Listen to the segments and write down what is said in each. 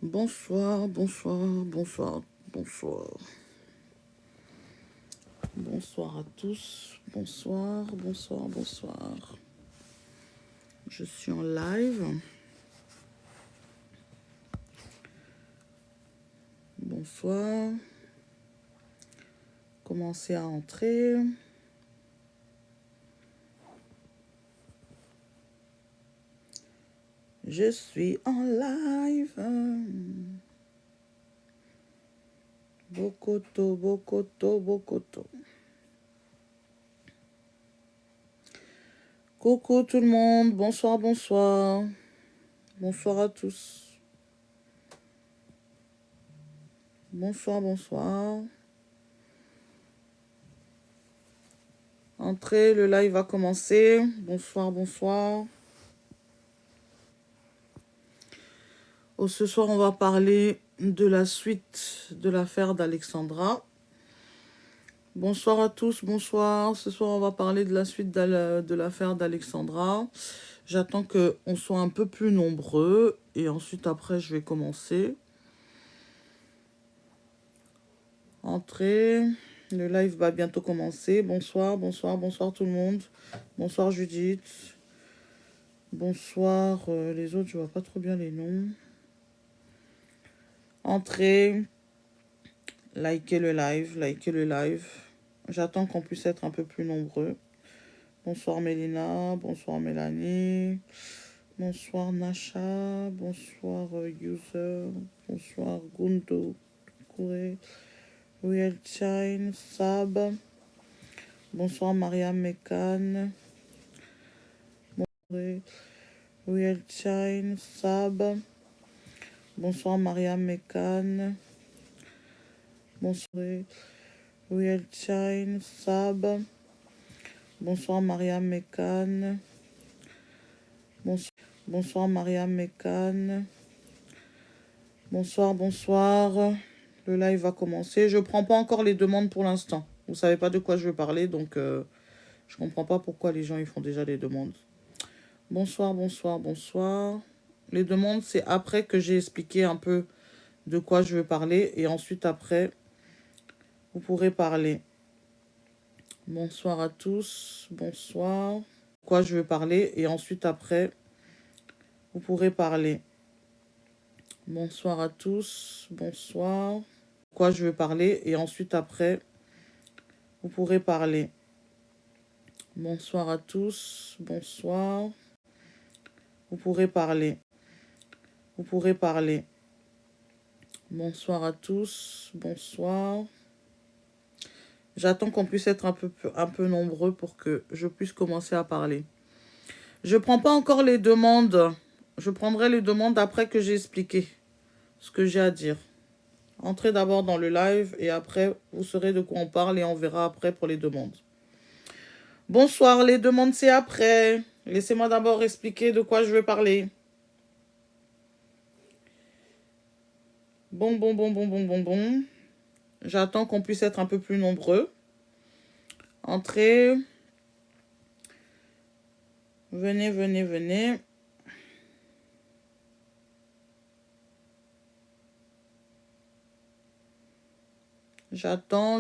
Bonsoir, bonsoir, bonsoir, bonsoir. Bonsoir à tous. Bonsoir, bonsoir, bonsoir. Je suis en live. Bonsoir. Commencez à entrer. Je suis en live. Bokoto, bokoto, bokoto. Coucou tout le monde. Bonsoir, bonsoir. Bonsoir à tous. Bonsoir, bonsoir. Entrez, le live va commencer. Bonsoir, bonsoir. Ce soir, on va parler de la suite de l'affaire d'Alexandra. Bonsoir à tous, bonsoir. Ce soir, on va parler de la suite de l'affaire d'Alexandra. J'attends qu'on soit un peu plus nombreux et ensuite, après, je vais commencer. Entrez. Le live va bientôt commencer. Bonsoir, bonsoir, bonsoir tout le monde. Bonsoir Judith. Bonsoir les autres, je vois pas trop bien les noms. Entrez. Likez le live, likez le live. J'attends qu'on puisse être un peu plus nombreux. Bonsoir Mélina, bonsoir Mélanie, bonsoir Nasha, bonsoir User, bonsoir Gundo, Kouré, Real Shine, Sab, bonsoir Mariam Mekan, Real Shine, Sab, bonsoir Mariam Mekan, bonsoir Real Shine, Sab, bonsoir Mariam Mekan. Bonsoir Mariam Mekan. Bonsoir, bonsoir. Le live va commencer. Je prends pas encore les demandes pour l'instant. Vous savez pas de quoi je veux parler, donc je comprends pas pourquoi les gens ils font déjà les demandes. Bonsoir, bonsoir, bonsoir. Les demandes, c'est après que j'ai expliqué un peu de quoi je veux parler. Et ensuite, après, vous pourrez parler. Bonsoir à tous. Bonsoir. De quoi je veux parler. Et ensuite, après, vous pourrez parler. Bonsoir à tous. Bonsoir. De quoi je veux parler. Et ensuite, après, vous pourrez parler. Bonsoir à tous. Bonsoir. Vous pourrez parler. Vous pourrez parler. Bonsoir à tous. Bonsoir. J'attends qu'on puisse être un peu nombreux pour que je puisse commencer à parler. Je ne prends pas encore les demandes. Je prendrai les demandes après que j'ai expliqué ce que j'ai à dire. Entrez d'abord dans le live et après, vous saurez de quoi on parle et on verra après pour les demandes. Bonsoir, les demandes c'est après. Laissez-moi d'abord expliquer de quoi je veux parler. Bon. J'attends qu'on puisse être un peu plus nombreux. Entrez. Venez, venez, venez. J'attends.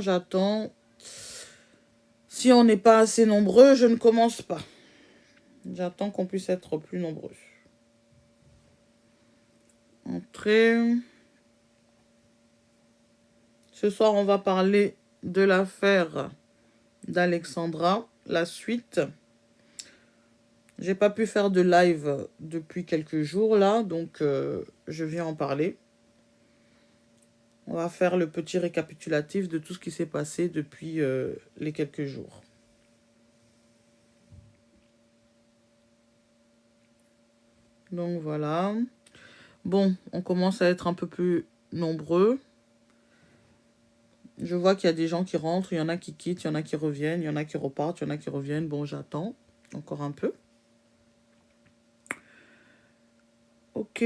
Si on n'est pas assez nombreux, je ne commence pas. J'attends qu'on puisse être plus nombreux. Entrez. Ce soir, on va parler de l'affaire d'Alexandra, la suite. J'ai pas pu faire de live depuis quelques jours là, donc je viens en parler. On va faire le petit récapitulatif de tout ce qui s'est passé depuis les quelques jours. Donc voilà. Bon, on commence à être un peu plus nombreux. Je vois qu'il y a des gens qui rentrent, il y en a qui quittent, il y en a qui reviennent, il y en a qui repartent, il y en a qui reviennent. Bon, j'attends encore un peu. Ok.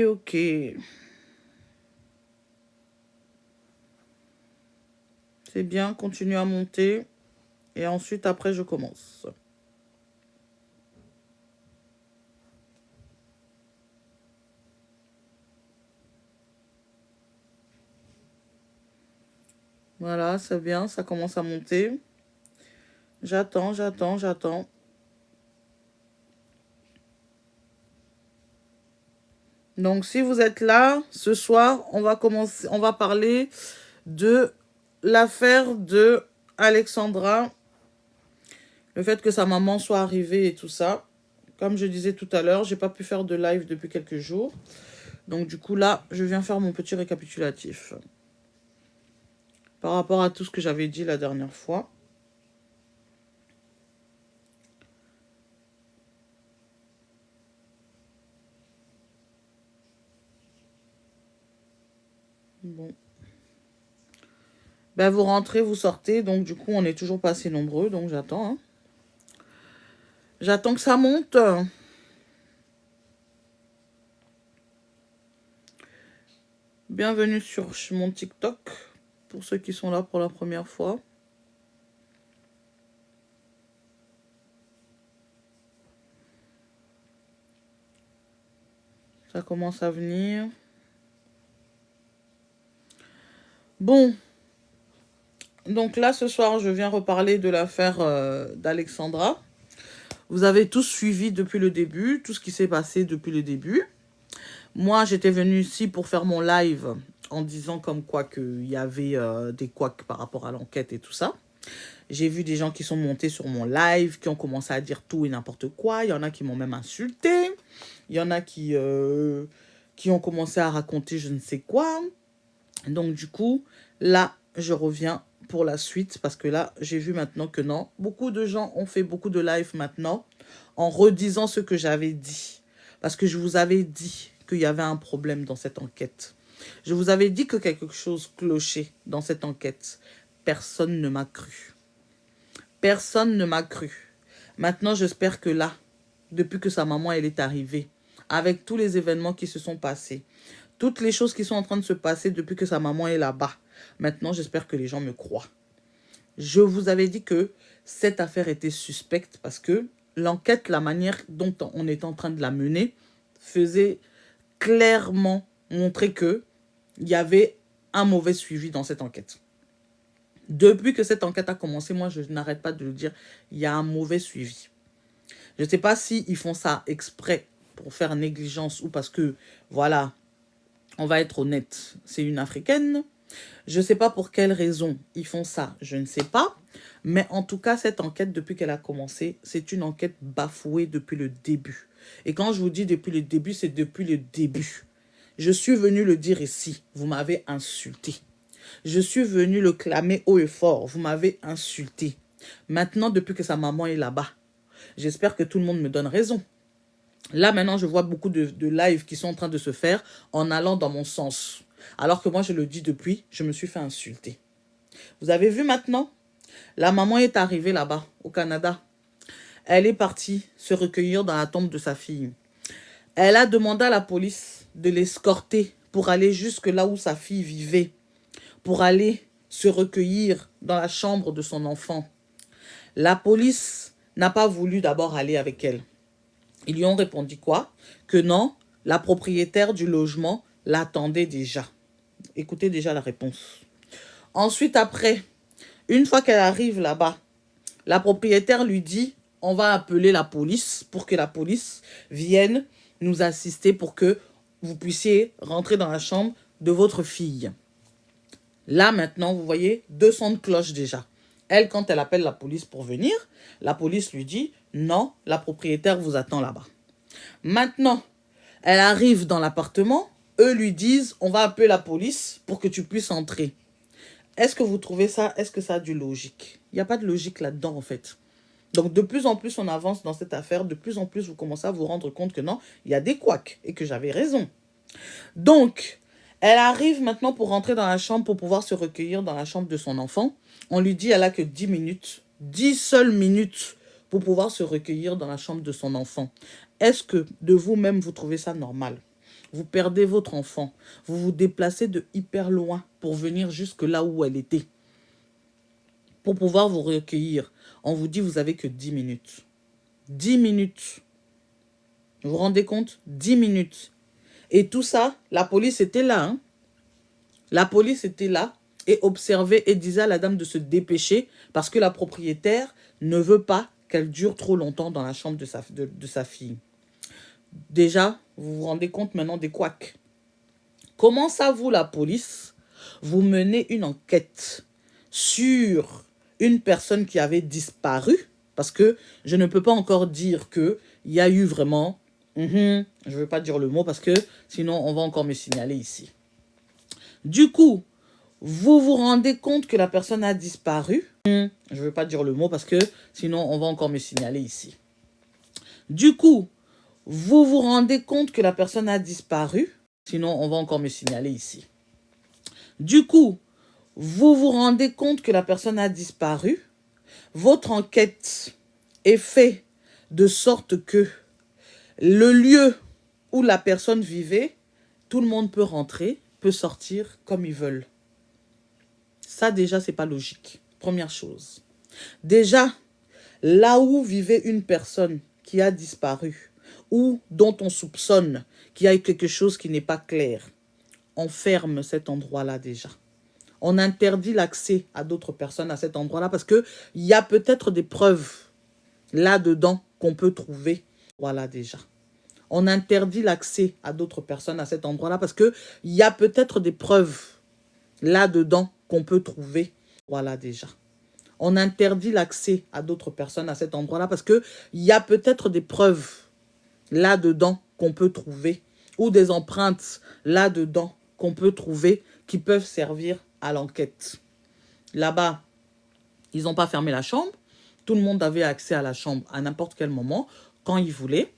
C'est bien, continue à monter. Et ensuite, après, je commence. Voilà, c'est bien, ça commence à monter. J'attends, j'attends, j'attends. Donc, si vous êtes là, ce soir, on va parler de l'affaire de Alexandra. Le fait que sa maman soit arrivée et tout ça. Comme je disais tout à l'heure, j'ai pas pu faire de live depuis quelques jours. Donc, du coup, là, je viens faire mon petit récapitulatif. Par rapport à tout ce que j'avais dit la dernière fois. Bon. Ben, vous rentrez, vous sortez. Donc, du coup, on n'est toujours pas assez nombreux. Donc, j'attends. Hein. J'attends que ça monte. Bienvenue sur mon TikTok. Pour ceux qui sont là pour la première fois. Ça commence à venir. Bon. Donc là, ce soir, je viens reparler de l'affaire d'Alexandra. Vous avez tous suivi depuis le début, tout ce qui s'est passé depuis le début. Moi, j'étais venue ici pour faire mon live en disant comme quoi qu'il y avait des couacs par rapport à l'enquête et tout ça. J'ai vu des gens qui sont montés sur mon live, qui ont commencé à dire tout et n'importe quoi. Il y en a qui m'ont même insulté. Il y en a qui ont commencé à raconter je ne sais quoi. Donc du coup, là, je reviens pour la suite parce que là, j'ai vu maintenant que non. Beaucoup de gens ont fait beaucoup de live maintenant en redisant ce que j'avais dit. Parce que je vous avais dit qu'il y avait un problème dans cette enquête. Je vous avais dit que quelque chose clochait dans cette enquête. Personne ne m'a cru. Personne ne m'a cru. Maintenant, j'espère que là, depuis que sa maman elle est arrivée, avec tous les événements qui se sont passés, toutes les choses qui sont en train de se passer depuis que sa maman est là-bas, maintenant, j'espère que les gens me croient. Je vous avais dit que cette affaire était suspecte parce que l'enquête, la manière dont on est en train de la mener, faisait clairement montrer qu'il y avait un mauvais suivi dans cette enquête. Depuis que cette enquête a commencé, moi, je n'arrête pas de le dire, il y a un mauvais suivi. Je ne sais pas s'ils font ça exprès pour faire négligence ou parce que, voilà, on va être honnête, c'est une Africaine. Je ne sais pas pour quelle raison ils font ça, je ne sais pas. Mais en tout cas, cette enquête, depuis qu'elle a commencé, c'est une enquête bafouée depuis le début. Et quand je vous dis depuis le début, c'est depuis le début. Je suis venu le dire ici, vous m'avez insulté. Je suis venu le clamer haut et fort, vous m'avez insulté. Maintenant, depuis que sa maman est là-bas, j'espère que tout le monde me donne raison. Là, maintenant, je vois beaucoup de lives qui sont en train de se faire en allant dans mon sens. Alors que moi, je le dis depuis, je me suis fait insulter. Vous avez vu maintenant? La maman est arrivée là-bas, au Canada. Elle est partie se recueillir dans la tombe de sa fille. Elle a demandé à la police de l'escorter pour aller jusque là où sa fille vivait, pour aller se recueillir dans la chambre de son enfant. La police n'a pas voulu d'abord aller avec elle. Ils lui ont répondu quoi? Que non, la propriétaire du logement l'attendait déjà. Écoutez déjà la réponse. Ensuite, après, une fois qu'elle arrive là-bas, la propriétaire lui dit, on va appeler la police pour que la police vienne nous assister pour que vous puissiez rentrer dans la chambre de votre fille. Là, maintenant, vous voyez, 2 sons de cloche déjà. Elle, quand elle appelle la police pour venir, la police lui dit, non, la propriétaire vous attend là-bas. Maintenant, elle arrive dans l'appartement, eux lui disent, on va appeler la police pour que tu puisses entrer. Est-ce que vous trouvez ça, est-ce que ça a du logique? Il n'y a pas de logique là-dedans, en fait. Donc, de plus en plus, on avance dans cette affaire, de plus en plus, vous commencez à vous rendre compte que non, il y a des couacs et que j'avais raison. Donc, elle arrive maintenant pour rentrer dans la chambre pour pouvoir se recueillir dans la chambre de son enfant. On lui dit, elle a que 10 minutes, 10 seules minutes pour pouvoir se recueillir dans la chambre de son enfant. Est-ce que de vous-même, vous trouvez ça normal? Vous perdez votre enfant, vous vous déplacez de hyper loin pour venir jusque là où elle était, pour pouvoir vous recueillir. On vous dit, vous avez que 10 minutes. 10 minutes. Vous vous rendez compte? 10 minutes. Et tout ça, la police était là. Hein? La police était là. et observait et disait à la dame de se dépêcher parce que la propriétaire ne veut pas qu'elle dure trop longtemps dans la chambre de sa fille. Déjà, vous vous rendez compte maintenant des couacs. Comment ça, vous, la police, vous menez une enquête sur une personne qui avait disparu? Parce que je ne peux pas encore dire qu'il y a eu vraiment... je ne veux pas dire le mot parce que sinon on va encore me signaler ici. Du coup, vous vous rendez compte que la personne a disparu? Je ne veux pas dire le mot parce que sinon on va encore me signaler ici. Du coup, vous vous rendez compte que la personne a disparu? Sinon on va encore me signaler ici. Du coup, vous vous rendez compte que la personne a disparu? Votre enquête est faite de sorte que le lieu où la personne vivait, tout le monde peut rentrer, peut sortir comme ils veulent. Ça, déjà, c'est pas logique. Première chose. Déjà, là où vivait une personne qui a disparu ou dont on soupçonne qu'il y a quelque chose qui n'est pas clair, on ferme cet endroit-là déjà. On interdit l'accès à d'autres personnes à cet endroit-là parce qu'il y a peut-être des preuves là-dedans qu'on peut trouver. Voilà déjà. On interdit l'accès à d'autres personnes à cet endroit-là parce qu'il y a peut-être des preuves là-dedans qu'on peut trouver. Voilà déjà. On interdit l'accès à d'autres personnes à cet endroit-là parce qu'il y a peut-être des preuves là-dedans qu'on peut trouver ou des empreintes là-dedans qu'on peut trouver qui peuvent servir à l'enquête. Là-bas, ils n'ont pas fermé la chambre. Tout le monde avait accès à la chambre à n'importe quel moment, quand il voulait.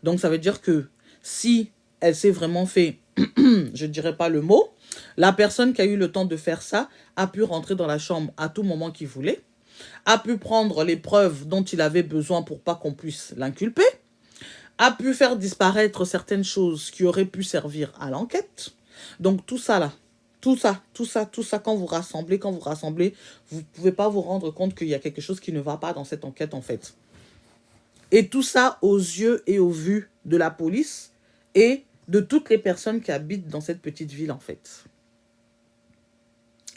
Donc, ça veut dire que si elle s'est vraiment fait, je ne dirais pas le mot, la personne qui a eu le temps de faire ça a pu rentrer dans la chambre à tout moment qu'il voulait, a pu prendre les preuves dont il avait besoin pour pas qu'on puisse l'inculper, a pu faire disparaître certaines choses qui auraient pu servir à l'enquête. Donc, tout ça là, tout ça, quand vous rassemblez, vous ne pouvez pas vous rendre compte qu'il y a quelque chose qui ne va pas dans cette enquête en fait. Et tout ça aux yeux et aux vues de la police et de toutes les personnes qui habitent dans cette petite ville en fait.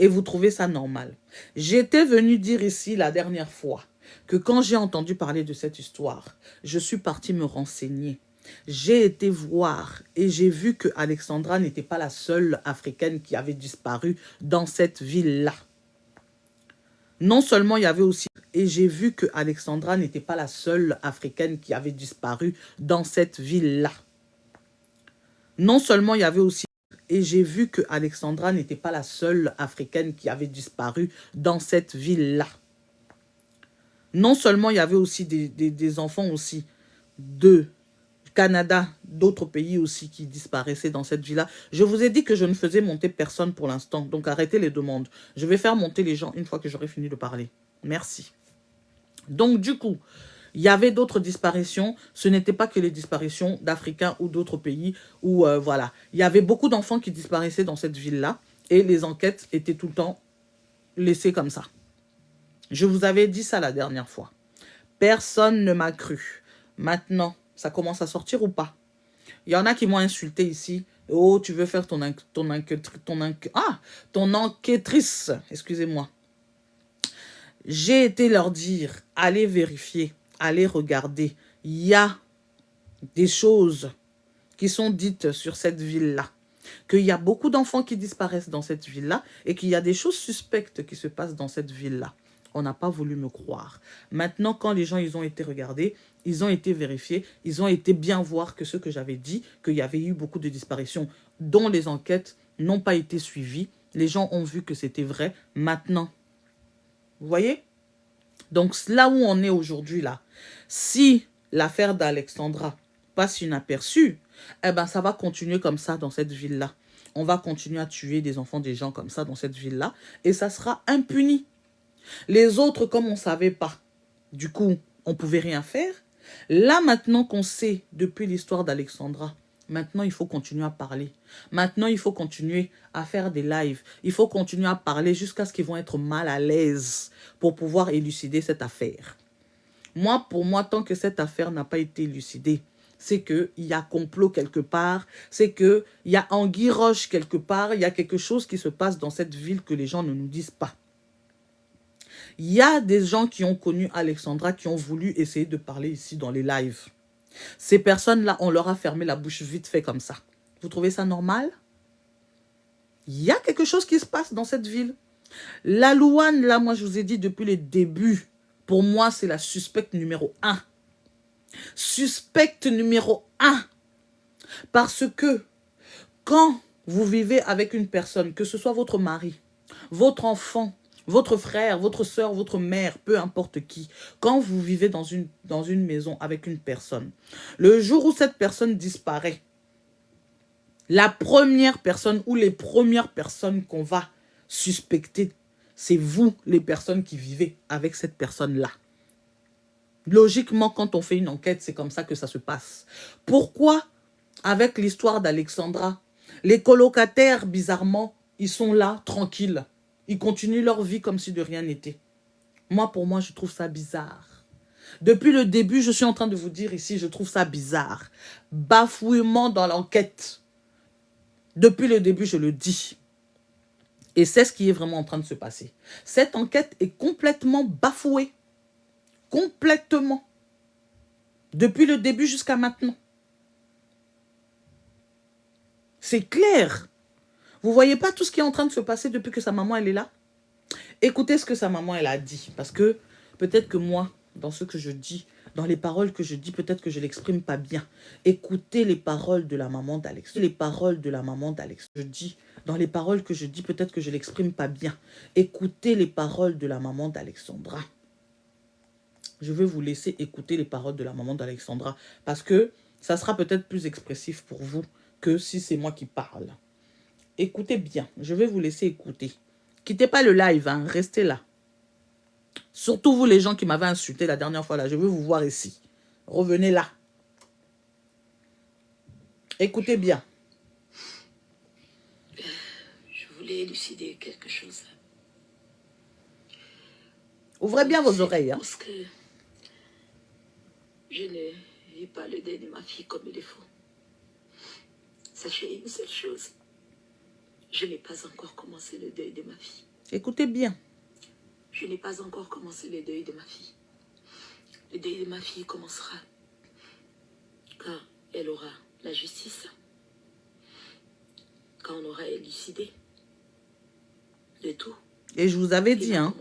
Et vous trouvez ça normal. J'étais venue dire ici la dernière fois que quand j'ai entendu parler de cette histoire, je suis partie me renseigner. J'ai été voir et j'ai vu que Alexandra n'était pas la seule africaine qui avait disparu dans cette ville-là. Non seulement il y avait aussi... Et j'ai vu que Alexandra n'était pas la seule africaine qui avait disparu dans cette ville-là. Non seulement il y avait aussi... Et j'ai vu que Alexandra n'était pas la seule africaine qui avait disparu dans cette ville-là. Non seulement il y avait aussi des enfants aussi de Canada, d'autres pays aussi qui disparaissaient dans cette ville-là. Je vous ai dit que je ne faisais monter personne pour l'instant. Donc arrêtez les demandes. Je vais faire monter les gens une fois que j'aurai fini de parler. Merci. Donc du coup, il y avait d'autres disparitions. Ce n'était pas que les disparitions d'Africains ou d'autres pays. Où voilà. Il y avait beaucoup d'enfants qui disparaissaient dans cette ville-là. Et les enquêtes étaient tout le temps laissées comme ça. Je vous avais dit ça la dernière fois. Personne ne m'a cru. Maintenant, ça commence à sortir ou pas? Il y en a qui m'ont insulté ici. Oh, tu veux faire ton enquêtrice. Excusez-moi. J'ai été leur dire, allez vérifier, allez regarder. Il y a des choses qui sont dites sur cette ville-là. Qu'il y a beaucoup d'enfants qui disparaissent dans cette ville-là et qu'il y a des choses suspectes qui se passent dans cette ville-là. On n'a pas voulu me croire. Maintenant, quand les gens ils ont été regardés, ils ont été vérifiés, ils ont été bien voir que ce que j'avais dit, qu'il y avait eu beaucoup de disparitions dont les enquêtes n'ont pas été suivies. Les gens ont vu que c'était vrai. Maintenant, vous voyez? Donc, là où on est aujourd'hui, là, si l'affaire d'Alexandra passe inaperçue, eh ben, ça va continuer comme ça dans cette ville-là. On va continuer à tuer des enfants des gens comme ça dans cette ville-là et ça sera impuni. Les autres, comme on ne savait pas, du coup, on ne pouvait rien faire. Là, maintenant qu'on sait, depuis l'histoire d'Alexandra, maintenant, il faut continuer à parler. Maintenant, il faut continuer à faire des lives. Il faut continuer à parler jusqu'à ce qu'ils vont être mal à l'aise pour pouvoir élucider cette affaire. Moi, pour moi, tant que cette affaire n'a pas été élucidée, c'est qu'il y a complot quelque part, c'est qu'il y a anguille roche quelque part, il y a quelque chose qui se passe dans cette ville que les gens ne nous disent pas. Il y a des gens qui ont connu Alexandra qui ont voulu essayer de parler ici dans les lives. Ces personnes-là, on leur a fermé la bouche vite fait comme ça. Vous trouvez ça normal? Il y a quelque chose qui se passe dans cette ville. La Louane, là, moi, je vous ai dit depuis le début, pour moi, c'est la suspecte numéro 1. Suspecte numéro 1. Parce que quand vous vivez avec une personne, que ce soit votre mari, votre enfant, votre frère, votre soeur, votre mère, peu importe qui, quand vous vivez dans une maison avec une personne, le jour où cette personne disparaît, la première personne ou les premières personnes qu'on va suspecter, c'est vous, les personnes qui vivez avec cette personne-là. Logiquement, quand on fait une enquête, c'est comme ça que ça se passe. Pourquoi, avec l'histoire d'Alexandra, les colocataires, bizarrement, ils sont là, tranquilles. Ils continuent leur vie comme si de rien n'était. Moi, pour moi, je trouve ça bizarre. Depuis le début, je suis en train de vous dire ici, je trouve ça bizarre. Bafouillement dans l'enquête. Depuis le début, je le dis. Et c'est ce qui est vraiment en train de se passer. Cette enquête est complètement bafouée. Complètement. Depuis le début jusqu'à maintenant. C'est clair. Vous voyez pas tout ce qui est en train de se passer depuis que sa maman, elle est là? Écoutez ce que sa maman, elle a dit. Parce que peut-être que moi, dans ce que je dis, dans les paroles que je dis, peut-être que je ne l'exprime pas bien. Écoutez les paroles de la maman d'Alex. Les paroles de la maman d'Alex. Je dis, dans les paroles que je dis, peut-être que je ne l'exprime pas bien. Écoutez les paroles de la maman d'Alexandra. Je vais vous laisser écouter les paroles de la maman d'Alexandra. Parce que ça sera peut-être plus expressif pour vous que si c'est moi qui parle. Écoutez bien. Je vais vous laisser écouter. Quittez pas le live, hein, restez là. Surtout vous les gens qui m'avaient insulté la dernière fois là, je veux vous voir ici. Revenez là. Écoutez bien. Je voulais élucider quelque chose. Ouvrez bien vos oreilles. Hein. Parce que je ne vis pas le deuil de ma fille comme il faut. Sachez une seule chose. Je n'ai pas encore commencé le deuil de ma fille. Écoutez bien. Je n'ai pas encore commencé le deuil de ma fille. Le deuil de ma fille commencera quand elle aura la justice, quand on aura élucidé de tout. Et je vous avais dit, hein,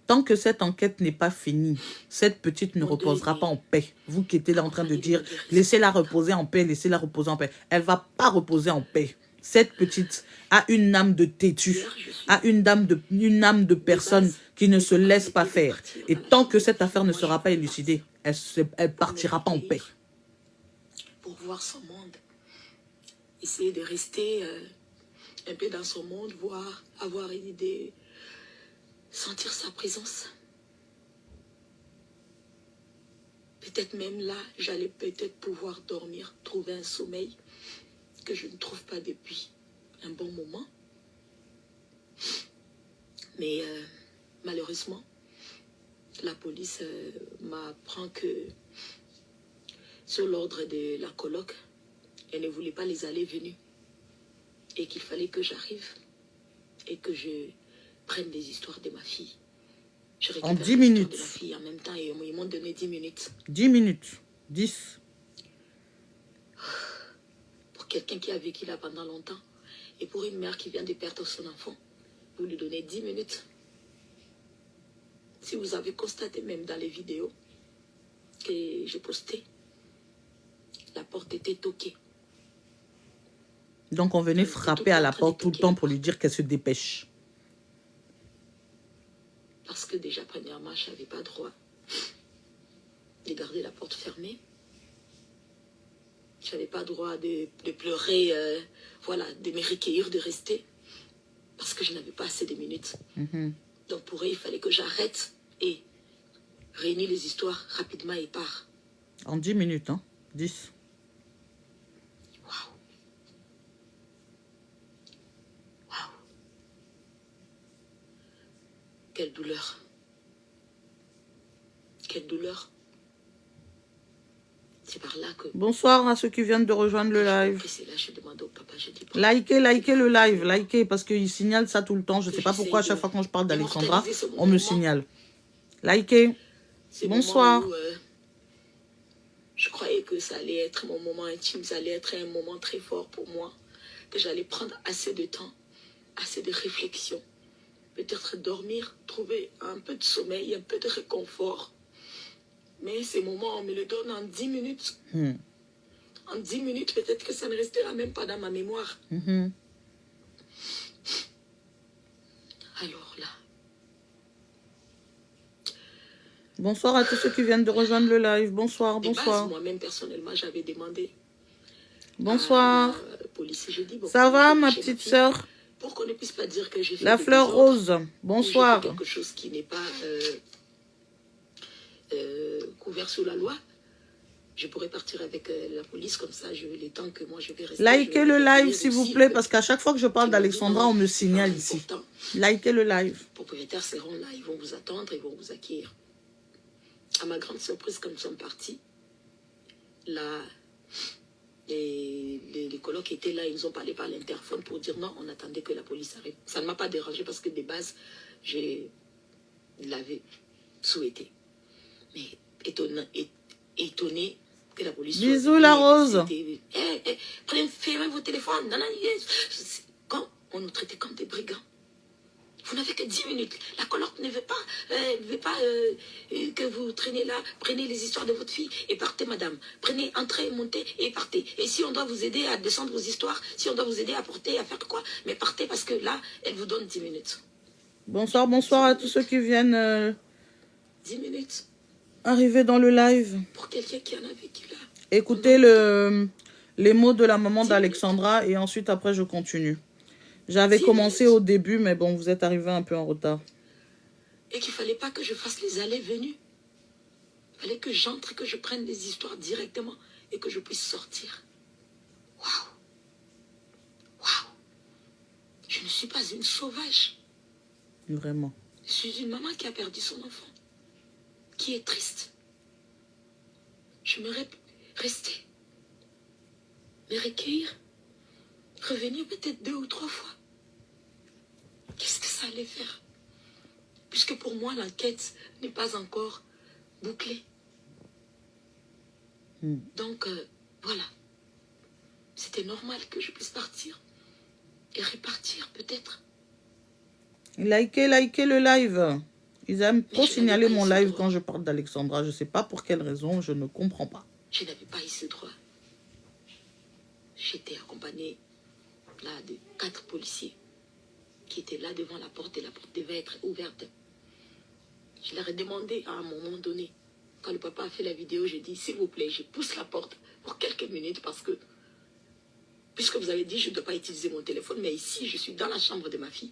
tant que cette enquête n'est pas finie, cette petite ne reposera pas en paix. Vous qui étiez là en train de dire, laissez-la reposer en paix, laissez-la reposer en paix. Elle ne va pas reposer en paix. Cette petite a une âme de têtu, a une âme de personne qui ne se laisse pas faire. Et tant que cette affaire ne sera pas élucidée, elle ne partira pas en paix. Pour voir son monde, essayer de rester un peu dans son monde, voir, avoir une idée, sentir sa présence. Peut-être même là, j'allais peut-être pouvoir dormir, trouver un sommeil que je ne trouve pas depuis un bon moment. Mais malheureusement, la police m'apprend que sur l'ordre de la coloc, elle ne voulait pas les allées-venues et qu'il fallait que j'arrive et que je prenne des histoires de ma fille. Je en 10 minutes. De la fille en même temps et ils m'ont donné 10 minutes. 10 minutes. 10. Pour quelqu'un qui a vécu là pendant longtemps et pour une mère qui vient de perdre son enfant, vous lui donnez 10 minutes. Si vous avez constaté même dans les vidéos que j'ai postées, la porte était toquée. Donc on venait frapper à la porte tout le temps pour lui dire qu'elle se dépêche. Parce que déjà, premièrement, je n'avais pas droit de garder la porte fermée. Je n'avais pas droit de pleurer, voilà, de me recueillir, de rester. Parce que je n'avais pas assez de minutes. Donc pour eux, il fallait que j'arrête et réunir les histoires rapidement et part. En 10 minutes, hein. 10. Waouh. Waouh. Quelle douleur. Quelle douleur. C'est par là que... Bonsoir à ceux qui viennent de rejoindre le live. C'est là, je demande au papa, je dis... Likez le live, likez, parce qu'il signale ça tout le temps. Je ne sais pas pourquoi à chaque fois quand je parle d'Alexandra, on me signale. Likez. Bonsoir. Où, je croyais que ça allait être mon moment intime, ça allait être un moment très fort pour moi, que j'allais prendre assez de temps, assez de réflexion, peut-être dormir, trouver un peu de sommeil, un peu de réconfort. Mais ces moments, on me le donne en 10 minutes. En 10 minutes, peut-être que ça ne restera même pas dans ma mémoire. Alors là... Bonsoir à tous ceux qui viennent de rejoindre le live. Bonsoir, bonsoir. Moi-même, personnellement, j'avais demandé... Bonsoir. Police, j'ai dit, bon, ça va, ma petite sœur? Pour qu'on ne puisse pas dire que j'ai fait la fleur rose. Bonsoir. Quelque chose qui n'est pas couvert sous la loi. Je pourrais partir avec la police, comme ça, je vais les temps que moi je vais rester. Likez le live, s'il vous plaît, parce qu'à chaque fois que je parle d'Alexandra, on me signale ici. Likez le live. Les propriétaires seront là, ils vont vous attendre, ils vont vous accueillir. À ma grande surprise, quand nous sommes partis, là, les colocs étaient là, ils nous ont parlé par l'interphone pour dire non, on attendait que la police arrive. Ça ne m'a pas dérangé parce que de base, je l'avais souhaité. Mais étonné que la police... Bisous la rose. Fermez vos téléphones. Quand on nous traitait comme des brigands. Vous n'avez que 10 minutes. La coloc ne veut pas, que vous traînez là. Prenez les histoires de votre fille et partez, madame. Prenez, entrez, montez et partez. Et si on doit vous aider à descendre vos histoires, si on doit vous aider à porter, à faire quoi, mais partez parce que là, elle vous donne 10 minutes. Bonsoir, bonsoir à tous ceux qui viennent 10 minutes. Arriver dans le live. Pour quelqu'un qui en a vécu là. Écoutez les mots de la maman d'Alexandra et ensuite après je continue. J'avais commencé au début, mais bon, vous êtes arrivé un peu en retard. Et qu'il ne fallait pas que je fasse les allées-venues. Il fallait que j'entre, que je prenne des histoires directement et que je puisse sortir. Waouh! Waouh! Je ne suis pas une sauvage. Vraiment. Je suis une maman qui a perdu son enfant, qui est triste. J'aimerais rester, me recueillir, revenir peut-être 2 ou 3 fois. Qu'est-ce que ça allait faire? Puisque pour moi, l'enquête n'est pas encore bouclée. Donc, voilà. C'était normal que je puisse partir et repartir peut-être. Likez le live. Ils aiment trop signaler mon live quand je parle d'Alexandra. Je ne sais pas pour quelle raison, je ne comprends pas. Je n'avais pas eu ce droit. J'étais accompagnée là de 4 policiers qui étaient là devant la porte et la porte devait être ouverte. Je leur ai demandé à un moment donné, quand le papa a fait la vidéo, j'ai dit, s'il vous plaît, je pousse la porte pour quelques minutes parce que, puisque vous avez dit, je ne dois pas utiliser mon téléphone, mais ici, je suis dans la chambre de ma fille.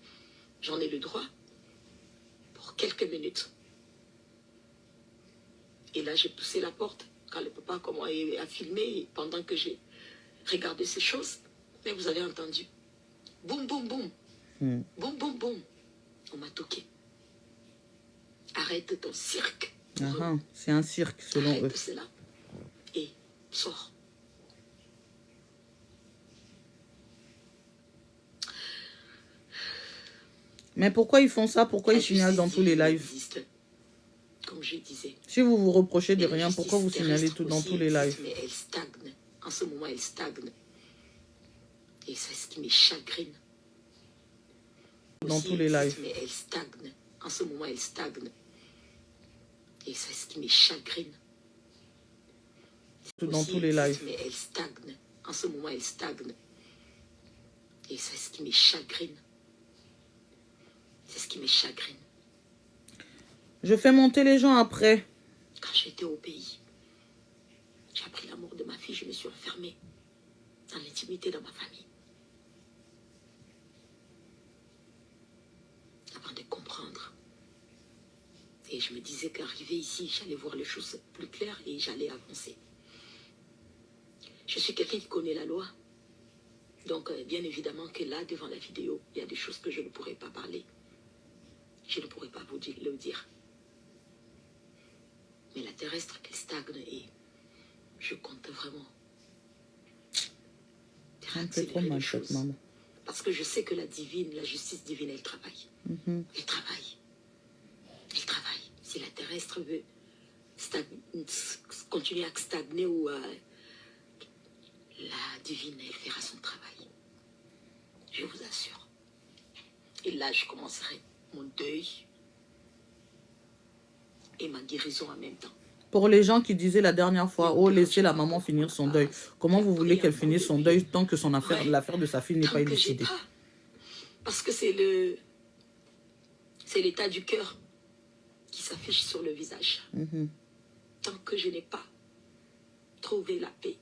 J'en ai le droit pour quelques minutes. Et là, j'ai poussé la porte quand le papa a filmé pendant que j'ai regardé ces choses. Mais vous avez entendu. Boum, boum, boum. Boum, boum, boum. On m'a toqué. Arrête ton cirque. C'est un cirque selon eux. Arrête cela. Et sors. Mais pourquoi ils font ça? Pourquoi ils signalent dans tous les lives? Comme je disais. Si vous vous reprochez de rien, pourquoi vous signalez tout dans tous les lives? Mais elle stagne. En ce moment, elle stagne. Et c'est ce qui me chagrine. Dans tous les lives. Mais elle stagne. En ce moment, elle stagne. Et c'est ce qui me chagrine. Dans tous les lives. Mais elle stagne. En ce moment, elle stagne. Et c'est ce qui me chagrine. C'est ce qui me chagrine. Je fais monter les gens après. Quand j'étais au pays, j'ai appris la mort de ma fille, je me suis enfermée dans l'intimité de ma famille. Avant de comprendre. Et je me disais qu'arrivé ici, j'allais voir les choses plus claires et j'allais avancer. Je suis quelqu'un qui connaît la loi. Donc, bien évidemment que là, devant la vidéo, il y a des choses que je ne pourrais pas parler. Je ne pourrais pas vous le dire. Mais la terrestre, qu'elle stagne et je compte vraiment Ça me fait trop accélérer les mal, cette choses. maman. Parce que je sais que la justice divine, elle travaille. Elle travaille. Elle travaille. Si la terrestre veut continuer à stagner ou la divine, elle fera son travail. Je vous assure. Et là, je commencerai mon deuil et ma guérison en même temps. Pour les gens qui disaient la dernière fois, oh, laissez la maman finir son deuil. Comment vous voulez qu'elle finisse son deuil tant que son affaire, l'affaire de sa fille n'est pas élucidée? Parce que c'est l'état du cœur qui s'affiche sur le visage. Tant que je n'ai pas trouvé la paix.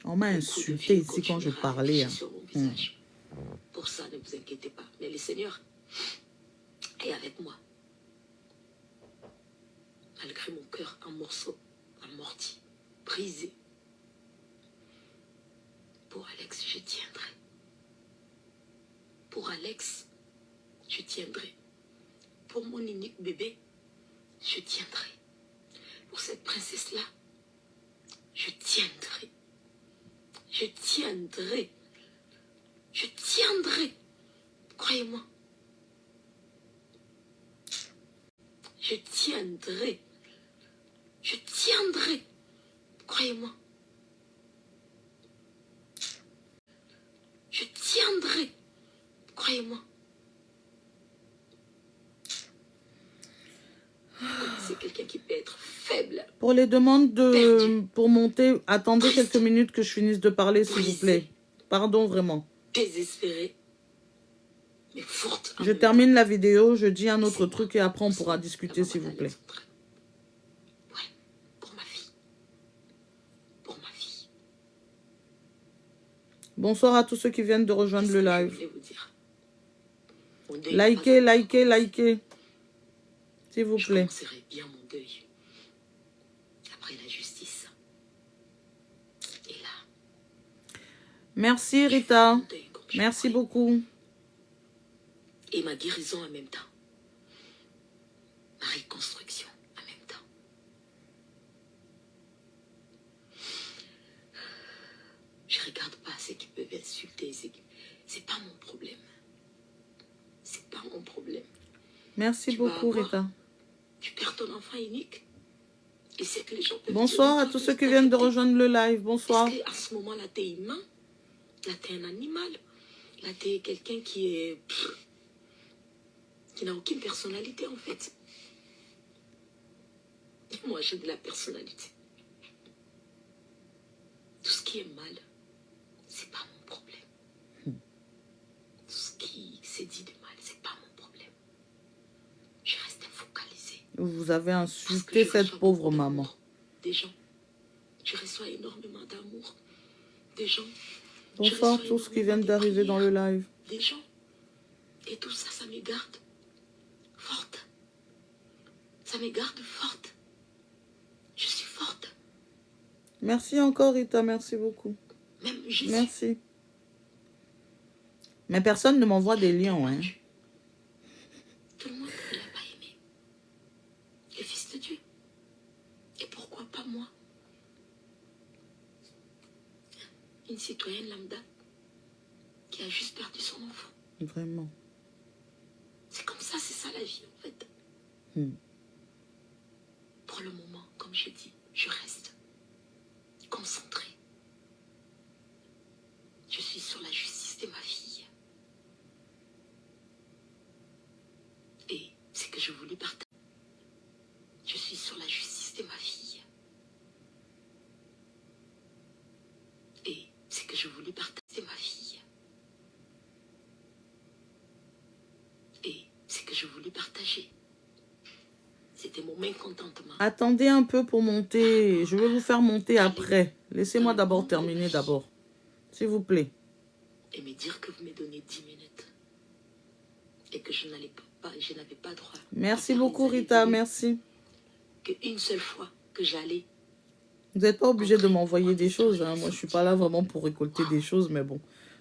On m'a insulté ici quand je parlais. Sur mon visage. Pour ça, ne vous inquiétez pas. Mais le Seigneur est avec moi. Malgré mon cœur en morceaux, amorti, brisé. Pour Alex, je tiendrai. Pour Alex, je tiendrai. Pour mon unique bébé, je tiendrai. Pour cette princesse-là, je tiendrai. Je tiendrai. Je tiendrai. Croyez-moi. Je tiendrai. Je tiendrai. Croyez-moi. Je tiendrai. Croyez-moi. C'est quelqu'un qui peut être faible. Pour les demandes pour monter, attendez quelques minutes que je finisse de parler, s'il vous plaît. Pardon, vraiment. Désespéré, mais forte. Je termine la vidéo, je dis un autre truc et après on pourra discuter, s'il vous plaît. Ouais, pour ma fille. Pour ma fille. Bonsoir à tous ceux qui viennent de rejoindre le live. Je voulais vous dire. Likez, likez, likez. S'il vous plaît. Je commencerai bien mon deuil. Après la justice. Et là. Merci Rita. Merci beaucoup. Et ma guérison en même temps. Ma reconstruction en même temps. Je regarde pas ceux qui peuvent insulter. C'est pas mon problème. C'est pas mon problème. Merci beaucoup Rita. Tu perds ton enfant unique. Et c'est que les gens peuvent bonsoir à tous ceux qui viennent de rejoindre le live. Bonsoir. Parce qu'à ce moment-là, t'es humain. Là, t'es un animal. Là, t'es quelqu'un qui n'a aucune personnalité, en fait. Et moi, j'ai de la personnalité. Tout ce qui est mal, c'est pas mon problème. Tout ce qui s'est dit de mal, c'est pas mon problème. Je reste focalisée. Vous avez insulté cette pauvre maman. Des gens. Je reçois énormément d'amour. Des gens. Bonsoir tous ceux qui viennent d'arriver dans le live. Des gens. Et tout ça, ça me garde forte. Ça me garde forte. Je suis forte. Merci encore Rita, merci beaucoup. Même Jésus. Merci. Mais personne ne m'envoie des liens, hein. Tout le monde ne l'a pas aimé. Le Fils de Dieu. Et pourquoi pas moi? Une citoyenne lambda qui a juste perdu son enfant. Vraiment. C'est comme ça, c'est ça la vie en fait. Pour le moment, comme je dis, je reste concentrée. Je suis sur la justice de ma fille. Et c'est que je voulais partager. Je suis sur la justice de ma fille. Et c'est que je voulais partager ma fille. Et c'est que je voulais partager. C'était mon mécontentement. Attendez un peu pour monter. Je vais vous faire monter après. Laissez-moi d'abord terminer d'abord. S'il vous plaît. Et me dire que vous me donnez 10 minutes. Et que je n'avais pas droit. Merci beaucoup Rita, merci. Qu'une seule fois que j'allais. Vous n'êtes pas obligé de m'envoyer des choses. Hein. Moi, je ne suis pas là vraiment pour récolter des choses, mais bon.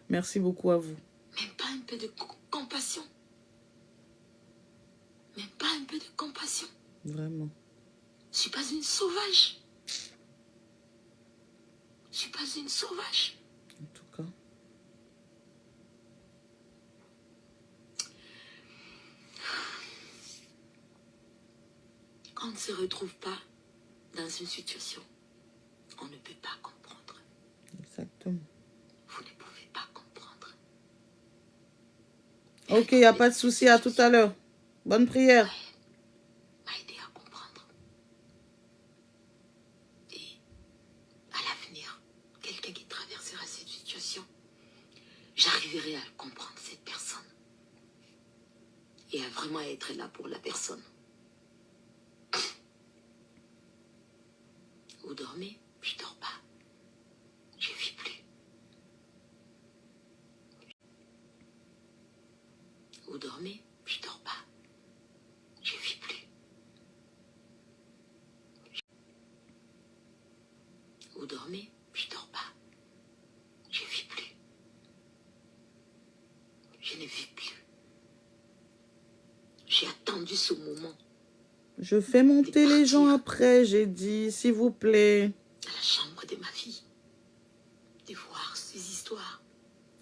Merci beaucoup à vous. Même pas un peu de compassion. Même pas un peu de compassion. Vraiment. Je ne suis pas une sauvage. Je ne suis pas une sauvage. En tout cas. Quand on ne se retrouve pas dans une situation, on ne peut pas comprendre. Exactement. Vous ne pouvez pas comprendre. Ok, il n'y a pas de souci. À tout à l'heure. Bonne prière. M'a aidé à comprendre. Et à l'avenir, quelqu'un qui traversera cette situation, j'arriverai à comprendre cette personne. Et à vraiment être là pour la personne. Vous dormez? Je dors pas. Je vis plus. Vous dormez? Je dors pas. Je vis plus. Vous dormez? Je dors pas. Je vis plus. Je ne vis plus. J'ai attendu ce moment. Je fais monter les gens après, j'ai dit, s'il vous plaît. À la chambre de ma fille. De voir ces histoires.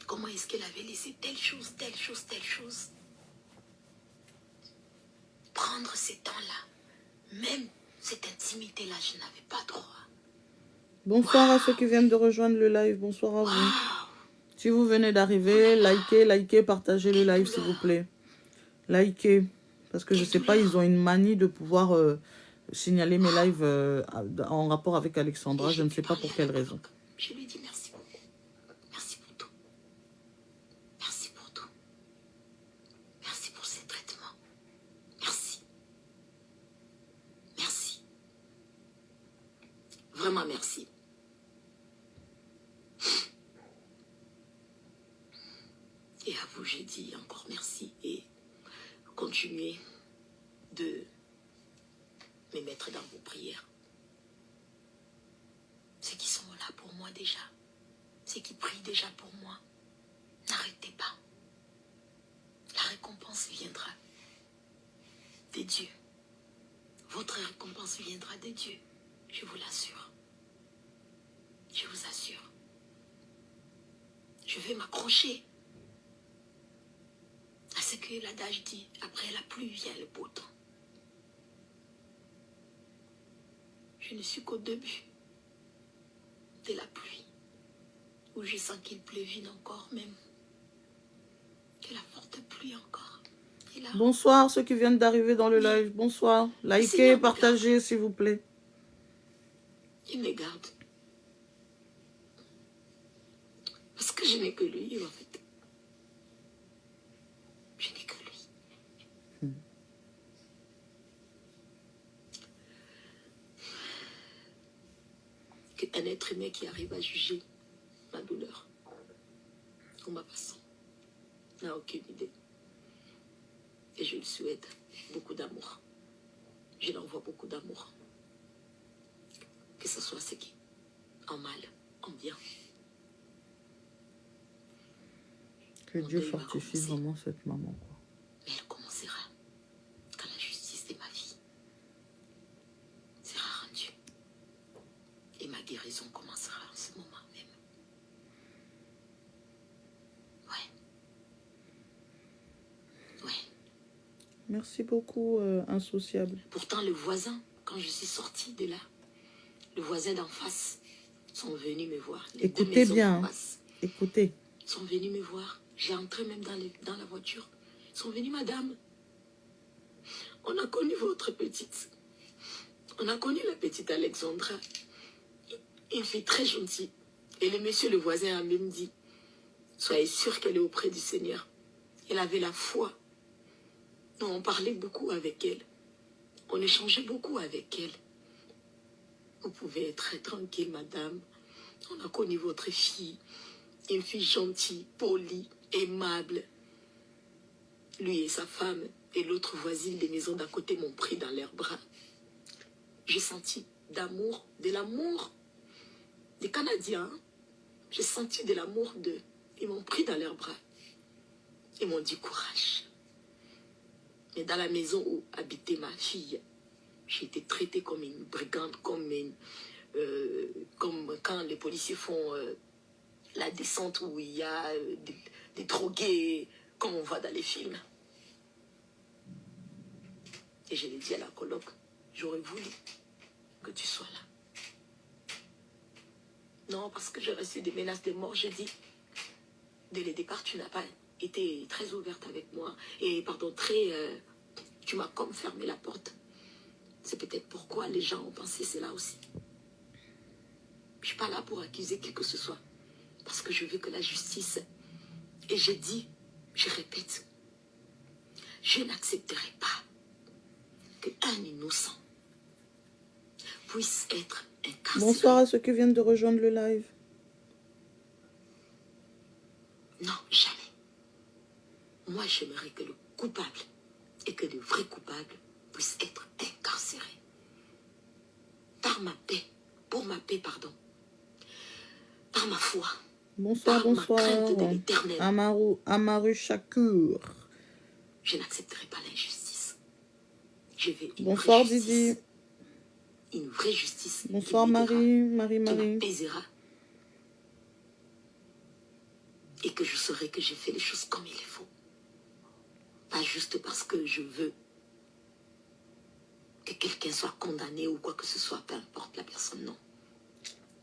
Comment est-ce qu'elle avait laissé telle chose, telle chose, telle chose. Prendre ces temps-là. Même cette intimité-là, je n'avais pas droit. Bonsoir à ceux qui viennent de rejoindre le live. Bonsoir à vous. Si vous venez d'arriver, likez, partagez le live s'il vous plaît. Likez. Parce que je sais pas, ils ont une manie de pouvoir signaler mes lives en rapport avec Alexandra. Je ne sais pas pour quelle raison. Je lui dis merci beaucoup. Merci pour tout. Merci pour tout. Merci pour ces traitements. Merci. Merci. Vraiment merci. Et à vous, j'ai dit encore merci et continuez de me mettre dans vos prières. Ceux qui sont là pour moi déjà, ceux qui prient déjà pour moi, n'arrêtez pas. La récompense viendra de Dieu. Votre récompense viendra de Dieu, je vous l'assure. Je vous assure. Je vais m'accrocher à ce que l'adage dit, après la pluie vient le beau temps. Je ne suis qu'au début de la pluie, où je sens qu'il pleuvine encore même, que la forte pluie encore. Et là, Bonsoir ceux qui viennent d'arriver dans le live. Bonsoir. Likez, partagez s'il vous plaît. il me garde. Parce que je n'ai que lui, en fait. Je n'ai que lui. Qu'un être humain qui arrive à juger ma douleur ou ma façon n'a aucune idée. Et je lui souhaite beaucoup d'amour. Je lui envoie beaucoup d'amour. Que ce soit ce qui, en mal, en bien. Que Dieu fortifie vraiment cette maman, quoi. Mais elle commencera quand la justice de ma vie sera rendue. Et ma guérison commencera en ce moment même. Ouais. Merci beaucoup, insociable. Pourtant, le voisin, quand je suis sortie de là, le voisin d'en face sont venus me voir. Écoutez bien, écoutez. Sont venus me voir. J'ai entré même dans la voiture. Ils sont venus, madame. On a connu votre petite. On a connu la petite Alexandra. Une fille très gentille. Et le monsieur, le voisin, a même dit, soyez sûr qu'elle est auprès du Seigneur. Elle avait la foi. Nous, on parlait beaucoup avec elle. On échangeait beaucoup avec elle. Vous pouvez être très tranquille, madame. On a connu votre fille. Une fille gentille, polie, aimable. Lui et sa femme et l'autre voisine des maisons d'à côté m'ont pris dans leurs bras. J'ai senti d'amour, de l'amour des Canadiens. J'ai senti de l'amour d'eux. Ils m'ont pris dans leurs bras. Ils m'ont dit courage. Mais dans la maison où habitait ma fille, J'ai été traitée comme une brigande, comme quand les policiers font la descente où il y a des drogués, comme on voit dans les films. Et je l'ai dit à la coloc, j'aurais voulu que tu sois là. Non, parce que j'ai reçu des menaces de mort, j'ai dit, dès le départ, tu n'as pas été très ouverte avec moi. Et pardon, tu m'as comme fermé la porte. C'est peut-être pourquoi les gens ont pensé cela aussi. Je ne suis pas là pour accuser qui que ce soit. Parce que je veux que la justice... Et j'ai dit, je répète, je n'accepterai pas qu'un innocent puisse être incarcéré. Bonsoir à ceux qui viennent de rejoindre le live. Non, jamais. Moi, j'aimerais que le coupable et que le vrai coupable puisse être incarcéré. Par ma paix, pour ma paix, pardon. Par ma foi. Bonsoir, par bonsoir. ma crainte de l'éternel. Amaru Shakur. Je n'accepterai pas l'injustice. Je veux une bonsoir, vraie justice. Didi. Une vraie justice. Bonsoir, qui Marie. Qui m'apaisera. Et que je saurai que j'ai fait les choses comme il faut. Pas juste parce que je veux que quelqu'un soit condamné ou quoi que ce soit, peu importe la personne, non.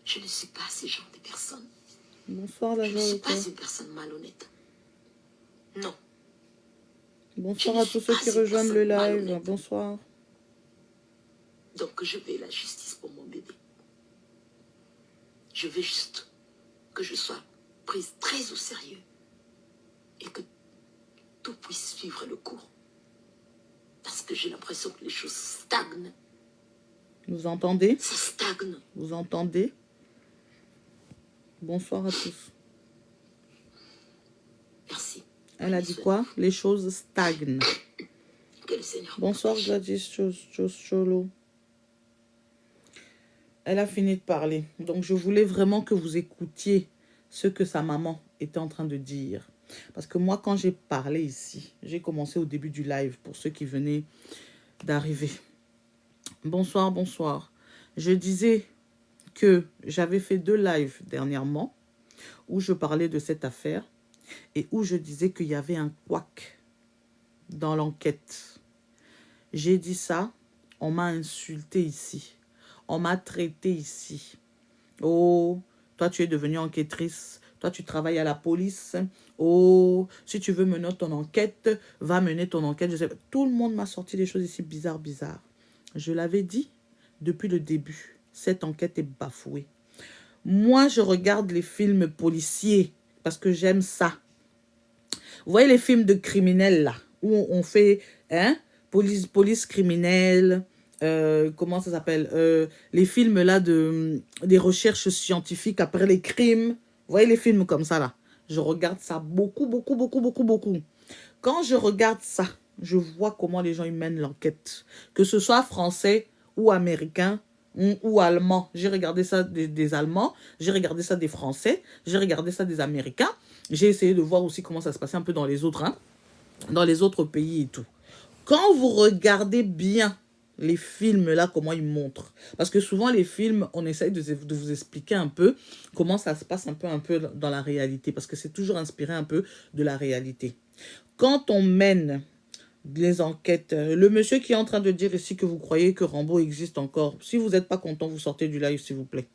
Je ne suis pas ce genre de personne. Bonsoir, la Je ne suis pas une personne malhonnête. Non. Bonsoir à tous ceux qui rejoignent le live. Malhonnête. Bonsoir. Donc je veux la justice pour mon bébé. Je veux juste que je sois prise très au sérieux et que tout puisse suivre le cours. Parce que j'ai l'impression que les choses stagnent. Vous entendez? Ça stagne. Vous entendez? Bonsoir à tous. Merci. Elle a dit quoi? Les choses stagnent. Que le Seigneur bonsoir Gladys Cholo. Elle a fini de parler. Donc je voulais vraiment que vous écoutiez ce que sa maman était en train de dire. Parce que moi, quand j'ai parlé ici, j'ai commencé au début du live pour ceux qui venaient d'arriver. Bonsoir, bonsoir. Je disais que j'avais fait 2 lives dernièrement où je parlais de cette affaire et où je disais qu'il y avait un couac dans l'enquête. J'ai dit ça, on m'a insulté ici. On m'a traité ici. Oh, toi tu es devenue enquêtrice. Toi tu travailles à la police. Oh, si tu veux mener ton enquête, va mener ton enquête. Je sais, tout le monde m'a sorti des choses ici bizarres. Je l'avais dit depuis le début. Cette enquête est bafouée. Moi, je regarde les films policiers parce que j'aime ça. Vous voyez les films de criminels là, où on fait police criminelle, comment ça s'appelle, les films là des recherches scientifiques après les crimes. Vous voyez les films comme ça là. Je regarde ça beaucoup. Quand je regarde ça, je vois comment les gens ils mènent l'enquête. Que ce soit français ou américain ou allemand. J'ai regardé ça des Allemands, j'ai regardé ça des Français, j'ai regardé ça des Américains. J'ai essayé de voir aussi comment ça se passait un peu dans les autres, dans les autres pays et tout. Quand vous regardez bien les films là, comment ils montrent, parce que souvent les films, on essaye de vous expliquer un peu comment ça se passe un peu dans la réalité, parce que c'est toujours inspiré un peu de la réalité. Quand on mène les enquêtes, le monsieur qui est en train de dire ici que vous croyez que Rambo existe encore, si vous n'êtes pas content, vous sortez du live s'il vous plaît.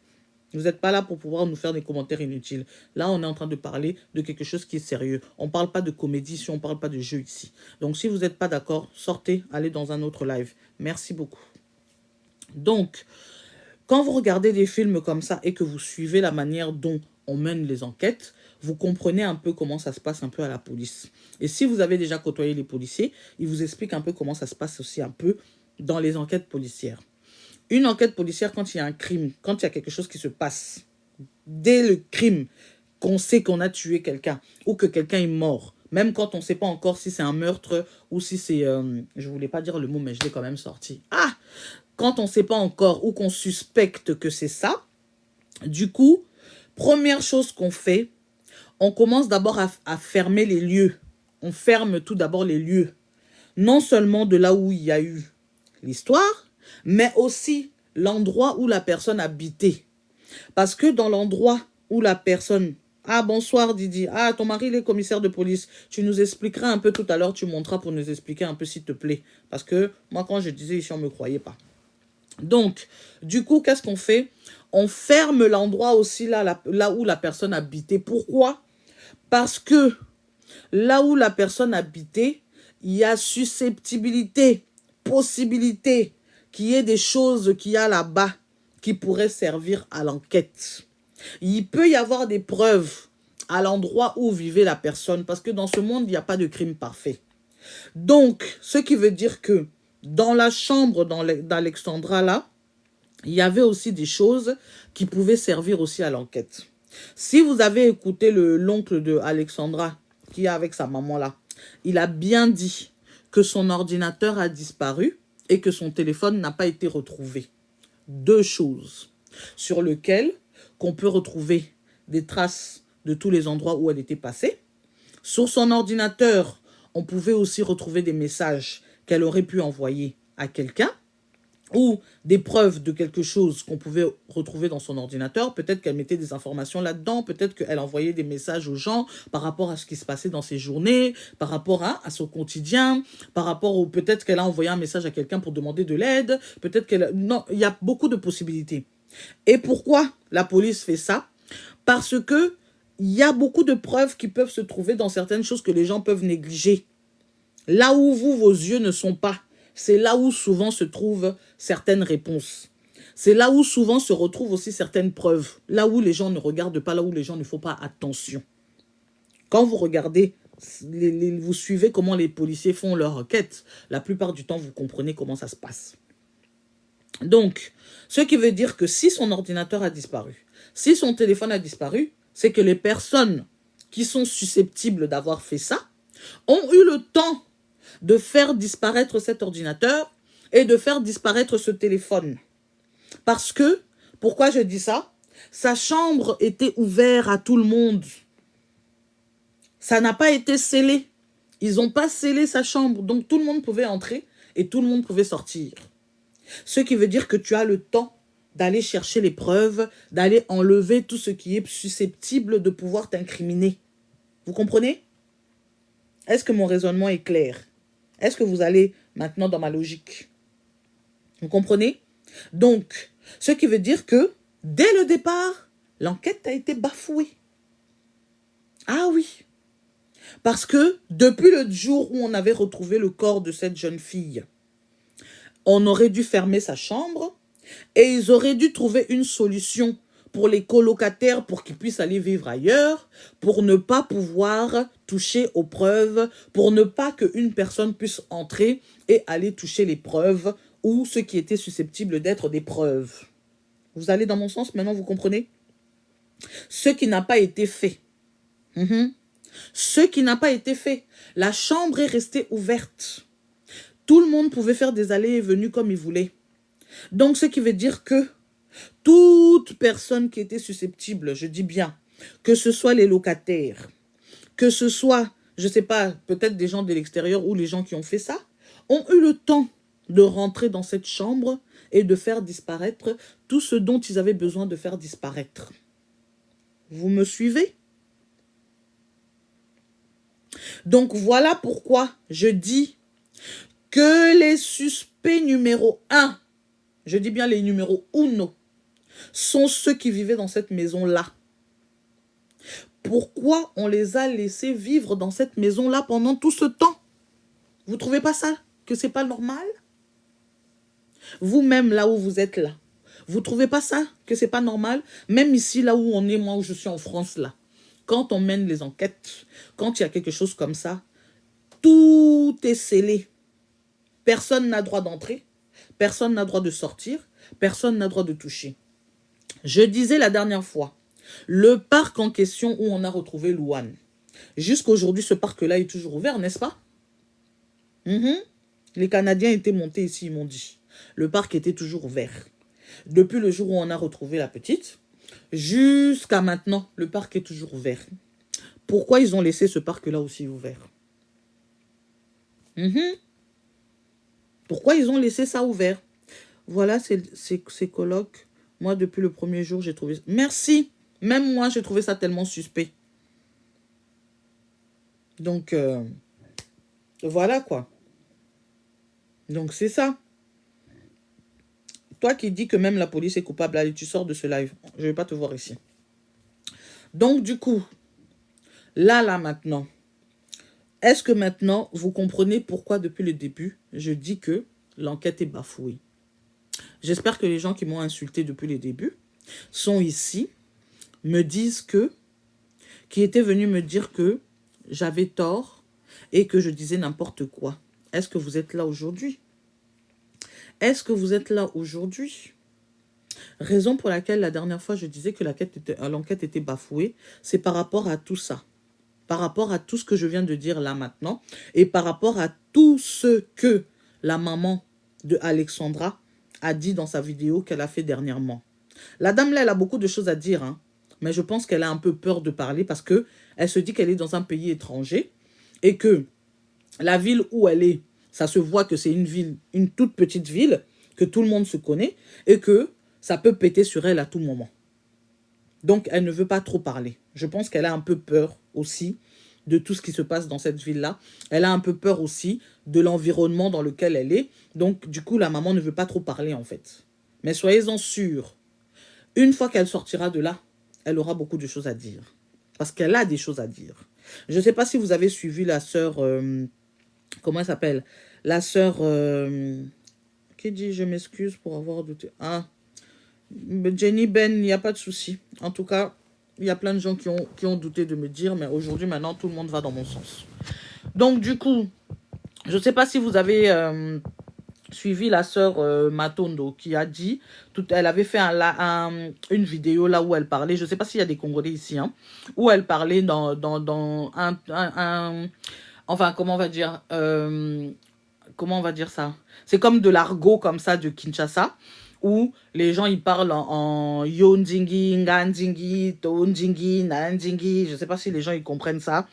Vous n'êtes pas là pour pouvoir nous faire des commentaires inutiles. Là, on est en train de parler de quelque chose qui est sérieux. On ne parle pas de comédie ici, on ne parle pas de jeu ici. Donc, si vous n'êtes pas d'accord, sortez, allez dans un autre live. Merci beaucoup. Donc, quand vous regardez des films comme ça et que vous suivez la manière dont on mène les enquêtes, vous comprenez un peu comment ça se passe un peu à la police. Et si vous avez déjà côtoyé les policiers, ils vous expliquent un peu comment ça se passe aussi un peu dans les enquêtes policières. Une enquête policière, quand il y a un crime, quand il y a quelque chose qui se passe, dès le crime, qu'on sait qu'on a tué quelqu'un ou que quelqu'un est mort, même quand on ne sait pas encore si c'est un meurtre ou si c'est... je ne voulais pas dire le mot, mais je l'ai quand même sorti. Ah! Quand on ne sait pas encore ou qu'on suspecte que c'est ça, du coup, première chose qu'on fait, on commence d'abord à fermer les lieux. On ferme tout d'abord les lieux. Non seulement de là où il y a eu l'histoire, mais aussi l'endroit où la personne habitait. Parce que dans l'endroit où la personne... Ah, bonsoir Didi. Ah, ton mari, il est commissaire de police. Tu nous expliqueras un peu tout à l'heure. Tu monteras pour nous expliquer un peu, s'il te plaît. Parce que moi, quand je disais ici, on ne me croyait pas. Donc, du coup, qu'est-ce qu'on fait? On ferme l'endroit aussi là où la personne habitait. Pourquoi? Parce que là où la personne habitait, il y a susceptibilité, possibilité qu'il y ait des choses qu'il y a là-bas qui pourraient servir à l'enquête. Il peut y avoir des preuves à l'endroit où vivait la personne, parce que dans ce monde, il n'y a pas de crime parfait. Donc, ce qui veut dire que dans la chambre d'Alexandra, là, il y avait aussi des choses qui pouvaient servir aussi à l'enquête. Si vous avez écouté l'oncle de Alexandra, qui est avec sa maman là, il a bien dit que son ordinateur a disparu et que son téléphone n'a pas été retrouvé. Deux choses sur lesquelles qu'on peut retrouver des traces de tous les endroits où elle était passée. Sur son ordinateur, on pouvait aussi retrouver des messages qu'elle aurait pu envoyer à quelqu'un ou des preuves de quelque chose qu'on pouvait retrouver dans son ordinateur. Peut-être qu'elle mettait des informations là-dedans, peut-être qu'elle envoyait des messages aux gens par rapport à ce qui se passait dans ses journées, par rapport à son quotidien, par rapport au... Peut-être qu'elle a envoyé un message à quelqu'un pour demander de l'aide, peut-être qu'elle... Non, il y a beaucoup de possibilités. Et pourquoi la police fait ça? Parce que il y a beaucoup de preuves qui peuvent se trouver dans certaines choses que les gens peuvent négliger. Là où vos yeux ne sont pas, c'est là où souvent se trouvent certaines réponses. C'est là où souvent se retrouvent aussi certaines preuves. Là où les gens ne regardent pas, là où les gens ne font pas attention. Quand vous regardez, vous suivez comment les policiers font leur enquête, la plupart du temps, vous comprenez comment ça se passe. Donc, ce qui veut dire que si son ordinateur a disparu, si son téléphone a disparu, c'est que les personnes qui sont susceptibles d'avoir fait ça ont eu le temps de faire disparaître cet ordinateur et de faire disparaître ce téléphone. Parce que, pourquoi je dis ça? Sa chambre était ouverte à tout le monde. Ça n'a pas été scellé. Ils n'ont pas scellé sa chambre. Donc tout le monde pouvait entrer et tout le monde pouvait sortir. Ce qui veut dire que tu as le temps d'aller chercher les preuves, d'aller enlever tout ce qui est susceptible de pouvoir t'incriminer. Vous comprenez? Est-ce que mon raisonnement est clair? Est-ce que vous allez maintenant dans ma logique? Vous comprenez? Donc, ce qui veut dire que, dès le départ, l'enquête a été bafouée. Ah oui. Parce que, depuis le jour où on avait retrouvé le corps de cette jeune fille, on aurait dû fermer sa chambre et ils auraient dû trouver une solution pour les colocataires pour qu'ils puissent aller vivre ailleurs, pour ne pas pouvoir toucher aux preuves, pour ne pas qu'une personne puisse entrer et aller toucher les preuves ou ce qui était susceptible d'être des preuves. Vous allez dans mon sens, maintenant vous comprenez? Ce qui n'a pas été fait. Ce qui n'a pas été fait. La chambre est restée ouverte. Tout le monde pouvait faire des allées et venues comme il voulait. Donc, ce qui veut dire que toute personne qui était susceptible, je dis bien, que ce soit les locataires, que ce soit, je ne sais pas, peut-être des gens de l'extérieur ou les gens qui ont fait ça, ont eu le temps de rentrer dans cette chambre et de faire disparaître tout ce dont ils avaient besoin de faire disparaître. Vous me suivez? Donc, voilà pourquoi je dis que les suspects numéro 1, je dis bien les numéros 1, sont ceux qui vivaient dans cette maison-là. Pourquoi on les a laissés vivre dans cette maison-là pendant tout ce temps? Vous ne trouvez pas ça? Que c'est pas normal? Vous-même, là où vous êtes là, vous ne trouvez pas ça? Que c'est pas normal? Même ici, là où on est, moi où je suis en France, là, quand on mène les enquêtes, quand il y a quelque chose comme ça, tout est scellé. Personne n'a droit d'entrer, personne n'a droit de sortir, personne n'a droit de toucher. Je disais la dernière fois, le parc en question où on a retrouvé Louane, jusqu'aujourd'hui, ce parc-là est toujours ouvert, n'est-ce pas? Les Canadiens étaient montés ici, ils m'ont dit. Le parc était toujours ouvert. Depuis le jour où on a retrouvé la petite, jusqu'à maintenant, le parc est toujours ouvert. Pourquoi ils ont laissé ce parc-là aussi ouvert? Pourquoi ils ont laissé ça ouvert? Voilà ces colloques. Moi, depuis le premier jour, j'ai trouvé... Merci. Même moi, j'ai trouvé ça tellement suspect. Donc, voilà quoi. Donc, c'est ça. Toi qui dis que même la police est coupable, allez, tu sors de ce live. Je ne vais pas te voir ici. Donc, du coup, là, maintenant, est-ce que maintenant, vous comprenez pourquoi depuis le début, je dis que l'enquête est bafouée? J'espère que les gens qui m'ont insulté depuis le début sont ici, me disent que, qui étaient venus me dire que j'avais tort et que je disais n'importe quoi. Est-ce que vous êtes là aujourd'hui? Est-ce que vous êtes là aujourd'hui? Raison pour laquelle la dernière fois je disais que l'enquête était bafouée, c'est par rapport à tout ça. Par rapport à tout ce que je viens de dire là maintenant et par rapport à tout ce que la maman de Alexandra a dit dans sa vidéo qu'elle a fait dernièrement. La dame là, elle a beaucoup de choses à dire, hein, mais je pense qu'elle a un peu peur de parler parce que elle se dit qu'elle est dans un pays étranger et que la ville où elle est, ça se voit que c'est une ville, une toute petite ville, que tout le monde se connaît et que ça peut péter sur elle à tout moment. Donc, elle ne veut pas trop parler. Je pense qu'elle a un peu peur aussi de tout ce qui se passe dans cette ville-là. Elle a un peu peur aussi de l'environnement dans lequel elle est. Donc, du coup, la maman ne veut pas trop parler, en fait. Mais soyez-en sûrs, une fois qu'elle sortira de là, elle aura beaucoup de choses à dire. Parce qu'elle a des choses à dire. Je ne sais pas si vous avez suivi la sœur... comment elle s'appelle? La sœur... qui dit je m'excuse pour avoir douté. Ah, Jenny Ben, il n'y a pas de souci. En tout cas, il y a plein de gens qui ont douté de me dire, mais aujourd'hui, maintenant, tout le monde va dans mon sens. Donc, du coup, je ne sais pas si vous avez suivi la sœur Matondo qui a dit, elle avait fait une vidéo là où elle parlait, je ne sais pas s'il y a des Congolais ici, hein, où elle parlait dans enfin, comment on va dire, comment on va dire ça? C'est comme de l'argot comme ça de Kinshasa, où les gens ils parlent en Yondingi, Ngandingi, Tondingi, Nandingi. Je ne sais pas si les gens ils comprennent ça.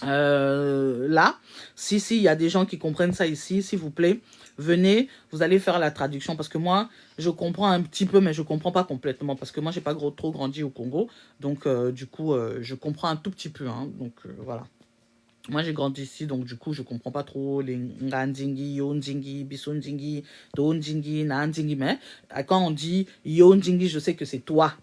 Là, si il y a des gens qui comprennent ça ici, s'il vous plaît, venez, vous allez faire la traduction parce que moi, je comprends un petit peu, mais je comprends pas complètement parce que moi, j'ai pas trop grandi au Congo, donc du coup, je comprends un tout petit peu, hein, donc voilà. Moi, j'ai grandi ici, donc du coup, je comprends pas trop les Ngandingi, Yondingi, Bisondingi, Tondingi, Nandingi, mais quand on dit Yondingi, je sais que c'est toi.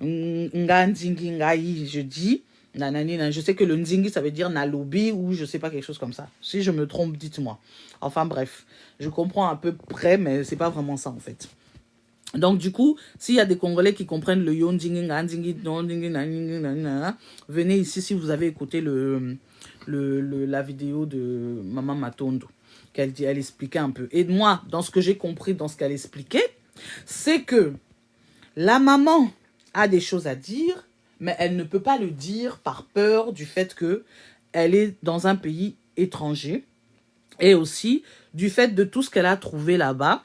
Ngandingi, Ngai, je dis. Je sais que le Ndingi, ça veut dire Nalobi ou je sais pas, quelque chose comme ça. Si je me trompe, dites-moi. Enfin bref, je comprends à peu près, mais c'est pas vraiment ça en fait. Donc du coup, s'il y a des Congolais qui comprennent le Yondingi, Ngandingi, Tondingi, venez ici si vous avez écouté la vidéo de Maman Matondo, elle expliquait un peu. Et moi, dans ce que j'ai compris, dans ce qu'elle expliquait, c'est que la maman a des choses à dire, mais elle ne peut pas le dire par peur du fait qu'elle est dans un pays étranger et aussi du fait de tout ce qu'elle a trouvé là-bas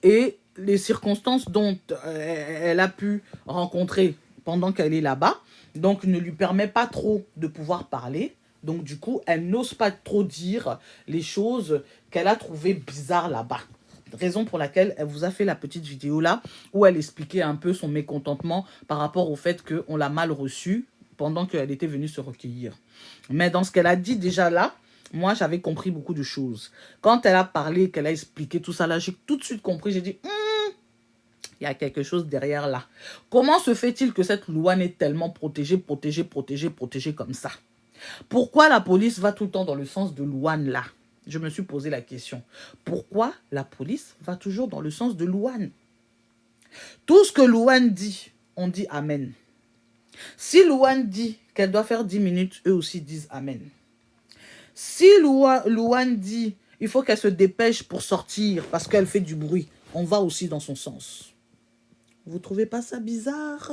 et les circonstances dont elle a pu rencontrer pendant qu'elle est là-bas, donc ne lui permet pas trop de pouvoir parler. Donc du coup, elle n'ose pas trop dire les choses qu'elle a trouvées bizarres là-bas. Raison pour laquelle elle vous a fait la petite vidéo là, où elle expliquait un peu son mécontentement par rapport au fait qu'on l'a mal reçue pendant qu'elle était venue se recueillir. Mais dans ce qu'elle a dit déjà là, moi j'avais compris beaucoup de choses. Quand elle a parlé, qu'elle a expliqué tout ça là, j'ai tout de suite compris, j'ai dit... il y a quelque chose derrière là. Comment se fait-il que cette Louane est tellement protégée comme ça? Pourquoi la police va tout le temps dans le sens de Louane là? Je me suis posé la question. Pourquoi la police va toujours dans le sens de Louane? Tout ce que Louane dit, on dit Amen. Si Louane dit qu'elle doit faire 10 minutes, eux aussi disent Amen. Si Louane dit il faut qu'elle se dépêche pour sortir parce qu'elle fait du bruit, on va aussi dans son sens. Vous trouvez pas ça bizarre?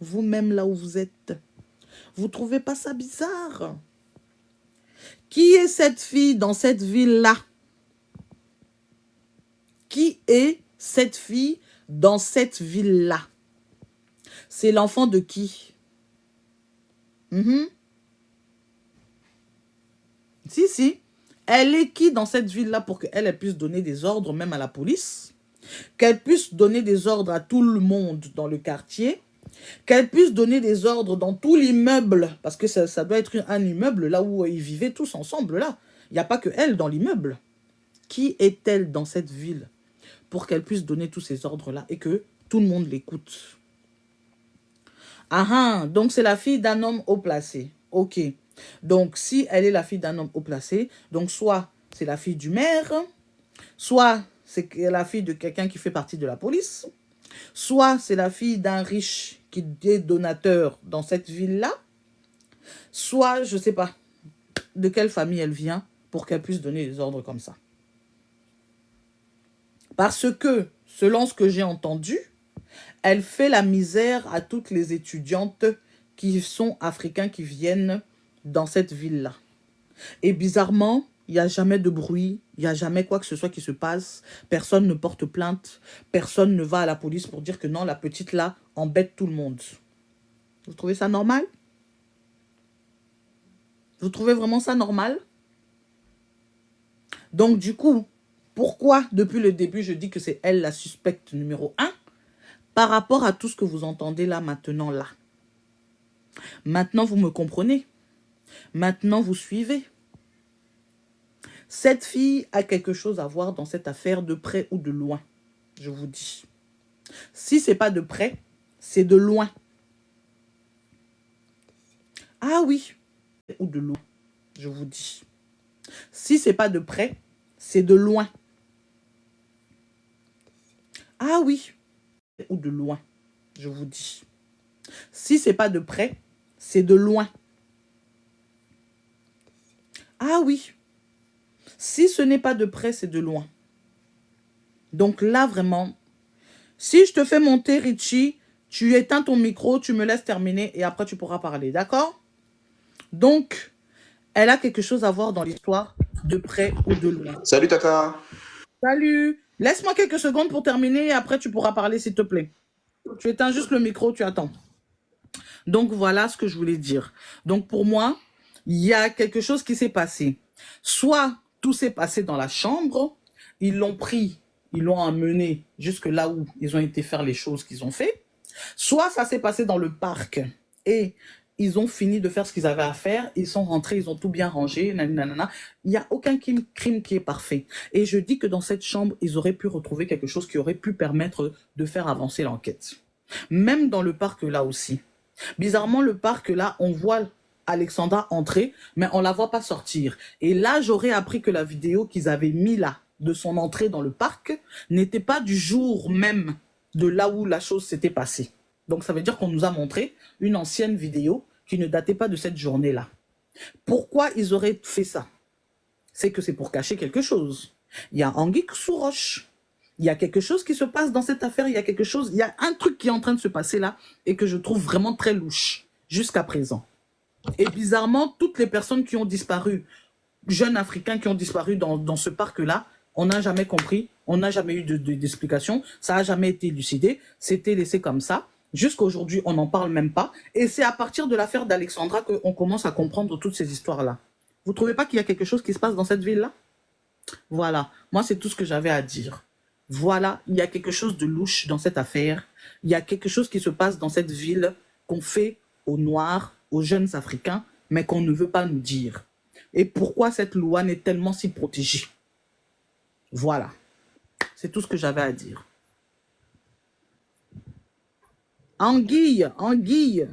Vous-même là où vous êtes. Vous trouvez pas ça bizarre? Qui est cette fille dans cette ville-là? Qui est cette fille dans cette ville-là? C'est l'enfant de qui? Si. Elle est qui dans cette ville-là pour qu'elle elle puisse donner des ordres même à la police? Qu'elle puisse donner des ordres à tout le monde dans le quartier? Qu'elle puisse donner des ordres dans tout l'immeuble? Parce que ça doit être un immeuble là où ils vivaient tous ensemble là. Il n'y a pas que elle dans l'immeuble. Qui est-elle dans cette ville pour qu'elle puisse donner tous ces ordres-là et que tout le monde l'écoute? Ah ah, donc c'est la fille d'un homme haut placé. Ok. Donc si elle est la fille d'un homme haut placé, donc soit c'est la fille du maire, soit c'est la fille de quelqu'un qui fait partie de la police, soit c'est la fille d'un riche qui est donateur dans cette ville-là, soit je ne sais pas de quelle famille elle vient pour qu'elle puisse donner des ordres comme ça. Parce que, selon ce que j'ai entendu, elle fait la misère à toutes les étudiantes qui sont africains qui viennent dans cette ville-là. Et bizarrement, il n'y a jamais de bruit, il n'y a jamais quoi que ce soit qui se passe. Personne ne porte plainte, personne ne va à la police pour dire que non, la petite là embête tout le monde. Vous trouvez ça normal? Vous trouvez vraiment ça normal? Donc du coup, pourquoi depuis le début je dis que c'est elle la suspecte numéro 1 par rapport à tout ce que vous entendez là maintenant là? Maintenant vous me comprenez? Maintenant vous suivez? Cette fille a quelque chose à voir dans cette affaire de près ou de loin, je vous dis. Si c'est pas de près, c'est de loin. Ah oui, ou de loin, je vous dis. Si c'est pas de près, c'est de loin. Ah oui, ou de loin, je vous dis. Si c'est pas de près, c'est de loin. Ah oui, si ce n'est pas de près, c'est de loin. Donc là, vraiment, si je te fais monter, Richie, tu éteins ton micro, tu me laisses terminer et après tu pourras parler, d'accord? Donc, elle a quelque chose à voir dans l'histoire de près ou de loin. Salut Tata. Salut. Laisse-moi quelques secondes pour terminer et après tu pourras parler, s'il te plaît. Tu éteins juste le micro, tu attends. Donc, voilà ce que je voulais dire. Donc, pour moi, il y a quelque chose qui s'est passé. Soit tout s'est passé dans la chambre, ils l'ont pris, ils l'ont amené jusque là où ils ont été faire les choses qu'ils ont fait. Soit ça s'est passé dans le parc et ils ont fini de faire ce qu'ils avaient à faire, ils sont rentrés, ils ont tout bien rangé, nanana. Il n'y a aucun crime qui est parfait. Et je dis que dans cette chambre, ils auraient pu retrouver quelque chose qui aurait pu permettre de faire avancer l'enquête. Même dans le parc là aussi. Bizarrement, le parc là, on voit Alexandra entrer, mais on la voit pas sortir. Et là, j'aurais appris que la vidéo qu'ils avaient mis là, de son entrée dans le parc, n'était pas du jour même de là où la chose s'était passée. Donc, ça veut dire qu'on nous a montré une ancienne vidéo qui ne datait pas de cette journée-là. Pourquoi ils auraient fait ça? C'est que c'est pour cacher quelque chose. Il y a anguille sous roche. Il y a quelque chose qui se passe dans cette affaire. Il y a quelque chose, il y a un truc qui est en train de se passer là et que je trouve vraiment très louche jusqu'à présent. Et bizarrement, toutes les personnes qui ont disparu, jeunes Africains qui ont disparu dans ce parc-là, on n'a jamais compris, on n'a jamais eu d'explication, ça n'a jamais été élucidé, c'était laissé comme ça. Jusqu'à aujourd'hui, on n'en parle même pas. Et c'est à partir de l'affaire d'Alexandra qu'on commence à comprendre toutes ces histoires-là. Vous ne trouvez pas qu'il y a quelque chose qui se passe dans cette ville-là? Voilà, moi c'est tout ce que j'avais à dire. Voilà, il y a quelque chose de louche dans cette affaire. Il y a quelque chose qui se passe dans cette ville qu'on fait aux Noirs, aux jeunes Africains, mais qu'on ne veut pas nous dire. Et pourquoi cette loi n'est tellement si protégée? Voilà, c'est tout ce que j'avais à dire. Anguille, Anguille,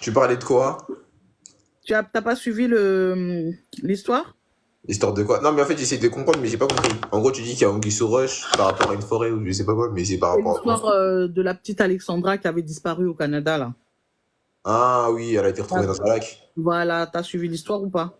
Tu parlais de quoi? t'as pas suivi l'histoire? Histoire de quoi? Non, mais en fait, j'essaie de comprendre, mais j'ai pas compris. En gros, tu dis qu'il y a anguille sous roche par rapport à une forêt ou je sais pas quoi, mais c'est par C'est rapport à quoi? l'histoire de la petite Alexandra qui avait disparu au Canada, là. Ah oui, elle a été retrouvée dans un lac. Voilà, t'as suivi l'histoire ou pas?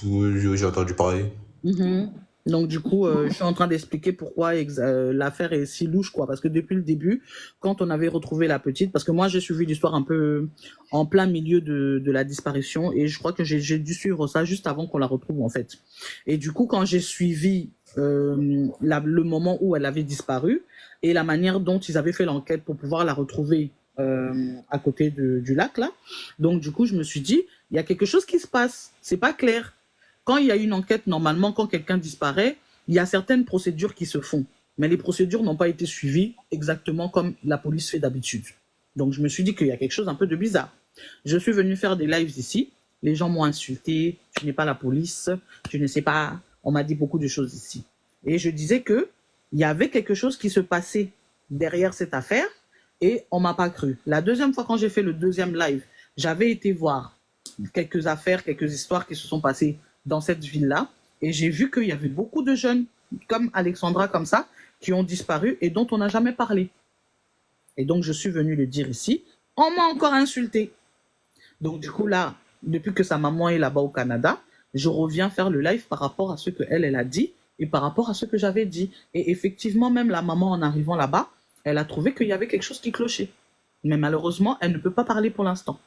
Oui, j'ai entendu parler. Mhm. Donc du coup, je suis en train d'expliquer pourquoi l'affaire est si louche, quoi. Parce que depuis le début, quand on avait retrouvé la petite, parce que moi j'ai suivi l'histoire un peu en plein milieu de la disparition, et je crois que j'ai dû suivre ça juste avant qu'on la retrouve en fait. Et du coup, quand j'ai suivi le moment où elle avait disparu et la manière dont ils avaient fait l'enquête pour pouvoir la retrouver à côté du lac là, donc du coup je me suis dit, il y a quelque chose qui se passe, c'est pas clair. quand il y a une enquête, normalement, quand quelqu'un disparaît, il y a certaines procédures qui se font. Mais les procédures n'ont pas été suivies exactement comme la police fait d'habitude. Donc, je me suis dit qu'il y a quelque chose un peu de bizarre. Je suis venue faire des lives ici. Les gens m'ont insulté. Tu n'es pas la police. Tu ne sais pas. On m'a dit beaucoup de choses ici. Et je disais qu'il y avait quelque chose qui se passait derrière cette affaire et on m'a pas cru. La deuxième fois, quand j'ai fait le deuxième live, j'avais été voir quelques affaires, quelques histoires qui se sont passées dans cette ville-là et j'ai vu qu'il y avait beaucoup de jeunes comme Alexandra, comme ça, qui ont disparu et dont on n'a jamais parlé. Et donc, je suis venue le dire ici. On m'a encore insulté. Donc, du coup, là, depuis que sa maman est là-bas au Canada, je reviens faire le live par rapport à ce qu'elle, elle a dit et par rapport à ce que j'avais dit. Et effectivement, même la maman, en arrivant là-bas, elle a trouvé qu'il y avait quelque chose qui clochait. Mais malheureusement, elle ne peut pas parler pour l'instant.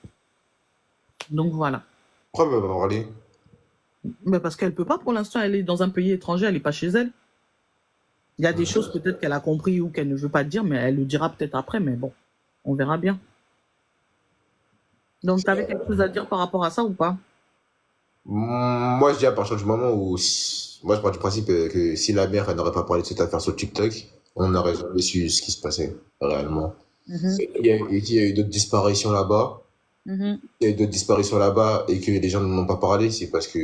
Donc, voilà. Pourquoi elle va parler? Mais parce qu'elle ne peut pas pour l'instant, elle est dans un pays étranger, elle n'est pas chez elle. Il y a des choses peut-être qu'elle a compris ou qu'elle ne veut pas dire, mais elle le dira peut-être après, mais bon, on verra bien. Donc, tu avais quelque chose à dire par rapport à ça ou pas? Moi, je dis à partir du moment où, moi, je pars du principe que si la mère, elle n'aurait pas parlé de cette affaire sur TikTok, on n'aurait jamais su ce qui se passait, réellement. Mhm, Il y a eu d'autres disparitions là-bas. mhm. Il y a eu d'autres disparitions là-bas et que les gens n'en ont pas parlé, c'est parce que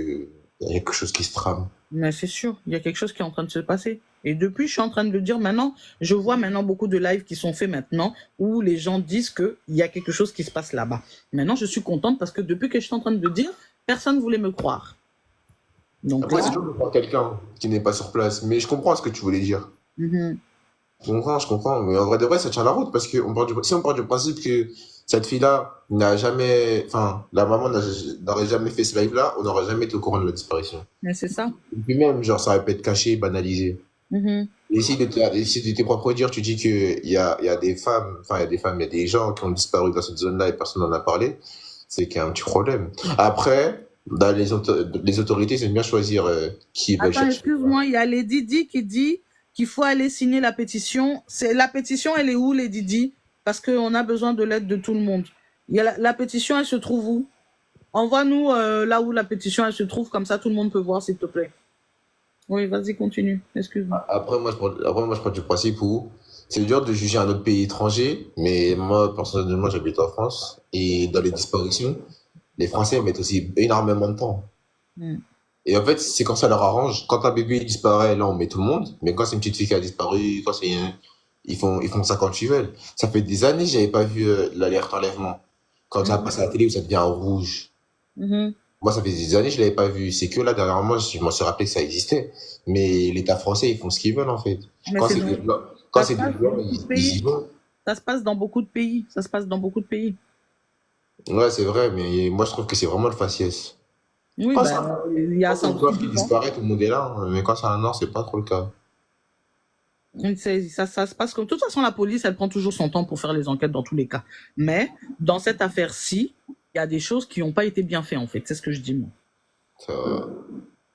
il y a quelque chose qui se trame. Mais c'est sûr, il y a quelque chose qui est en train de se passer. Et depuis, je suis en train de le dire maintenant, je vois maintenant beaucoup de lives qui sont faits maintenant où les gens disent qu'il y a quelque chose qui se passe là-bas. Maintenant, je suis contente parce que depuis que je suis en train de le dire, personne ne voulait me croire. Donc Après, c'est là, dur de voir quelqu'un qui n'est pas sur place, mais je comprends ce que tu voulais dire. mhm, Je comprends, mais en vrai de vrai, ça tient la route parce que si on part du principe que cette fille-là n'a jamais, enfin, la maman n'aurait jamais fait ce live-là, on n'aurait jamais été au courant de la disparition. mais c'est ça. Et puis même, genre, ça aurait pu être caché, banalisé. Mhm. Et si de tes propres dires, tu dis il y a des femmes, enfin, il y a des femmes, il y a des gens qui ont disparu dans cette zone-là et personne n'en a parlé, c'est qu'il y a un petit problème. Après, dans les autorités, c'est bien choisir qui ils veulent Attends, chercher. excuse-moi, il y a Lady Di qui dit qu'il faut aller signer la pétition. La pétition, elle est où, Lady Di? Parce qu'on a besoin de l'aide de tout le monde. Il y a la pétition, elle se trouve où? Envoie-nous là où la pétition, elle se trouve, comme ça tout le monde peut voir, s'il te plaît. Oui, vas-y, continue. Excuse-moi. Après, moi, je pars du principe où c'est dur de juger un autre pays étranger, mais moi, personnellement, j'habite en France, et dans les disparitions, les Français mettent aussi énormément de temps. Mm. Et en fait, c'est quand ça leur arrange. Quand un bébé disparaît, là, on met tout le monde, mais quand c'est une petite fille qui a disparu, ils font ça quand ils veulent. Ça fait des années que j'avais pas vu l'alerte enlèvement. Quand ça passe à la télé où ça devient en rouge. Mhm. Moi, ça fait des années que je l'avais pas vu. C'est que là, dernièrement, je m'en suis rappelé que ça existait. Mais l'État français, ils font ce qu'ils veulent, en fait. Mais Quand c'est c'est dans... des blancs, quand ça se c'est des passe blancs, dans beaucoup de ils y pays. vont. Ça se passe dans beaucoup de pays. Ça se passe dans beaucoup de pays. Ouais, c'est vrai, mais moi, je trouve que c'est vraiment le faciès. Oui, Quand c'est ben, il y a quand c'est une blanche qui 100 ans. disparaît, tout le monde est là. Hein. Mais quand c'est un noir, c'est pas trop le cas. Ça se passe comme... De toute façon, la police, elle prend toujours son temps pour faire les enquêtes dans tous les cas. Mais dans cette affaire-ci, il y a des choses qui n'ont pas été bien faites, en fait. C'est ce que je dis, moi. Ça-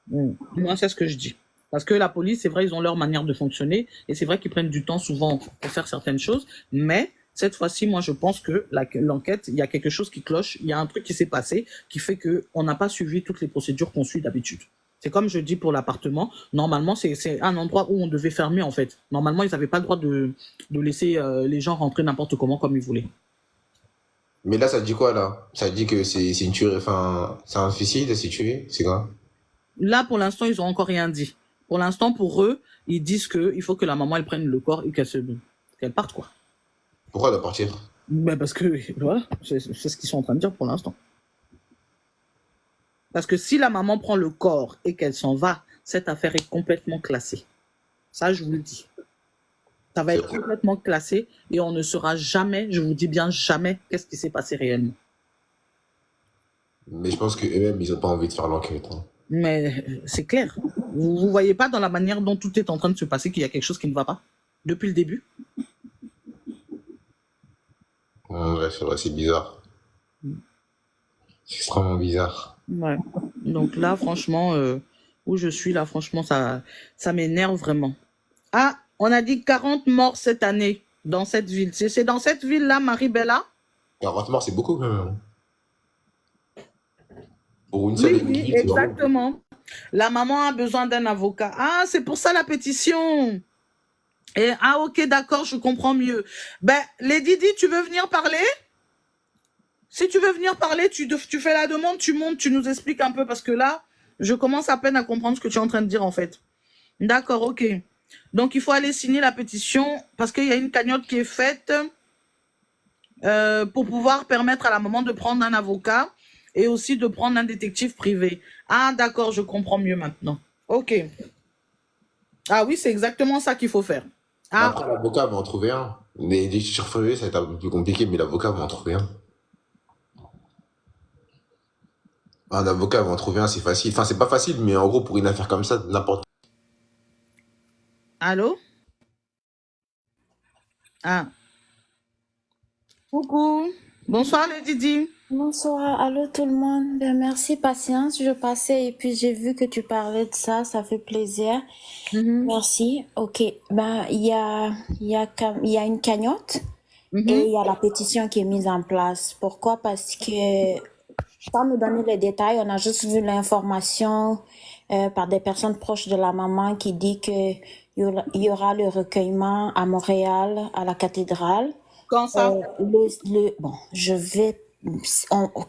Moi, c'est ce que je dis. Parce que la police, c'est vrai, ils ont leur manière de fonctionner. Et c'est vrai qu'ils prennent du temps souvent pour faire certaines choses. Mais cette fois-ci, moi, je pense que l'enquête, il y a quelque chose qui cloche. Il y a un truc qui s'est passé qui fait qu'on n'a pas suivi toutes les procédures qu'on suit d'habitude. C'est comme je dis pour l'appartement. Normalement, c'est un endroit où on devait fermer, en fait. Normalement, ils n'avaient pas le droit de laisser les gens rentrer n'importe comment comme ils voulaient. Mais là, ça dit quoi, là? Ça dit que c'est une tuerie, enfin, c'est un suicide, c'est tué, c'est quoi? Là, pour l'instant, ils n'ont encore rien dit. Pour l'instant, pour eux, ils disent qu'il faut que la maman, elle prenne le corps et qu'elle parte, quoi. Pourquoi elle doit partir? Ben parce que, voilà, c'est ce qu'ils sont en train de dire pour l'instant. Parce que si la maman prend le corps et qu'elle s'en va, cette affaire est complètement classée. Ça, je vous le dis. Ça va être complètement classé et on ne saura jamais, je vous dis bien jamais, qu'est-ce qui s'est passé réellement. Mais je pense qu'eux-mêmes, ils ont pas envie de faire l'enquête. Hein. Mais c'est clair. Vous voyez pas dans la manière dont tout est en train de se passer qu'il y a quelque chose qui ne va pas depuis le début? Ouais, c'est vrai, c'est bizarre. C'est extrêmement bizarre. Ouais. Donc là, franchement, où je suis là, franchement, ça m'énerve vraiment. Ah, on a dit 40 morts cette année dans cette ville. C'est dans cette ville-là, Marie-Bella? 40 morts, c'est beaucoup quand même. Pour une Oui, seule oui, ville, c'est vraiment beaucoup. exactement. La maman a besoin d'un avocat. Ah, c'est pour ça la pétition. Et, ah, ok, d'accord, je comprends mieux. Ben, Lady Di, tu veux venir parler? Si tu veux venir parler, tu fais la demande, tu montes, tu nous expliques un peu, parce que là, je commence à peine à comprendre ce que tu es en train de dire, en fait. D'accord, ok. Donc, il faut aller signer la pétition, parce qu'il y a une cagnotte qui est faite pour pouvoir permettre à la maman de prendre un avocat et aussi de prendre un détective privé. Ah, d'accord, je comprends mieux maintenant. Ok. Ah oui, c'est exactement ça qu'il faut faire. Mais Ah, après, l'avocat va en trouver un. Les chercheurs privés, ça va être un peu plus compliqué, mais l'avocat va en trouver un. Un avocat va en trouver un, c'est facile. Enfin, c'est pas facile, mais en gros, pour une affaire comme ça, n'importe. allô? Ah, coucou. Bonsoir, Lady Di. Bonsoir, allô tout le monde. Ben, merci, patience. Je passais et puis j'ai vu que tu parlais de ça, ça fait plaisir. Merci. Ok, ben il y a une cagnotte et il y a la pétition qui est mise en place. Pourquoi? Parce que sans nous donner les détails, on a juste vu l'information par des personnes proches de la maman qui dit que il y aura le recueillement à Montréal, à la cathédrale. Quand ça? Bon,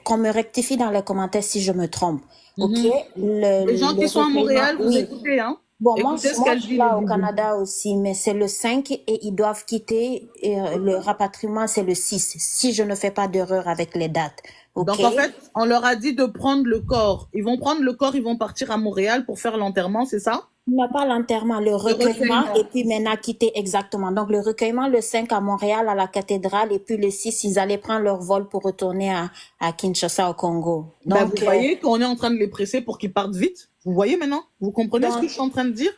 qu'on me rectifie dans les commentaires si je me trompe. Ok, Les gens qui sont à Montréal, vous oui. écoutez, hein? Bon, moi Écoutez ce je qu'elle suis dit, là au Lady Di. Canada aussi, mais c'est le 5 et ils doivent quitter. Et, le rapatriement, c'est le 6, si je ne fais pas d'erreur avec les dates. Ok. Donc, en fait, on leur a dit de prendre le corps. Ils vont prendre le corps, ils vont partir à Montréal pour faire l'enterrement, c'est ça? Non, pas l'enterrement, le recueillement et puis maintenant quitter exactement. Donc le recueillement le 5 à Montréal à la cathédrale et puis le 6 ils allaient prendre leur vol pour retourner à Kinshasa au Congo. Ben, Donc vous voyez qu'on est en train de les presser pour qu'ils partent vite. Vous voyez maintenant? Vous comprenez ce que je suis en train de dire?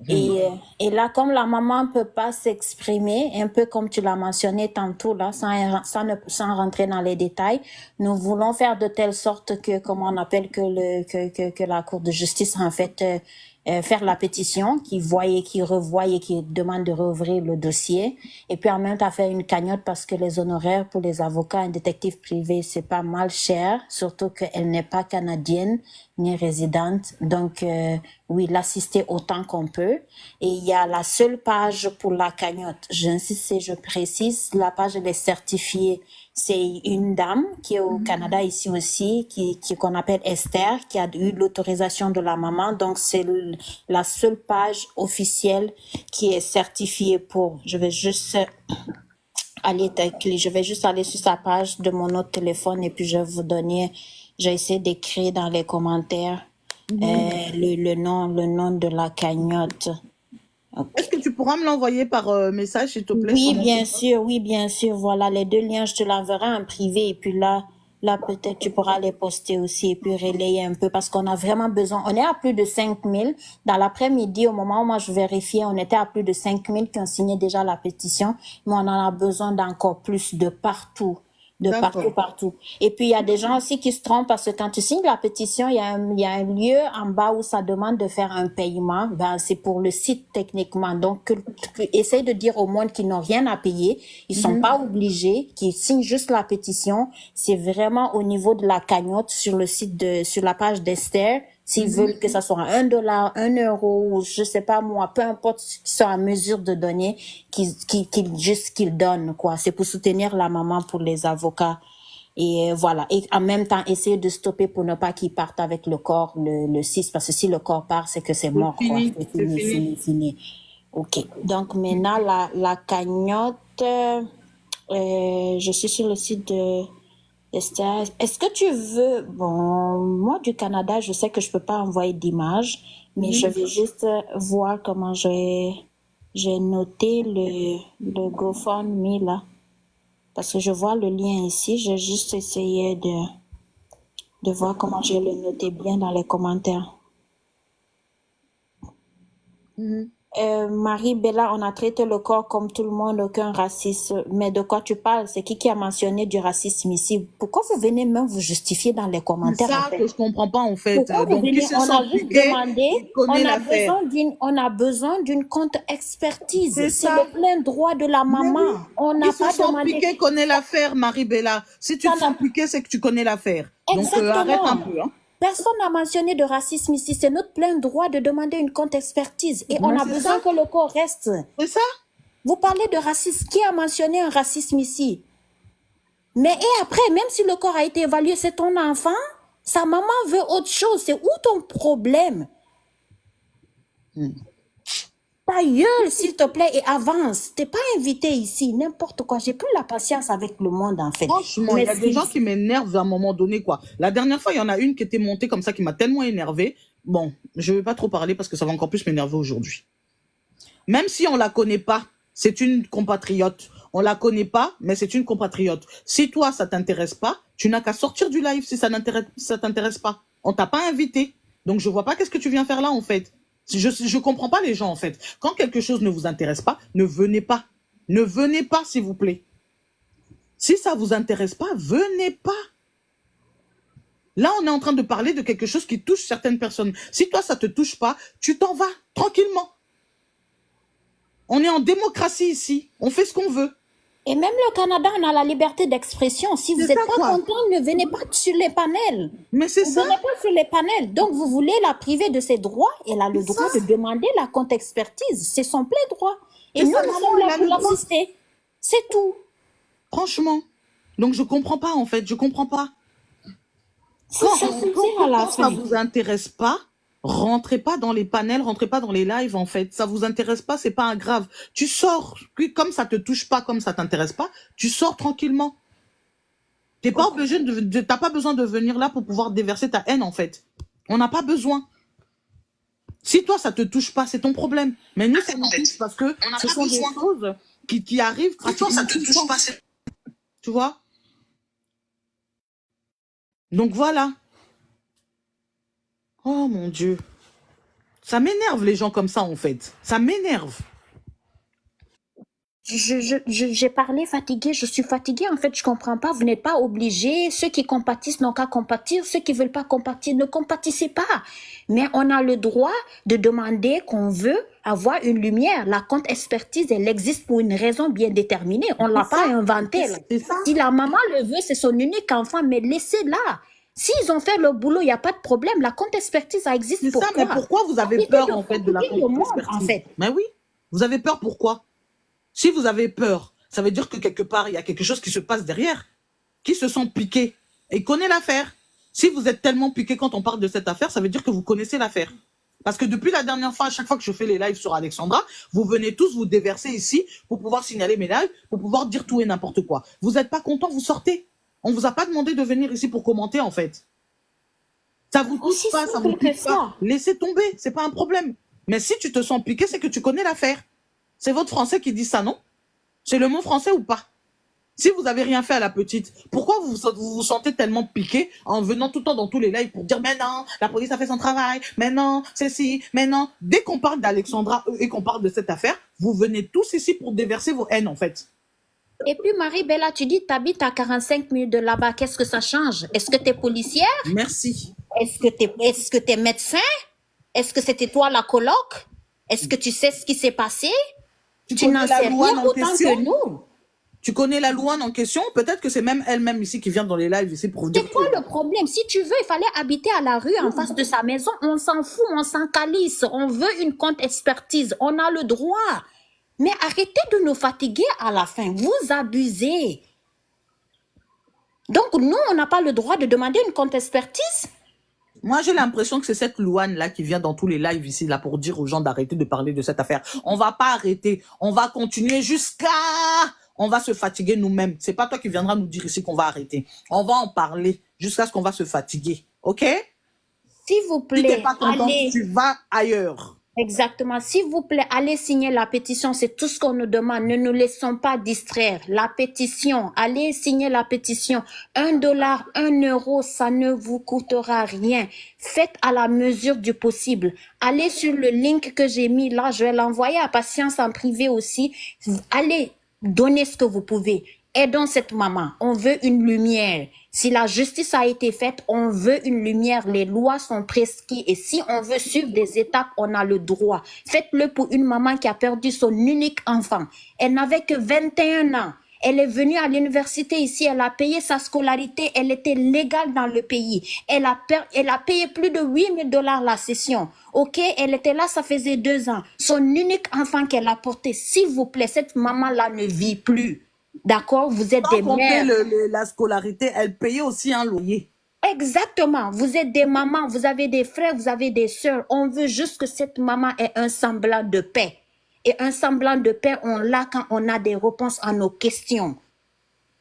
et là comme la maman peut pas s'exprimer, un peu comme tu l'as mentionné tantôt là, sans rentrer dans les détails, nous voulons faire de telle sorte que comment on appelle que la Cour de justice en fait faire la pétition, qui revoie et qui demande de rouvrir le dossier, et puis en même temps faire une cagnotte parce que les honoraires pour les avocats et détectives privés c'est pas mal cher, surtout qu'elle n'est pas canadienne ni résidente, donc oui, l'assister autant qu'on peut. Et il y a la seule page pour la cagnotte, j'insiste et je précise, la page elle est certifiée. C'est une dame qui est au Canada ici aussi, qu'on appelle Esther, qui a eu l'autorisation de la maman. Donc, c'est la seule page officielle qui est certifiée pour. Je vais juste aller sur sa page de mon autre téléphone et puis je vais vous donner, j'ai essayé d'écrire dans les commentaires le nom de la cagnotte. Okay. Est-ce que tu pourras me l'envoyer par message, s'il te plaît? Oui, bien sûr. Voilà, les deux liens, je te l'enverrai en privé. Et puis là, peut-être tu pourras les poster aussi et puis relayer un peu parce qu'on a vraiment besoin. On est à plus de 5000. Dans l'après-midi, au moment où moi je vérifiais, on était à plus de 5000 qui ont signé déjà la pétition. Mais on en a besoin d'encore plus de partout. Partout. Et puis, il y a des gens aussi qui se trompent parce que quand tu signes la pétition, il y a un lieu en bas où ça demande de faire un paiement. Ben, c'est pour le site techniquement. Donc, essaye de dire au monde qu'ils n'ont rien à payer. Ils sont pas obligés, qu'ils signent juste la pétition. C'est vraiment au niveau de la cagnotte sur le site sur la page d'Esther. S'ils veulent que ça soit $1, €1, ou je sais pas moi, peu importe ce qu'ils sont en mesure de donner, qu'ils donnent, quoi. C'est pour soutenir la maman pour les avocats. Et voilà. Et en même temps, essayer de stopper pour ne pas qu'ils partent avec le corps le 6, parce que si le corps part, c'est que c'est mort, quoi. C'est fini. Ok. Donc maintenant, la cagnotte, je suis sur le site de Esther, est-ce que tu veux... Bon, moi du Canada, je sais que je peux pas envoyer d'image, mais je vais juste voir comment j'ai noté le GoFundMe là. Parce que je vois le lien ici, j'ai juste essayé de voir comment je le noter bien dans les commentaires. Marie-Bella, on a traité le corps comme tout le monde, aucun racisme. Mais de quoi tu parles? C'est qui a mentionné du racisme ici? Pourquoi vous venez même vous justifier dans les commentaires? C'est ça en fait? Que je comprends pas en fait. Pourquoi Donc, vous venez, on a juste demandé, on a besoin d'une contre-expertise. C'est le plein droit de la maman. On n'a pas demandé. Piqué connaît l'affaire, Marie-Bella. Si tu te sens piqué, c'est que tu connais l'affaire. Donc arrête un peu. Hein. Personne n'a mentionné de racisme ici. C'est notre plein droit de demander une contre-expertise. Et on Mais a c'est besoin ça, que le corps reste. c'est ça. Vous parlez de racisme. Qui a mentionné un racisme ici? Mais et après, même si le corps a été évalué, c'est ton enfant, sa maman veut autre chose. C'est où ton problème? Ta gueule, s'il te plaît, et avance. T'es pas invité ici, n'importe quoi. J'ai plus la patience avec le monde, en fait. Franchement, il y a des gens qui m'énervent à un moment donné, quoi. La dernière fois, il y en a une qui était montée comme ça, qui m'a tellement énervé. Bon, je vais pas trop parler parce que ça va encore plus m'énerver aujourd'hui. Même si on la connaît pas, c'est une compatriote. On la connaît pas, mais c'est une compatriote. Si toi, ça t'intéresse pas, tu n'as qu'à sortir du live si ça t'intéresse pas. On t'a pas invité. Donc, je vois pas qu'est-ce que tu viens faire là, en fait. Je comprends pas les gens, en fait. Quand quelque chose ne vous intéresse pas, ne venez pas. Ne venez pas, s'il vous plaît. Si ça vous intéresse pas, venez pas. Là, on est en train de parler de quelque chose qui touche certaines personnes. Si toi, ça te touche pas, tu t'en vas tranquillement. On est en démocratie ici. On fait ce qu'on veut. Et même le Canada, on a la liberté d'expression. Si vous C'est n'êtes ça, pas quoi. content, ne venez pas sur les panels. Mais c'est Vous ça. venez pas sur les panels. Donc, vous voulez la priver de ses droits. Elle a le C'est droit ça. de demander la contre-expertise. C'est son plein droit. Et C'est nous, ça, nous maman, sommes elle là a pour le droit. l'assister. C'est tout. Franchement. Donc, je comprends pas, en fait. Je comprends pas. C'est ça, c'est à la Quand ça fin. vous intéresse pas, rentrez pas dans les panels, rentrez pas dans les lives, en fait. Ça vous intéresse pas, c'est pas un grave. Tu sors. Puis, comme ça te touche pas, comme ça t'intéresse pas, tu sors tranquillement. T'es pas obligé t'as pas besoin de venir là pour pouvoir déverser ta haine, en fait. On n'a pas besoin. Si toi, ça te touche pas, c'est ton problème. Mais nous, ça nous touche parce que ce sont des choses qui arrivent pratiquement tout le temps. Tu vois? Donc voilà. Oh mon Dieu. Ça m'énerve les gens comme ça, en fait. Ça m'énerve. J'ai parlé fatiguée, je suis fatiguée, en fait, je comprends pas, vous n'êtes pas obligés, ceux qui compatissent n'ont qu'à compatir, ceux qui veulent pas compatir, ne compatissez pas. Mais on a le droit de demander qu'on veut avoir une lumière. La contre-expertise, elle existe pour une raison bien déterminée, on l'a pas inventée. Là. C'est ça. Si la maman le veut, c'est son unique enfant, mais laissez-la. S'ils ont fait le boulot, il n'y a pas de problème, la contre-expertise, ça existe C'est pour ça, mais pourquoi vous avez Arrêtez peur, de en fait, de la fatiguer le monde, contre-expertise? en fait. Mais oui. Vous avez peur, pourquoi? Si vous avez peur, ça veut dire que quelque part, il y a quelque chose qui se passe derrière, qui se sont piqués et connaît l'affaire. Si vous êtes tellement piqué quand on parle de cette affaire, ça veut dire que vous connaissez l'affaire. Parce que depuis la dernière fois, à chaque fois que je fais les lives sur Alexandra, vous venez tous vous déverser ici pour pouvoir signaler mes lives, pour pouvoir dire tout et n'importe quoi. Vous n'êtes pas content, vous sortez. On vous a pas demandé de venir ici pour commenter, en fait. Ça vous touche Aussi pas, ça simple vous que touche pas. ça. Laissez tomber, c'est pas un problème. Mais si tu te sens piqué, c'est que tu connais l'affaire. C'est votre français qui dit ça, non? C'est le mot français ou pas? Si vous avez rien fait à la petite, pourquoi vous sentez tellement piqué en venant tout le temps dans tous les lives pour dire mais non, la police a fait son travail, mais non, c'est si, mais non. Dès qu'on parle d'Alexandra et qu'on parle de cette affaire, vous venez tous ici pour déverser vos haines, en fait. Et puis, Marie-Bella, tu dis, tu habites à 45 minutes de là-bas. Qu'est-ce que ça change? Est-ce que tu es policière? Merci. Est-ce que tu es médecin? Est-ce que c'était toi la coloc? Est-ce que tu sais ce qui s'est passé? Tu connais n'en la sais loi rien en autant question? que nous. Tu connais la loi en question? Peut-être que c'est même elle-même ici qui vient dans les lives ici pour vous dire C'est quoi le problème? Si tu veux, il fallait habiter à la rue en face de sa maison. On s'en fout, on s'en calisse. On veut une contre-expertise. On a le droit. Mais arrêtez de nous fatiguer à la fin. Vous abusez. Donc, nous, on n'a pas le droit de demander une contre-expertise? Moi, j'ai l'impression que c'est cette Louane-là qui vient dans tous les lives ici, là, pour dire aux gens d'arrêter de parler de cette affaire. On va pas arrêter. On va continuer jusqu'à... On va se fatiguer nous-mêmes. C'est pas toi qui viendras nous dire ici qu'on va arrêter. On va en parler jusqu'à ce qu'on va se fatiguer. OK? S'il vous Si t'es plaît, pas content, allez. tu vas ailleurs. Exactement. S'il vous plaît, allez signer la pétition. C'est tout ce qu'on nous demande. Ne nous laissons pas distraire. La pétition. Allez signer la pétition. $1, €1, ça ne vous coûtera rien. Faites à la mesure du possible. Allez sur le link que j'ai mis là. Je vais l'envoyer à Patience en privé aussi. Allez, donnez ce que vous pouvez. Aidons cette maman. On veut une lumière. Si la justice a été faite, on veut une lumière. Les lois sont prescrites. Et si on veut suivre des étapes, on a le droit. Faites-le pour une maman qui a perdu son unique enfant. Elle n'avait que 21 ans. Elle est venue à l'université ici, elle a payé sa scolarité, elle était légale dans le pays. Elle a payé plus de 8 000 $ la session. Ok, elle était là, ça faisait 2 ans. Son unique enfant qu'elle a porté, s'il vous plaît, cette maman-là ne vit plus. D'accord? Vous êtes Sans des compter mères. la scolarité, elle payait aussi un loyer. Exactement. Vous êtes des mamans, vous avez des frères, vous avez des sœurs. On veut juste que cette maman ait un semblant de paix. Et un semblant de paix, on l'a quand on a des réponses à nos questions.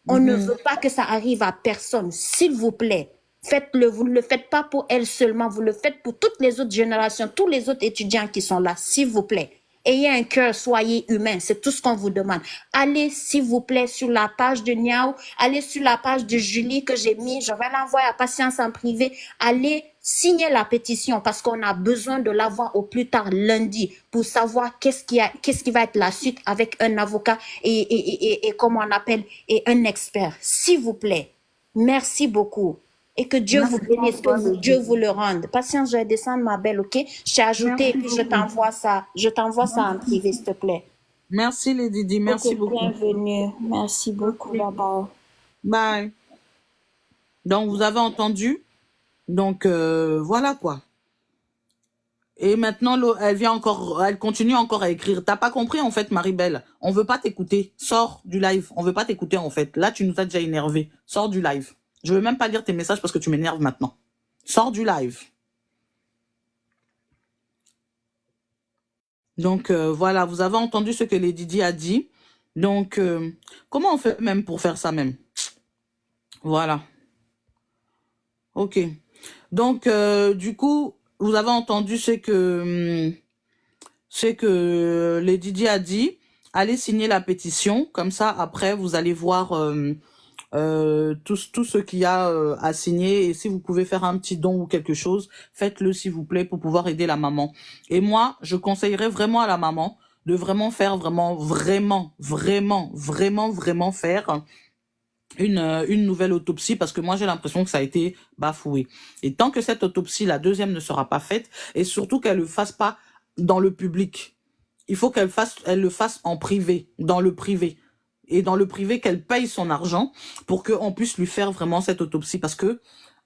On ne veut pas que ça arrive à personne. S'il vous plaît, faites-le. Vous ne le faites pas pour elle seulement, vous le faites pour toutes les autres générations, tous les autres étudiants qui sont là. S'il vous plaît. Ayez un cœur, soyez humain, c'est tout ce qu'on vous demande. Allez, s'il vous plaît, sur la page de Niao, allez sur la page de Julie que j'ai mis, je vais l'envoyer à Patience en privé. Allez signer la pétition parce qu'on a besoin de l'avoir au plus tard lundi pour savoir qu'est-ce qui va être la suite avec un avocat et comment on appelle, et un expert. S'il vous plaît, merci beaucoup. Et que Dieu vous bénisse, que Dieu vous le rende. Patience, je vais descendre, ma belle, ok? Je t'ai ajouté et puis je t'envoie ça. Je t'envoie ça en privé, s'il te plaît. Merci les Didi, merci Ok, beaucoup. bienvenue. Merci beaucoup, bye-bye. Bye. Donc vous avez entendu. Donc voilà quoi. Et maintenant elle continue encore à écrire. T'as pas compris en fait, Marie-Belle. On veut pas t'écouter. Sors du live. On veut pas t'écouter en fait. Là tu nous as déjà énervé. Sors du live. Je veux même pas lire tes messages parce que tu m'énerves maintenant. Sors du live. Donc voilà, vous avez entendu ce que les Didi a dit. Donc comment on fait même pour faire ça même? Voilà. Ok. Donc du coup, vous avez entendu ce que les Didi a dit. Allez signer la pétition. Comme ça, après, vous allez voir tout ce qu'il y a à signer. Et si vous pouvez faire un petit don ou quelque chose, faites-le s'il vous plaît pour pouvoir aider la maman. Et moi, je conseillerais vraiment à la maman de vraiment faire vraiment faire une nouvelle autopsie parce que moi j'ai l'impression que ça a été bafoué. Et tant que cette autopsie, la deuxième, ne sera pas faite, et surtout qu'elle le fasse pas dans le public, il faut qu'elle le fasse en privé, dans le privé. Et dans le privé, qu'elle paye son argent pour qu'on puisse lui faire vraiment cette autopsie. Parce que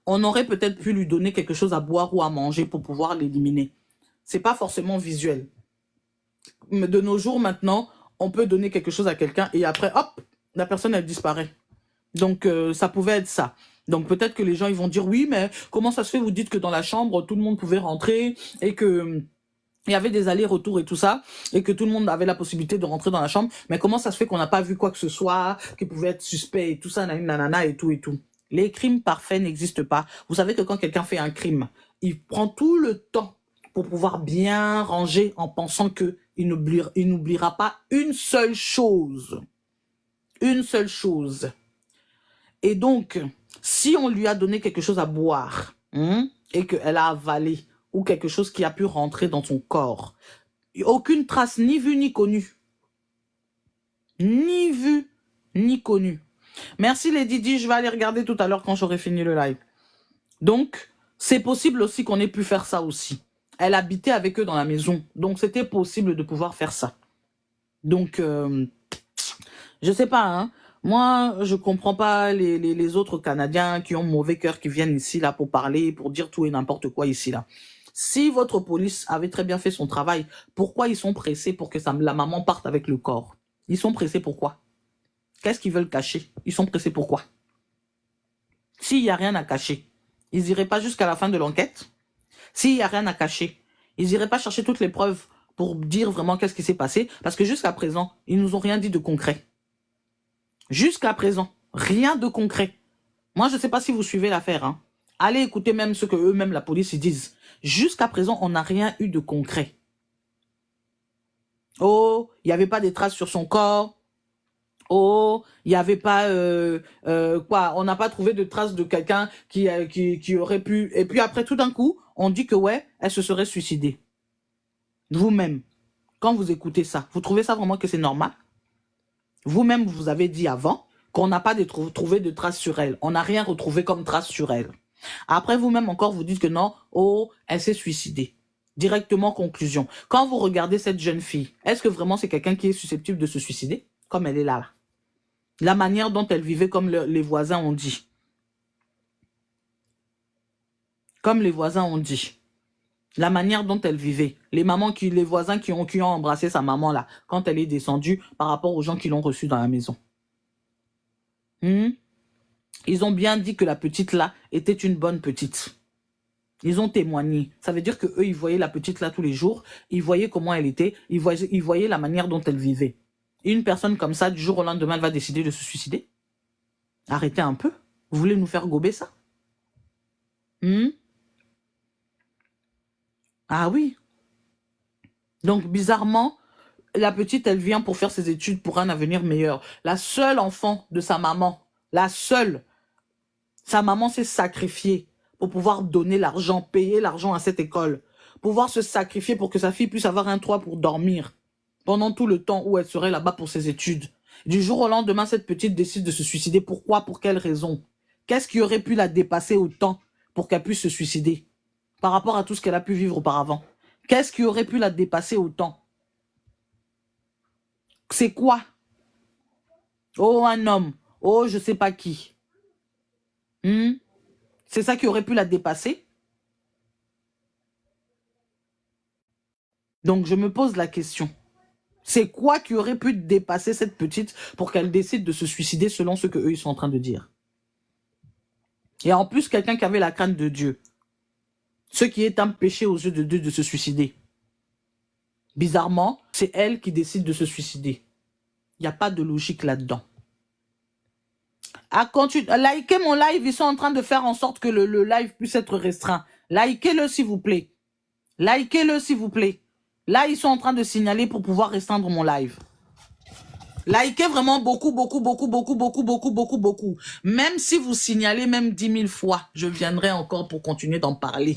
on aurait peut-être pu lui donner quelque chose à boire ou à manger pour pouvoir l'éliminer. C'est pas forcément visuel. Mais de nos jours, maintenant, on peut donner quelque chose à quelqu'un et après, hop, la personne, elle disparaît. Donc, ça pouvait être ça. Donc, peut-être que les gens, ils vont dire, oui, mais comment ça se fait, vous dites que dans la chambre, tout le monde pouvait rentrer et que il y avait des allers-retours et tout ça, et que tout le monde avait la possibilité de rentrer dans la chambre, mais comment ça se fait qu'on n'a pas vu quoi que ce soit, qui pouvait être suspect et tout ça, nanana et tout et tout. Les crimes parfaits n'existent pas. Vous savez que quand quelqu'un fait un crime, il prend tout le temps pour pouvoir bien ranger en pensant que il n'oubliera pas une seule chose. Une seule chose. Et donc, si on lui a donné quelque chose à boire, et qu'elle a avalé, ou quelque chose qui a pu rentrer dans son corps, aucune trace, ni vue ni connue. Ni vue ni connue. Merci les Didi, je vais aller regarder tout à l'heure quand j'aurai fini le live. Donc, c'est possible aussi qu'on ait pu faire ça aussi. Elle habitait avec eux dans la maison, donc c'était possible de pouvoir faire ça. Donc, je sais pas, hein. Moi, je comprends pas les autres Canadiens qui ont mauvais cœur, qui viennent ici, là, pour parler, pour dire tout et n'importe quoi ici, là. Si votre police avait très bien fait son travail, pourquoi ils sont pressés pour que la maman parte avec le corps? Ils sont pressés pourquoi? Qu'est-ce qu'ils veulent cacher? Ils sont pressés pourquoi? S'il n'y a rien à cacher, ils n'iraient pas jusqu'à la fin de l'enquête? S'il n'y a rien à cacher, ils n'iraient pas chercher toutes les preuves pour dire vraiment qu'est-ce qui s'est passé? Parce que jusqu'à présent, ils nous ont rien dit de concret. Jusqu'à présent, rien de concret. Moi, je ne sais pas si vous suivez l'affaire, hein. Allez écouter même ce que eux-mêmes, la police, ils disent. Jusqu'à présent, on n'a rien eu de concret. Oh, il n'y avait pas des traces sur son corps. Oh, il n'y avait pas... quoi, on n'a pas trouvé de traces de quelqu'un qui aurait pu... Et puis après, tout d'un coup, on dit que ouais, elle se serait suicidée. Vous-même, quand vous écoutez ça, vous trouvez ça vraiment que c'est normal? Vous-même, vous avez dit avant qu'on n'a pas trouvé de traces sur elle. On n'a rien retrouvé comme traces sur elle. Après, vous-même encore, vous dites que non, oh, elle s'est suicidée. Directement, conclusion. Quand vous regardez cette jeune fille, est-ce que vraiment c'est quelqu'un qui est susceptible de se suicider? Comme elle est là, là. La manière dont elle vivait, comme les voisins ont dit. Comme les voisins ont dit. La manière dont elle vivait. Les voisins qui ont embrassé sa maman là, quand elle est descendue, par rapport aux gens qui l'ont reçue dans la maison. Ils ont bien dit que la petite là était une bonne petite. Ils ont témoigné. Ça veut dire que eux, ils voyaient la petite là tous les jours. Ils voyaient comment elle était. Ils voyaient la manière dont elle vivait. Une personne comme ça, du jour au lendemain, elle va décider de se suicider. Arrêtez un peu. Vous voulez nous faire gober ça? Ah oui. Donc, bizarrement, la petite, elle vient pour faire ses études pour un avenir meilleur. La seule enfant de sa maman, la seule, sa maman s'est sacrifiée pour pouvoir donner l'argent, payer l'argent à cette école, pouvoir se sacrifier pour que sa fille puisse avoir un toit pour dormir pendant tout le temps où elle serait là-bas pour ses études. Du jour au lendemain, cette petite décide de se suicider. Pourquoi? Pour quelle raison? Qu'est-ce qui aurait pu la dépasser autant pour qu'elle puisse se suicider par rapport à tout ce qu'elle a pu vivre auparavant? Qu'est-ce qui aurait pu la dépasser autant? C'est quoi? Oh, un homme. Oh, je sais pas qui. C'est ça qui aurait pu la dépasser? Donc, je me pose la question. C'est quoi qui aurait pu dépasser cette petite pour qu'elle décide de se suicider selon ce qu'eux, ils sont en train de dire? Et en plus, quelqu'un qui avait la crainte de Dieu. Ce qui est un péché aux yeux de Dieu de se suicider. Bizarrement, c'est elle qui décide de se suicider. Il n'y a pas de logique là-dedans. Likez mon live, ils sont en train de faire en sorte que le live puisse être restreint. Likez-le s'il vous plaît. Likez-le s'il vous plaît. Là, ils sont en train de signaler pour pouvoir restreindre mon live. Likez vraiment beaucoup, beaucoup, beaucoup, beaucoup, beaucoup, beaucoup, beaucoup, beaucoup. Même si vous signalez même 10 000 fois, je viendrai encore pour continuer d'en parler.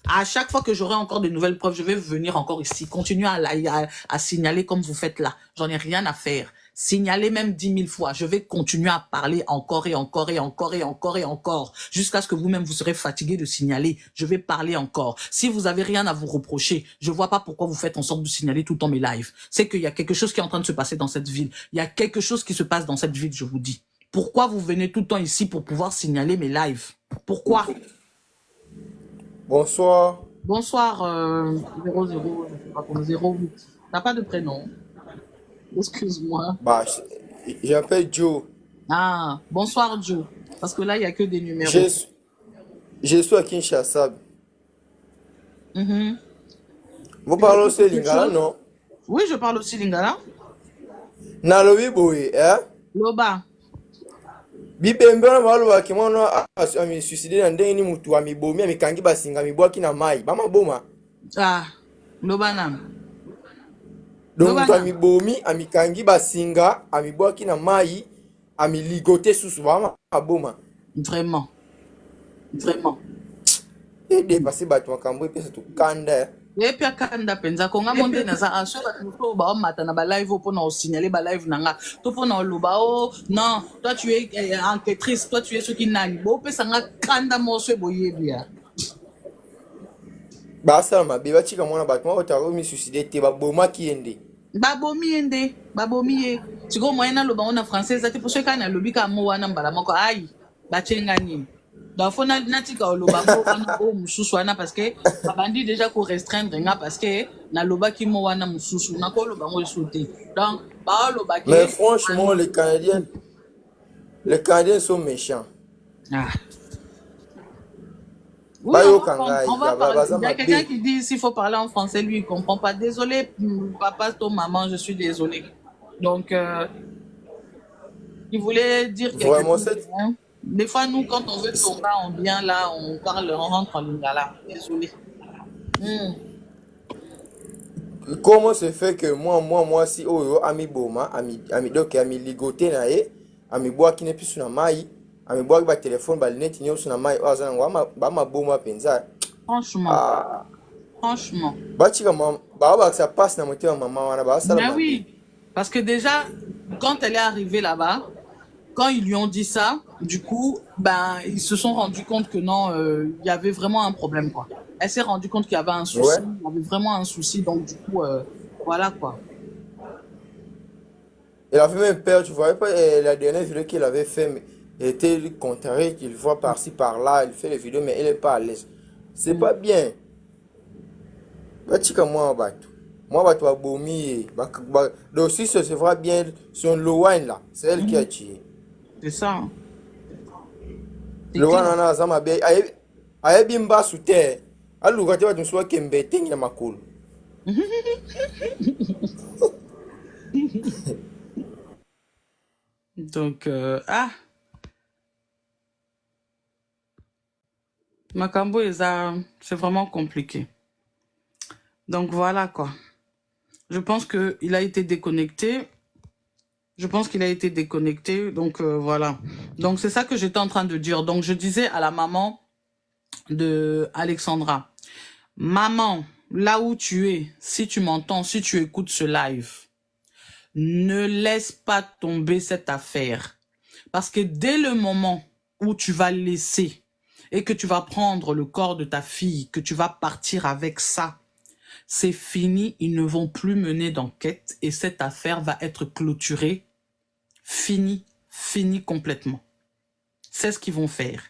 À chaque fois que j'aurai encore de nouvelles preuves, je vais venir encore ici. Continuez à signaler comme vous faites là. J'en ai rien à faire. Signalez même 10 000 fois. Je vais continuer à parler encore et encore et encore et encore et encore. Jusqu'à ce que vous-même vous serez fatigué de signaler. Je vais parler encore. Si vous avez rien à vous reprocher, je vois pas pourquoi vous faites en sorte de signaler tout le temps mes lives. C'est qu'il y a quelque chose qui est en train de se passer dans cette ville. Il y a quelque chose qui se passe dans cette ville, je vous dis. Pourquoi vous venez tout le temps ici pour pouvoir signaler mes lives? Pourquoi? Bonsoir. Bonsoir, 00, je sais pas comment, 08. T'as pas de prénom? Excuse-moi. Bah, j'appelle Joe. Ah, bonsoir Joe. Parce que là, il n'y a que des numéros. Je suis à Kinshasa. Mhm. Vous parlez aussi lingala, non? Oui, je parle aussi lingala. Nalobi boy, hein? Loba. Bipembela maloba ki mwana ami suicide na ndenge ni mutu amibomi amikangi basinga mibwaki na mai. Bama boma. Ah, Loba nam. Donc mutu amibomi amikangi basinga amibwaki na mai amiligote susu bama boma. Vraiment. Vraiment. Et dépasser batu makambo et puis c'est tout kanda. Et puis kanda penza konga monde na za aso ba tuto ba mata na ba live pour na signaler ba live nanga to pour na loba oh non toi tu es enquêtrice, toi tu es ce qui nani bo pe sanga kanda mo so boye bia ba sala mabe ba chika mwana batu ma otaro mi suicide te ba boma ki ende babomi ye siko moyena loba ona française ate pour ce kana lobi ka mo wana mbala moko ai ba chenga nini. Donc, il faut natika loba ko mususu wana parce que babandi déjà ko restreindre nga parce que na loba ki mo wana mususu na ko loba ngo sauter. Donc ba loba ke. Mais franchement les Canadiens sont méchants. Ah. Oui, on va parler. Il y a quelqu'un qui dit s'il faut parler en français, lui il comprend pas. Désolé papa, ton maman, je suis désolé. Donc il voulait dire quelque chose. Hein? Des fois, nous, quand on veut tomber en bien, là, on parle, on rentre en lingala. Désolé. Comment se fait que moi, si ami boma, ami donc ami ligoté na ye, ami bois qui n'est plus sur la maille, ami bois ba téléphone, ba lunette ni sur la maille, ba ma boma penza. Franchement. Franchement. Ba chika ba ça passe na moteur maman wana ba ça. Mais oui, parce que déjà, quand elle est arrivée là-bas, quand ils lui ont dit ça, du coup, ben, ils se sont rendus compte que non, il y avait vraiment un problème, quoi. Elle s'est rendue compte qu'il y avait un souci, il y avait vraiment un souci, donc du coup, voilà, quoi. Elle avait même peur, tu voyais pas la dernière vidéo qu'il avait fait, mais elle était contrariée, qu'il voit par-ci, par-là, il fait les vidéos, mais elle n'est pas à l'aise. C'est pas bien. Batika moi, bato. Moi, bato a bomi. Donc, si c'est vrai bien, son Lowan là, c'est elle qui a tué. C'est ça. Hein. C'est Lowan, clair. on a Zama Bay. Aye bimba sous terre. Alors, quand tu vas te souhaiter qu'il y ait un ma cool. Donc, Makambo, c'est vraiment compliqué. Donc, voilà, quoi. Je pense qu'il a été déconnecté. Donc, voilà. Donc, c'est ça que j'étais en train de dire. Donc, je disais à la maman de Alexandra, maman, là où tu es, si tu m'entends, si tu écoutes ce live, ne laisse pas tomber cette affaire. Parce que dès le moment où tu vas laisser et que tu vas prendre le corps de ta fille, que tu vas partir avec ça, c'est fini, ils ne vont plus mener d'enquête et cette affaire va être clôturée, fini complètement. C'est ce qu'ils vont faire.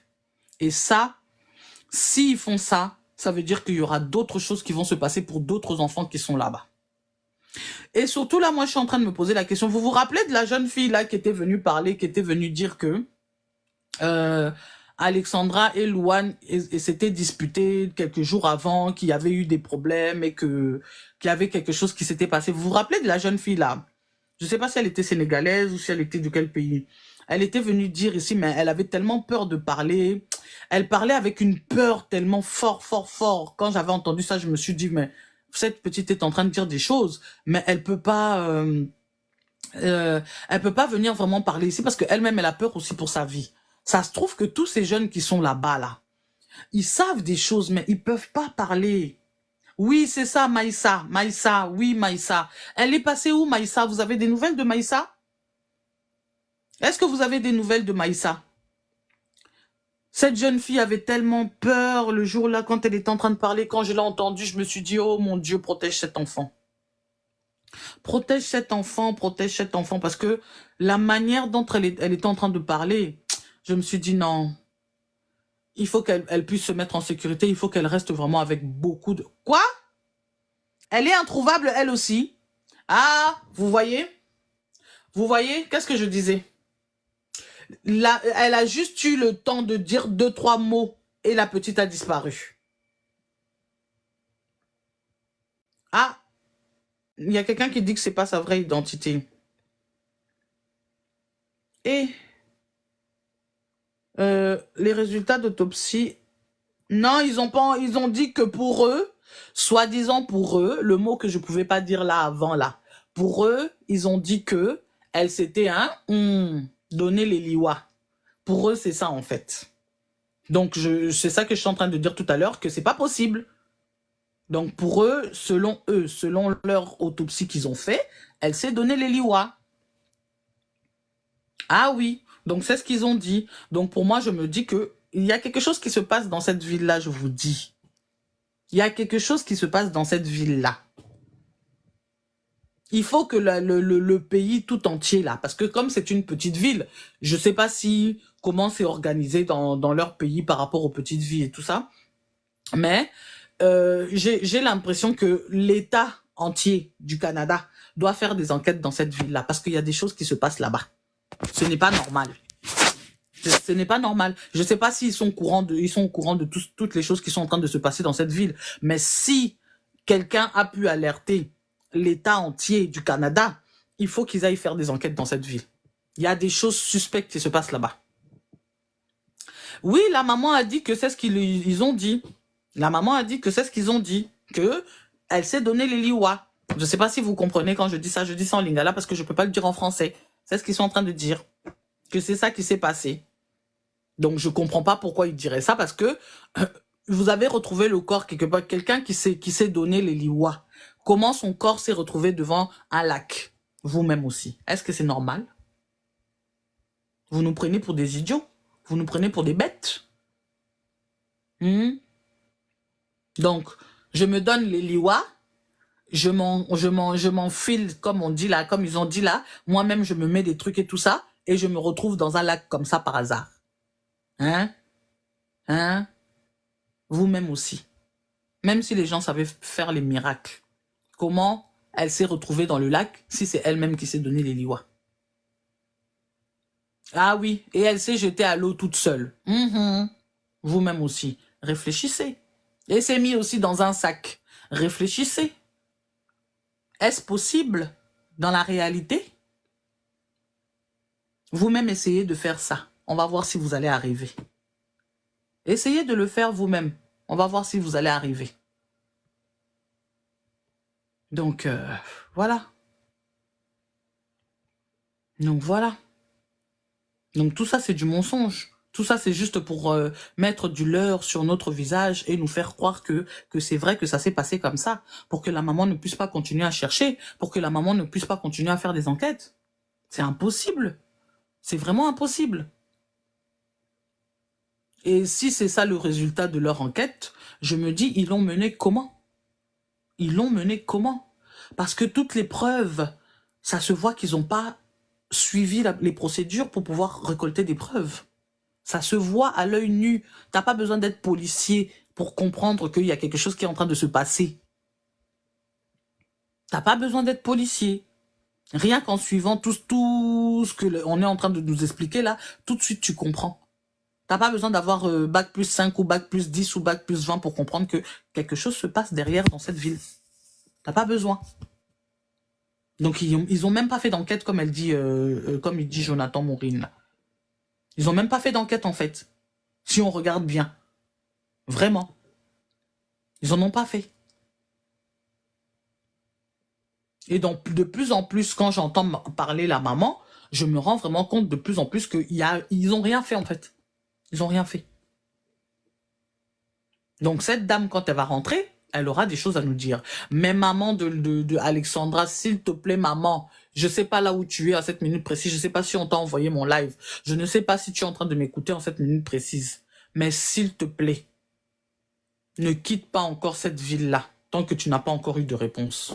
Et ça, s'ils font ça, ça veut dire qu'il y aura d'autres choses qui vont se passer pour d'autres enfants qui sont là-bas. Et surtout là, moi, je suis en train de me poser la question. Vous vous rappelez de la jeune fille là qui était venue parler, qui était venue dire que Alexandra et Louane s'étaient disputés quelques jours avant, qu'il y avait eu des problèmes et qu'il y avait quelque chose qui s'était passé. Vous vous rappelez de la jeune fille là? Je ne sais pas si elle était sénégalaise ou si elle était de quel pays. Elle était venue dire ici, mais elle avait tellement peur de parler. Elle parlait avec une peur tellement fort. Quand j'avais entendu ça, je me suis dit, mais cette petite est en train de dire des choses, mais elle peut pas venir vraiment parler ici parce qu'elle-même, elle a peur aussi pour sa vie. Ça se trouve que tous ces jeunes qui sont là-bas, là, ils savent des choses, mais ils peuvent pas parler. Oui, c'est ça, Maïssa. Oui, Maïssa. Elle est passée où, Maïssa? Vous avez des nouvelles de Maïssa? Est-ce que vous avez des nouvelles de Maïssa? Cette jeune fille avait tellement peur le jour-là quand elle était en train de parler. Quand je l'ai entendue, je me suis dit, oh mon Dieu, protège cet enfant. Protège cet enfant, parce que la manière dont elle était en train de parler, je me suis dit non, il faut qu'elle puisse se mettre en sécurité, il faut qu'elle reste vraiment avec beaucoup de... Quoi? Elle est introuvable, elle aussi. Ah, vous voyez? Qu'est-ce que je disais? Là, elle a juste eu le temps de dire 2-3 mots et la petite a disparu. Ah, il y a quelqu'un qui dit que c'est pas sa vraie identité. Et les résultats d'autopsie, non, ils ont dit que pour eux, soi-disant pour eux, le mot que je pouvais pas dire là avant là, pour eux, ils ont dit que elle s'était donné les liwas. Pour eux, c'est ça en fait. Donc c'est ça que je suis en train de dire tout à l'heure, que c'est pas possible. Donc pour eux, selon leur autopsie qu'ils ont fait, elle s'est donné les liwas. Ah oui, donc c'est ce qu'ils ont dit. Donc pour moi, je me dis que il y a quelque chose qui se passe dans cette ville-là, je vous dis. Il y a quelque chose qui se passe dans cette ville-là. Il faut que le pays tout entier, là, parce que comme c'est une petite ville, je ne sais pas comment c'est organisé dans leur pays par rapport aux petites villes et tout ça, mais j'ai l'impression que l'État entier du Canada doit faire des enquêtes dans cette ville-là, parce qu'il y a des choses qui se passent là-bas. Ce n'est pas normal. Ce n'est pas normal. Je ne sais pas s'ils sont au courant de toutes les choses qui sont en train de se passer dans cette ville. Mais si quelqu'un a pu alerter l'État entier du Canada, il faut qu'ils aillent faire des enquêtes dans cette ville. Il y a des choses suspectes qui se passent là-bas. Oui, la maman a dit que c'est ce qu'ils ont dit. La maman a dit que c'est ce qu'ils ont dit. qu'elle s'est donné les liwas. Je ne sais pas si vous comprenez quand je dis ça en lingala parce que je ne peux pas le dire en français. C'est ce qu'ils sont en train de dire. Que c'est ça qui s'est passé. Donc je comprends pas pourquoi ils diraient ça parce que vous avez retrouvé le corps quelque part, quelqu'un qui s'est donné les liwas. Comment son corps s'est retrouvé devant un lac? Vous-même aussi. Est-ce que c'est normal? Vous nous prenez pour des idiots? Vous nous prenez pour des bêtes? Donc, je me donne les liwas je m'enfile, comme on dit là, comme ils ont dit là. Moi-même, je me mets des trucs et tout ça, et je me retrouve dans un lac comme ça par hasard. Hein? Hein? Vous-même aussi. Même si les gens savaient faire les miracles. Comment elle s'est retrouvée dans le lac si c'est elle-même qui s'est donné les liwas? Ah oui, et elle s'est jetée à l'eau toute seule. Vous-même aussi. Réfléchissez. Et s'est mis aussi dans un sac. Réfléchissez. Est-ce possible dans la réalité? Vous-même essayez de faire ça. On va voir si vous allez arriver. Essayez de le faire vous-même. On va voir si vous allez arriver. Donc, voilà. Donc, voilà. Donc, tout ça, c'est du mensonge. Tout ça, c'est juste pour mettre du leurre sur notre visage et nous faire croire que c'est vrai que ça s'est passé comme ça, pour que la maman ne puisse pas continuer à chercher, pour que la maman ne puisse pas continuer à faire des enquêtes. C'est impossible. C'est vraiment impossible. Et si c'est ça le résultat de leur enquête, je me dis, ils l'ont mené comment? Ils l'ont mené comment? Parce que toutes les preuves, ça se voit qu'ils n'ont pas suivi les procédures pour pouvoir récolter des preuves. Ça se voit à l'œil nu. T'as pas besoin d'être policier pour comprendre qu'il y a quelque chose qui est en train de se passer. T'as pas besoin d'être policier. Rien qu'en suivant tout ce que on est en train de nous expliquer là, tout de suite tu comprends. T'as pas besoin d'avoir bac plus 5 ou bac plus 10 ou bac plus 20 pour comprendre que quelque chose se passe derrière dans cette ville. T'as pas besoin. Donc ils ont même pas fait d'enquête comme elle dit, comme il dit Jonathan Mourine là. Ils ont même pas fait d'enquête en fait. Si on regarde bien. Vraiment. Ils en ont pas fait. Et donc, de plus en plus, quand j'entends parler la maman, je me rends vraiment compte de plus en plus qu'ils ont rien fait en fait. Ils ont rien fait. Donc cette dame, quand elle va rentrer, elle aura des choses à nous dire. Mais maman de Alexandra, s'il te plaît maman, je sais pas là où tu es à cette minute précise, je sais pas si on t'a envoyé mon live, je ne sais pas si tu es en train de m'écouter en cette minute précise, mais s'il te plaît, ne quitte pas encore cette ville-là, tant que tu n'as pas encore eu de réponse.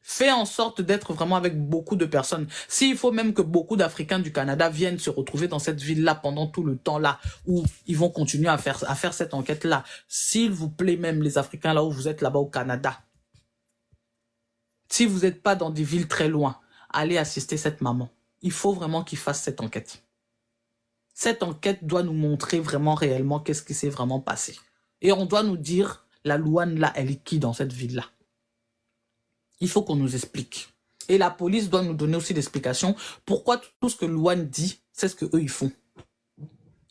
Fais en sorte d'être vraiment avec beaucoup de personnes. S'il faut même que beaucoup d'Africains du Canada viennent se retrouver dans cette ville-là pendant tout le temps-là, où ils vont continuer à faire cette enquête-là. S'il vous plaît, même les Africains là où vous êtes là-bas au Canada, si vous n'êtes pas dans des villes très loin, allez assister cette maman. Il faut vraiment qu'ils fassent cette enquête. Cette enquête doit nous montrer vraiment réellement qu'est-ce qui s'est vraiment passé. Et on doit nous dire, la Louane là, elle est qui dans cette ville-là? Il faut qu'on nous explique. Et la police doit nous donner aussi l'explication. Pourquoi tout ce que Louane dit, c'est ce qu'eux ils font.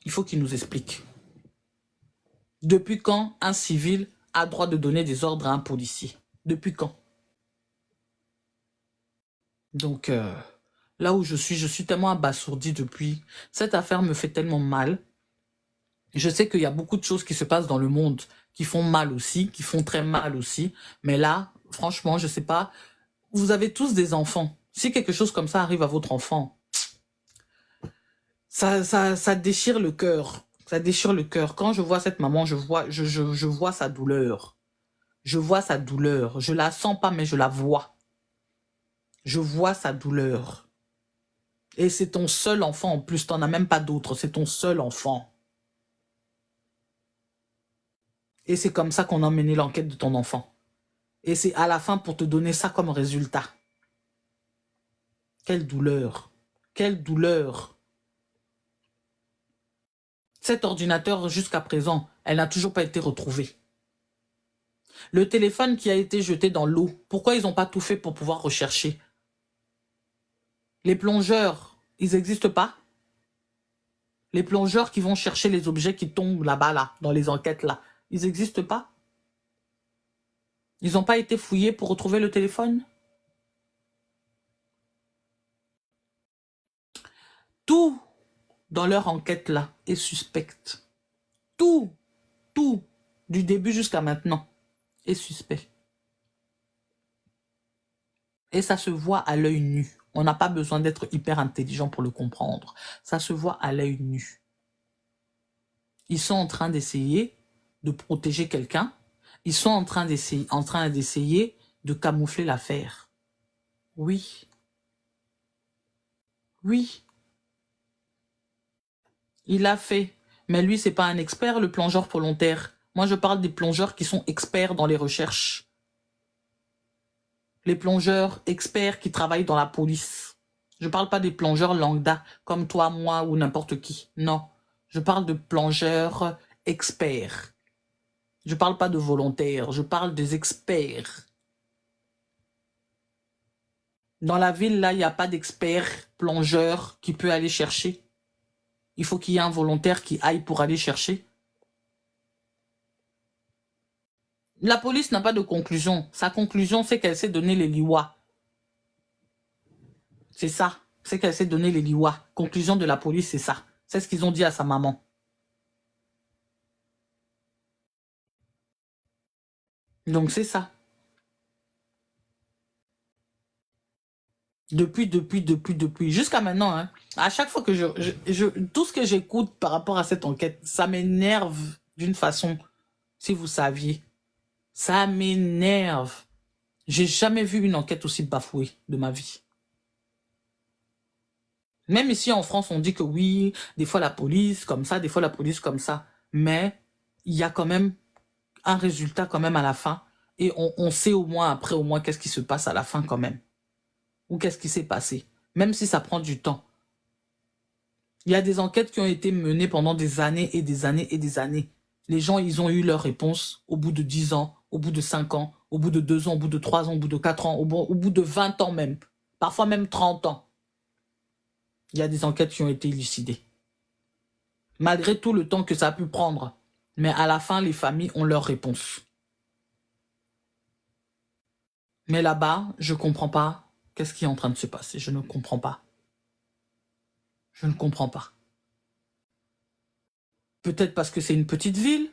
Il faut qu'ils nous expliquent. Depuis quand un civil a droit de donner des ordres à un policier? Depuis quand? Donc, là où je suis tellement abasourdi depuis. Cette affaire me fait tellement mal. Je sais qu'il y a beaucoup de choses qui se passent dans le monde qui font mal aussi, qui font très mal aussi. Mais là, franchement, je sais pas. Vous avez tous des enfants. Si quelque chose comme ça arrive à votre enfant, ça déchire le cœur. Ça déchire le cœur. Quand je vois cette maman, je vois sa douleur. Je vois sa douleur. Je la sens pas, mais je la vois. Je vois sa douleur. Et c'est ton seul enfant en plus. T'en as même pas d'autre. C'est ton seul enfant. Et c'est comme ça qu'on a mené l'enquête de ton enfant. Et c'est à la fin pour te donner ça comme résultat. Quelle douleur. Quelle douleur. Cet ordinateur, jusqu'à présent, elle n'a toujours pas été retrouvée. Le téléphone qui a été jeté dans l'eau, pourquoi ils n'ont pas tout fait pour pouvoir rechercher? Les plongeurs, ils n'existent pas? Les plongeurs qui vont chercher les objets qui tombent là-bas, là, dans les enquêtes, là, ils n'existent pas? Ils n'ont pas été fouillés pour retrouver le téléphone? Tout dans leur enquête là est suspecte. Tout, du début jusqu'à maintenant, est suspect. Et ça se voit à l'œil nu. On n'a pas besoin d'être hyper intelligent pour le comprendre. Ça se voit à l'œil nu. Ils sont en train d'essayer de protéger quelqu'un Ils sont en train d'essayer de camoufler l'affaire. Oui. Oui. Il l'a fait. Mais lui, c'est pas un expert, le plongeur volontaire. Moi, je parle des plongeurs qui sont experts dans les recherches. Les plongeurs experts qui travaillent dans la police. Je parle pas des plongeurs lambda, comme toi, moi ou n'importe qui. Non. Je parle de plongeurs experts. Je parle pas de volontaires, je parle des experts. Dans la ville, là, il n'y a pas d'expert plongeur qui peut aller chercher. Il faut qu'il y ait un volontaire qui aille pour aller chercher. La police n'a pas de conclusion. Sa conclusion, c'est qu'elle s'est donné les liwas. C'est ça. C'est qu'elle s'est donné les liwas. Conclusion de la police, c'est ça. C'est ce qu'ils ont dit à sa maman. Donc c'est ça. Depuis. Jusqu'à maintenant, hein. À chaque fois que tout ce que j'écoute par rapport à cette enquête, ça m'énerve d'une façon, si vous saviez. Ça m'énerve. J'ai jamais vu une enquête aussi bafouée de ma vie. Même ici en France, on dit que oui, des fois la police comme ça, des fois la police comme ça. Mais il y a quand même un résultat quand même à la fin. Et on sait au moins après, au moins, qu'est-ce qui se passe à la fin quand même. Ou qu'est-ce qui s'est passé. Même si ça prend du temps. Il y a des enquêtes qui ont été menées pendant des années et des années et des années. Les gens, ils ont eu leur réponse au bout de 10 ans, au bout de 5 ans, au bout de 2 ans, au bout de 3 ans, au bout de 4 ans, au bout de 20 ans même. Parfois même 30 ans. Il y a des enquêtes qui ont été élucidées. Malgré tout le temps que ça a pu prendre. Mais à la fin, les familles ont leur réponse. Mais là-bas, je ne comprends pas qu'est-ce qui est en train de se passer. Je ne comprends pas. Je ne comprends pas. Peut-être parce que c'est une petite ville.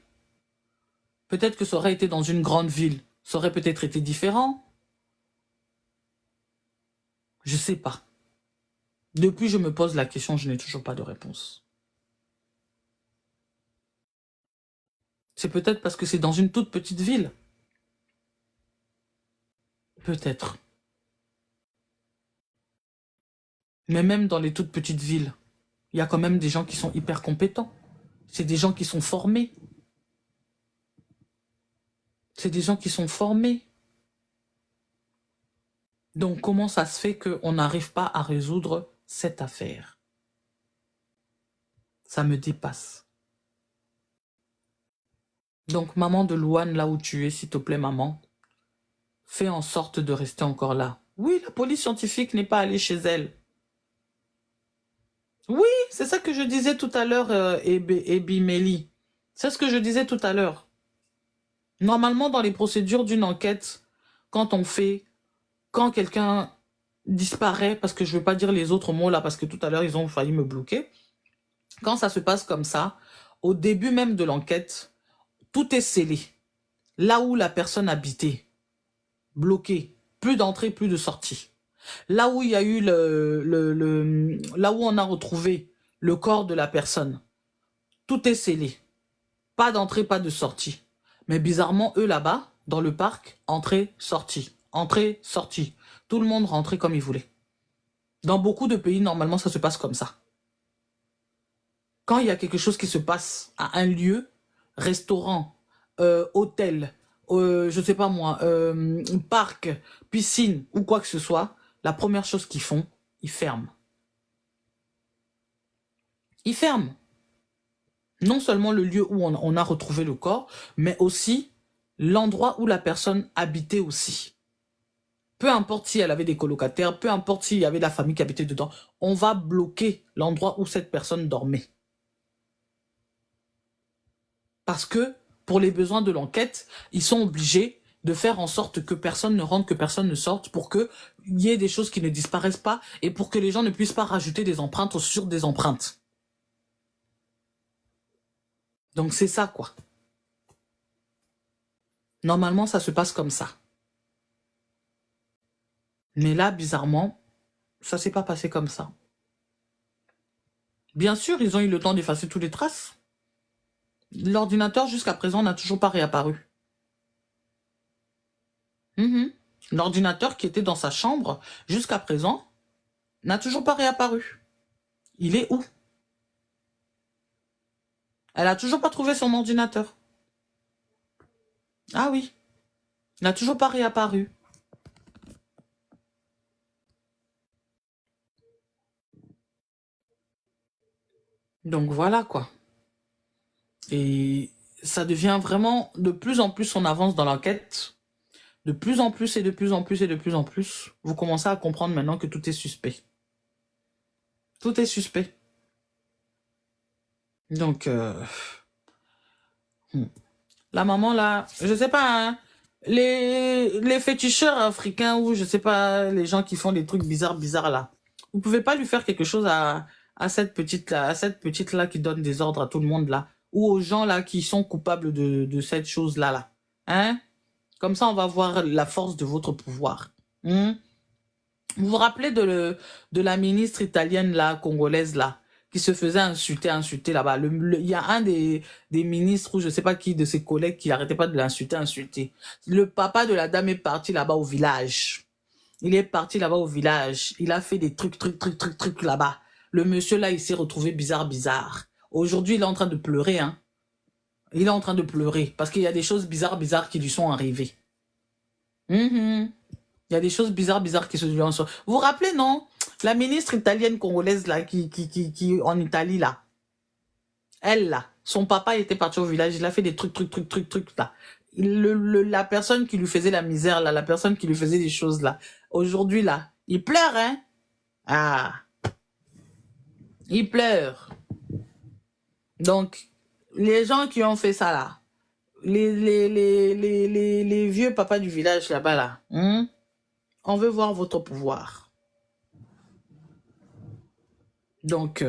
Peut-être que ça aurait été dans une grande ville. Ça aurait peut-être été différent. Je ne sais pas. Depuis, je me pose la question, je n'ai toujours pas de réponse. C'est peut-être parce que c'est dans une toute petite ville. Peut-être. Mais même dans les toutes petites villes, il y a quand même des gens qui sont hyper compétents. C'est des gens qui sont formés. C'est des gens qui sont formés. Donc, comment ça se fait qu'on n'arrive pas à résoudre cette affaire? Ça me dépasse. Donc, maman de Louane, là où tu es, s'il te plaît, maman, fais en sorte de rester encore là. Oui, la police scientifique n'est pas allée chez elle. Oui, c'est ça que je disais tout à l'heure, Ebimeli. C'est ce que je disais tout à l'heure. Normalement, dans les procédures d'une enquête, quand quelqu'un disparaît, parce que je ne veux pas dire les autres mots là, parce que tout à l'heure, ils ont failli me bloquer. Quand ça se passe comme ça, au début même de l'enquête, tout est scellé. Là où la personne habitait, bloqué, plus d'entrée, plus de sortie. Là où il y a eu là où on a retrouvé le corps de la personne, tout est scellé. Pas d'entrée, pas de sortie. Mais bizarrement, eux là-bas, dans le parc, entrée, sortie. Entrée, sortie. Tout le monde rentrait comme il voulait. Dans beaucoup de pays, normalement, ça se passe comme ça. Quand il y a quelque chose qui se passe à un lieu, restaurant, hôtel, je sais pas moi, parc, piscine ou quoi que ce soit, la première chose qu'ils font, ils ferment. Ils ferment. Non seulement le lieu où on a retrouvé le corps, mais aussi l'endroit où la personne habitait aussi. Peu importe si elle avait des colocataires, peu importe s'il y avait la famille qui habitait dedans, on va bloquer l'endroit où cette personne dormait. Parce que, pour les besoins de l'enquête, ils sont obligés de faire en sorte que personne ne rentre, que personne ne sorte, pour qu'il y ait des choses qui ne disparaissent pas et pour que les gens ne puissent pas rajouter des empreintes sur des empreintes. Donc c'est ça, quoi. Normalement, ça se passe comme ça. Mais là, bizarrement, ça s'est pas passé comme ça. Bien sûr, ils ont eu le temps d'effacer toutes les traces. L'ordinateur, jusqu'à présent, n'a toujours pas réapparu. Mhm. L'ordinateur qui était dans sa chambre jusqu'à présent n'a toujours pas réapparu. Il est où? Elle a toujours pas trouvé son ordinateur. Ah oui, il n'a toujours pas réapparu. Donc voilà quoi. Et ça devient vraiment de plus en plus on avance dans l'enquête. De plus en plus et de plus en plus et de plus en plus. Vous commencez à comprendre maintenant que tout est suspect. Tout est suspect. Donc, la maman là, je sais pas, hein, les féticheurs africains ou je sais pas, les gens qui font des trucs bizarres là, vous pouvez pas lui faire quelque chose à cette petite là qui donne des ordres à tout le monde là, ou aux gens là qui sont coupables de cette chose là, hein? Comme ça, on va voir la force de votre pouvoir. Hein? Vous vous rappelez de la ministre italienne là, congolaise là, qui se faisait insulter là-bas. Il y a un des ministres ou je sais pas qui de ses collègues qui arrêtait pas de l'insulter. Le papa de la dame est parti là-bas au village. Il est parti là-bas au village. Il a fait des trucs là-bas. Le monsieur là, il s'est retrouvé bizarre. Aujourd'hui, il est en train de pleurer, hein. Il est en train de pleurer parce qu'il y a des choses bizarres qui lui sont arrivées. Il y a des choses bizarres qui se lui sont... Vous vous rappelez, non? La ministre italienne congolaise là, qui en Italie là. Elle là, son papa était parti au village, il a fait des trucs là. La personne qui lui faisait la misère là, la personne qui lui faisait des choses là. Aujourd'hui là, il pleure, hein? Ah, il pleure. Donc, les gens qui ont fait ça là, les vieux papas du village là-bas là, on veut voir votre pouvoir. Donc,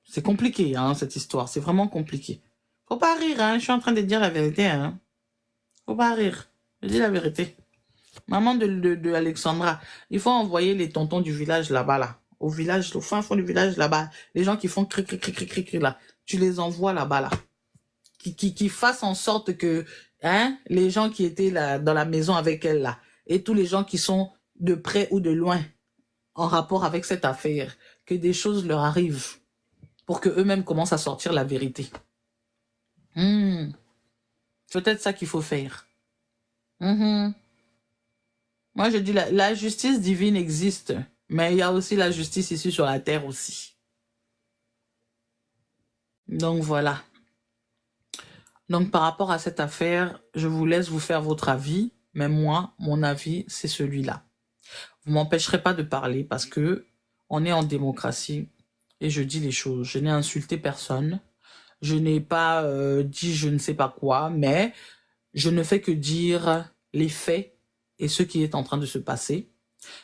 c'est compliqué, hein, cette histoire. C'est vraiment compliqué. Faut pas rire, hein. Je suis en train de dire la vérité, hein. Faut pas rire. Je dis la vérité. Maman de Alexandra, il faut envoyer les tontons du village là-bas, là. Au village, au fin fond du village là-bas. Les gens qui font cric là. Tu les envoies là-bas, là. Qui fassent en sorte que, hein, les gens qui étaient là, dans la maison avec elle, là, et tous les gens qui sont de près ou de loin en rapport avec cette affaire, que des choses leur arrivent pour que eux-mêmes commencent à sortir la vérité. Peut-être ça qu'il faut faire. Moi, je dis la justice divine existe, mais il y a aussi la justice ici sur la terre aussi. Donc voilà. Donc par rapport à cette affaire, je vous laisse vous faire votre avis, mais moi, mon avis, c'est celui-là. Vous m'empêcherez pas de parler parce que on est en démocratie et je dis les choses. Je n'ai insulté personne. Je n'ai pas dit je ne sais pas quoi, mais je ne fais que dire les faits et ce qui est en train de se passer.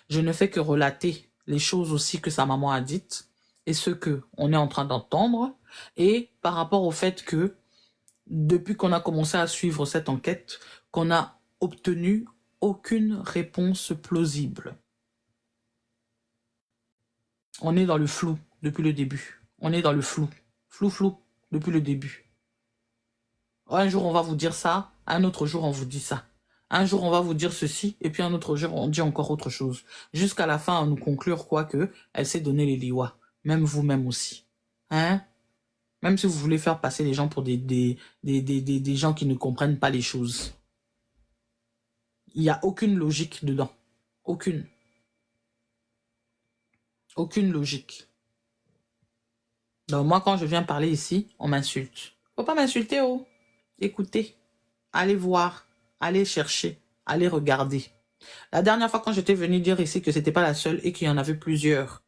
Je ne fais que relater les choses aussi que sa maman a dites et ce que on est en train d'entendre. Et par rapport au fait que depuis qu'on a commencé à suivre cette enquête, qu'on n'a obtenu aucune réponse plausible. On est dans le flou depuis le début. On est dans le flou. Flou depuis le début. Un jour, on va vous dire ça. Un autre jour, on vous dit ça. Un jour, on va vous dire ceci. Et puis un autre jour, on dit encore autre chose. Jusqu'à la fin, on nous conclure quoi que elle s'est donné les liwas. Même vous-même aussi. Hein? Même si vous voulez faire passer les gens pour des gens qui ne comprennent pas les choses. Il n'y a aucune logique dedans. Aucune. Aucune logique. Donc moi, quand je viens parler ici, on m'insulte. Faut pas m'insulter, oh. Écoutez. Allez voir. Allez chercher. Allez regarder. La dernière fois, quand j'étais venue dire ici que c'était pas la seule et qu'il y en avait plusieurs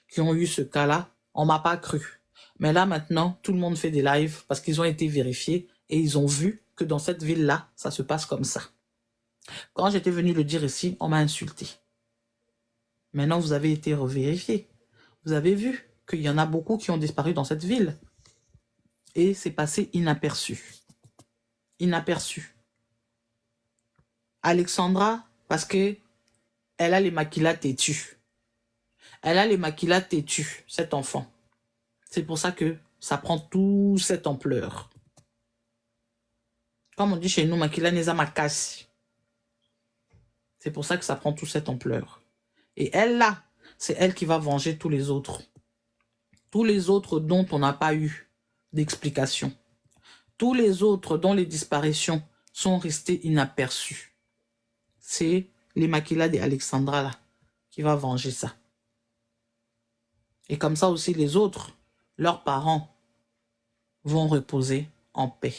qui ont eu ce cas-là, on m'a pas cru. Mais là, maintenant, tout le monde fait des lives parce qu'ils ont été vérifiés et ils ont vu que dans cette ville-là, ça se passe comme ça. Quand j'étais venu le dire ici, on m'a insulté. Maintenant, vous avez été revérifié. Vous avez vu qu'il y en a beaucoup qui ont disparu dans cette ville. Et c'est passé inaperçu. Inaperçu. Alexandra, parce que elle a les maquillas têtus. Elle a les maquillas têtus, cet enfant. C'est pour ça que ça prend toute cette ampleur. Comme on dit chez nous, maquilla neza makasi. C'est pour ça que ça prend toute cette ampleur. Et elle, là, c'est elle qui va venger tous les autres. Tous les autres dont on n'a pas eu d'explication. Tous les autres dont les disparitions sont restées inaperçues. C'est les Makila et Alexandra, là, qui va venger ça. Et comme ça aussi, les autres, leurs parents, vont reposer en paix.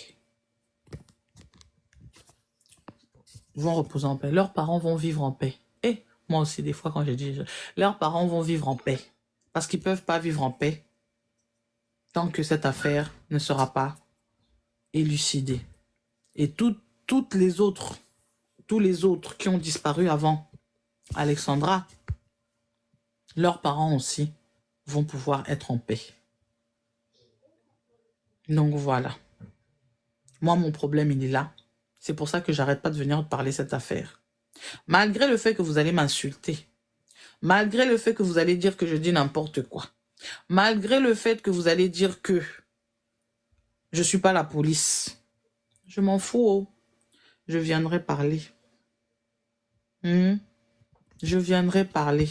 Vont reposer en paix. Leurs parents vont vivre en paix. Et moi aussi, des fois, quand je dis, leurs parents vont vivre en paix. Parce qu'ils ne peuvent pas vivre en paix tant que cette affaire ne sera pas élucidée. Et tous les autres qui ont disparu avant Alexandra, leurs parents aussi vont pouvoir être en paix. Donc voilà. Moi, mon problème, il est là. C'est pour ça que j'arrête pas de venir parler cette affaire. Malgré le fait que vous allez m'insulter, malgré le fait que vous allez dire que je dis n'importe quoi, malgré le fait que vous allez dire que je suis pas la police, je m'en fous, oh. Je viendrai parler. Je viendrai parler.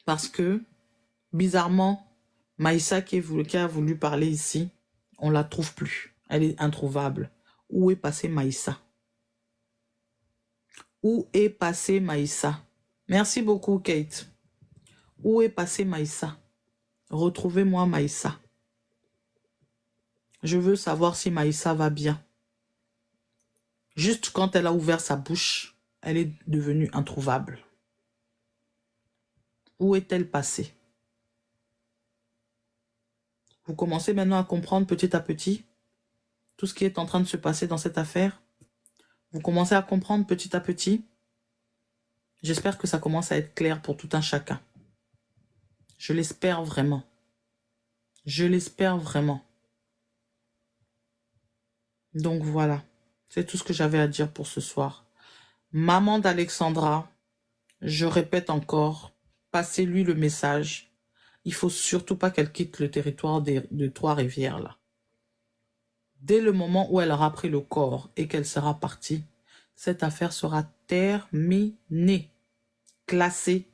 Parce que, bizarrement, Maïssa qui a voulu parler ici, on la trouve plus. Elle est introuvable. Où est passée Maïssa? Où est passée Maïssa? Merci beaucoup, Kate. Où est passée Maïssa? Retrouvez-moi Maïssa. Je veux savoir si Maïssa va bien. Juste quand elle a ouvert sa bouche, elle est devenue introuvable. Où est-elle passée? Vous commencez maintenant à comprendre petit à petit tout ce qui est en train de se passer dans cette affaire. Vous commencez à comprendre petit à petit. J'espère que ça commence à être clair pour tout un chacun. Je l'espère vraiment. Je l'espère vraiment. Donc voilà. C'est tout ce que j'avais à dire pour ce soir. Maman d'Alexandra, je répète encore, passez-lui le message. Il ne faut surtout pas qu'elle quitte le territoire de Trois-Rivières, là. Dès le moment où elle aura pris le corps et qu'elle sera partie, cette affaire sera terminée, classée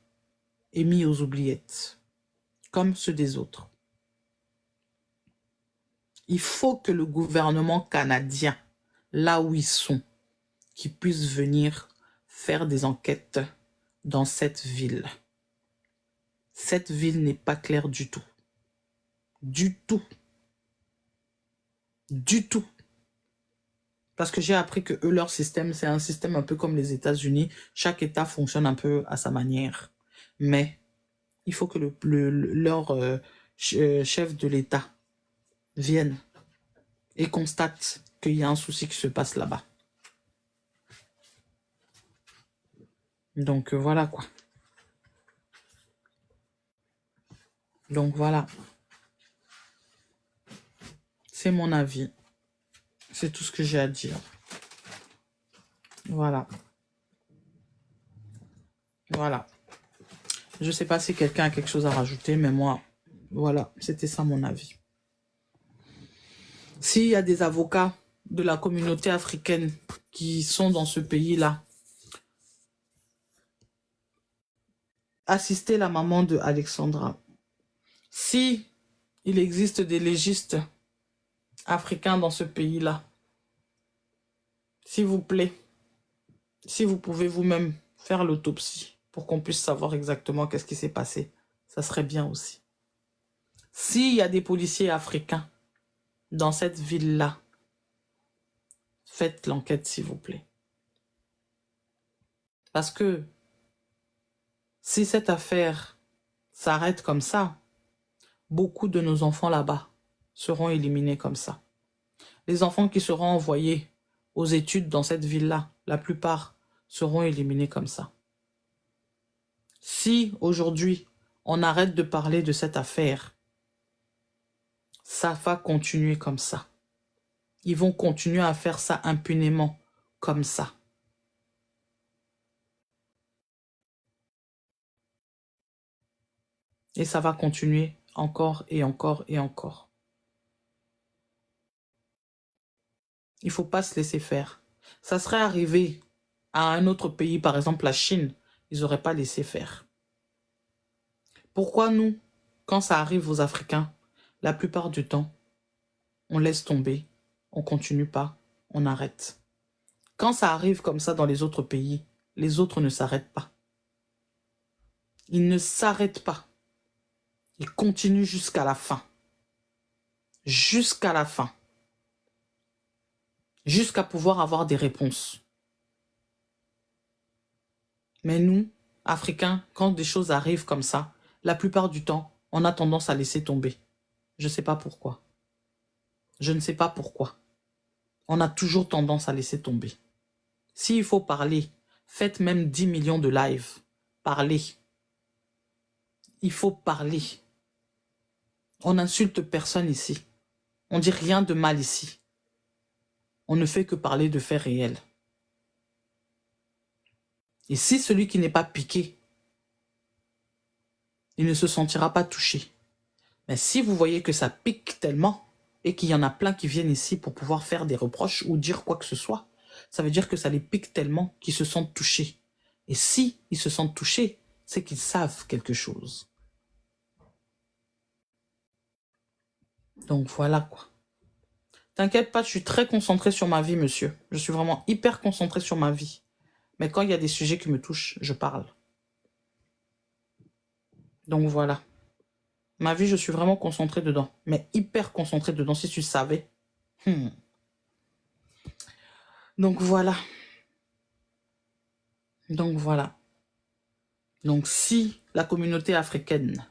et mise aux oubliettes, comme ceux des autres. Il faut que le gouvernement canadien, là où ils sont, qui puissent venir faire des enquêtes dans cette ville. Cette ville n'est pas claire du tout. Du tout. Du tout. Parce que j'ai appris que eux, leur système, c'est un système un peu comme les États-Unis. Chaque État fonctionne un peu à sa manière. Mais il faut que leur chef de l'État vienne et constate qu'il y a un souci qui se passe là-bas. Donc voilà quoi. Donc voilà. C'est mon avis. C'est tout ce que j'ai à dire. Voilà. Voilà. Je ne sais pas si quelqu'un a quelque chose à rajouter, mais moi, voilà, c'était ça mon avis. S'il y a des avocats de la communauté africaine qui sont dans ce pays-là, assistez la maman de Alexandra. Si il existe des légistes africains dans ce pays-là, s'il vous plaît, si vous pouvez vous-même faire l'autopsie pour qu'on puisse savoir exactement qu'est-ce qui s'est passé, ça serait bien aussi. S'il y a des policiers africains dans cette ville-là, faites l'enquête s'il vous plaît. Parce que si cette affaire s'arrête comme ça, beaucoup de nos enfants là-bas seront éliminés comme ça. Les enfants qui seront envoyés aux études dans cette ville-là, la plupart seront éliminés comme ça. Si aujourd'hui, on arrête de parler de cette affaire, ça va continuer comme ça. Ils vont continuer à faire ça impunément, comme ça. Et ça va continuer encore et encore et encore. Il ne faut pas se laisser faire. Ça serait arrivé à un autre pays, par exemple la Chine, ils n'auraient pas laissé faire. Pourquoi nous, quand ça arrive aux Africains, la plupart du temps, on laisse tomber, on continue pas, on arrête. Quand ça arrive comme ça dans les autres pays, les autres ne s'arrêtent pas. Ils ne s'arrêtent pas. Ils continuent jusqu'à la fin. Jusqu'à la fin. Jusqu'à pouvoir avoir des réponses. Mais nous, Africains, quand des choses arrivent comme ça, la plupart du temps, on a tendance à laisser tomber. Je ne sais pas pourquoi. Je ne sais pas pourquoi. On a toujours tendance à laisser tomber. S'il faut parler, faites même 10 millions de lives. Parlez. Il faut parler. On n'insulte personne ici. On ne dit rien de mal ici. On ne fait que parler de faits réels. Et si celui qui n'est pas piqué, il ne se sentira pas touché. Mais si vous voyez que ça pique tellement et qu'il y en a plein qui viennent ici pour pouvoir faire des reproches ou dire quoi que ce soit, ça veut dire que ça les pique tellement qu'ils se sentent touchés. Et si ils se sentent touchés, c'est qu'ils savent quelque chose. Donc voilà quoi. T'inquiète pas, je suis très concentré sur ma vie, monsieur. Je suis vraiment hyper concentré sur ma vie. Mais quand il y a des sujets qui me touchent, je parle. Donc voilà. Ma vie, je suis vraiment concentré dedans. Mais hyper concentré dedans, si tu savais. Donc voilà. Donc voilà. Donc si la communauté africaine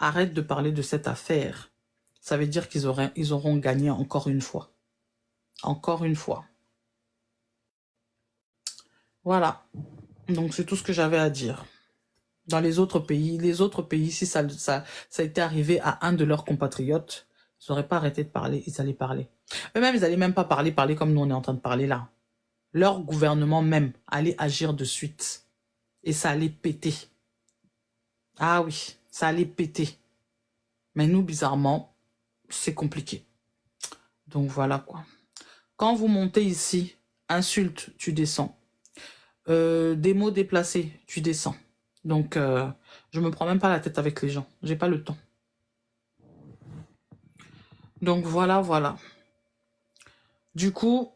arrête de parler de cette affaire, ça veut dire qu'ils auront gagné encore une fois. Encore une fois. Voilà. Donc c'est tout ce que j'avais à dire. Dans les autres pays, si ça a été arrivé à un de leurs compatriotes, ils n'auraient pas arrêté de parler, ils allaient parler. Eux-mêmes, ils n'allaient même pas parler comme nous on est en train de parler là. Leur gouvernement même allait agir de suite. Et ça allait péter. Ah oui, ça allait péter. Mais nous, bizarrement, c'est compliqué. Donc voilà quoi. Quand vous montez ici, insulte, tu descends. Des mots déplacés, tu descends. Donc, je me prends même pas la tête avec les gens. J'ai pas le temps. Donc, voilà, voilà. Du coup,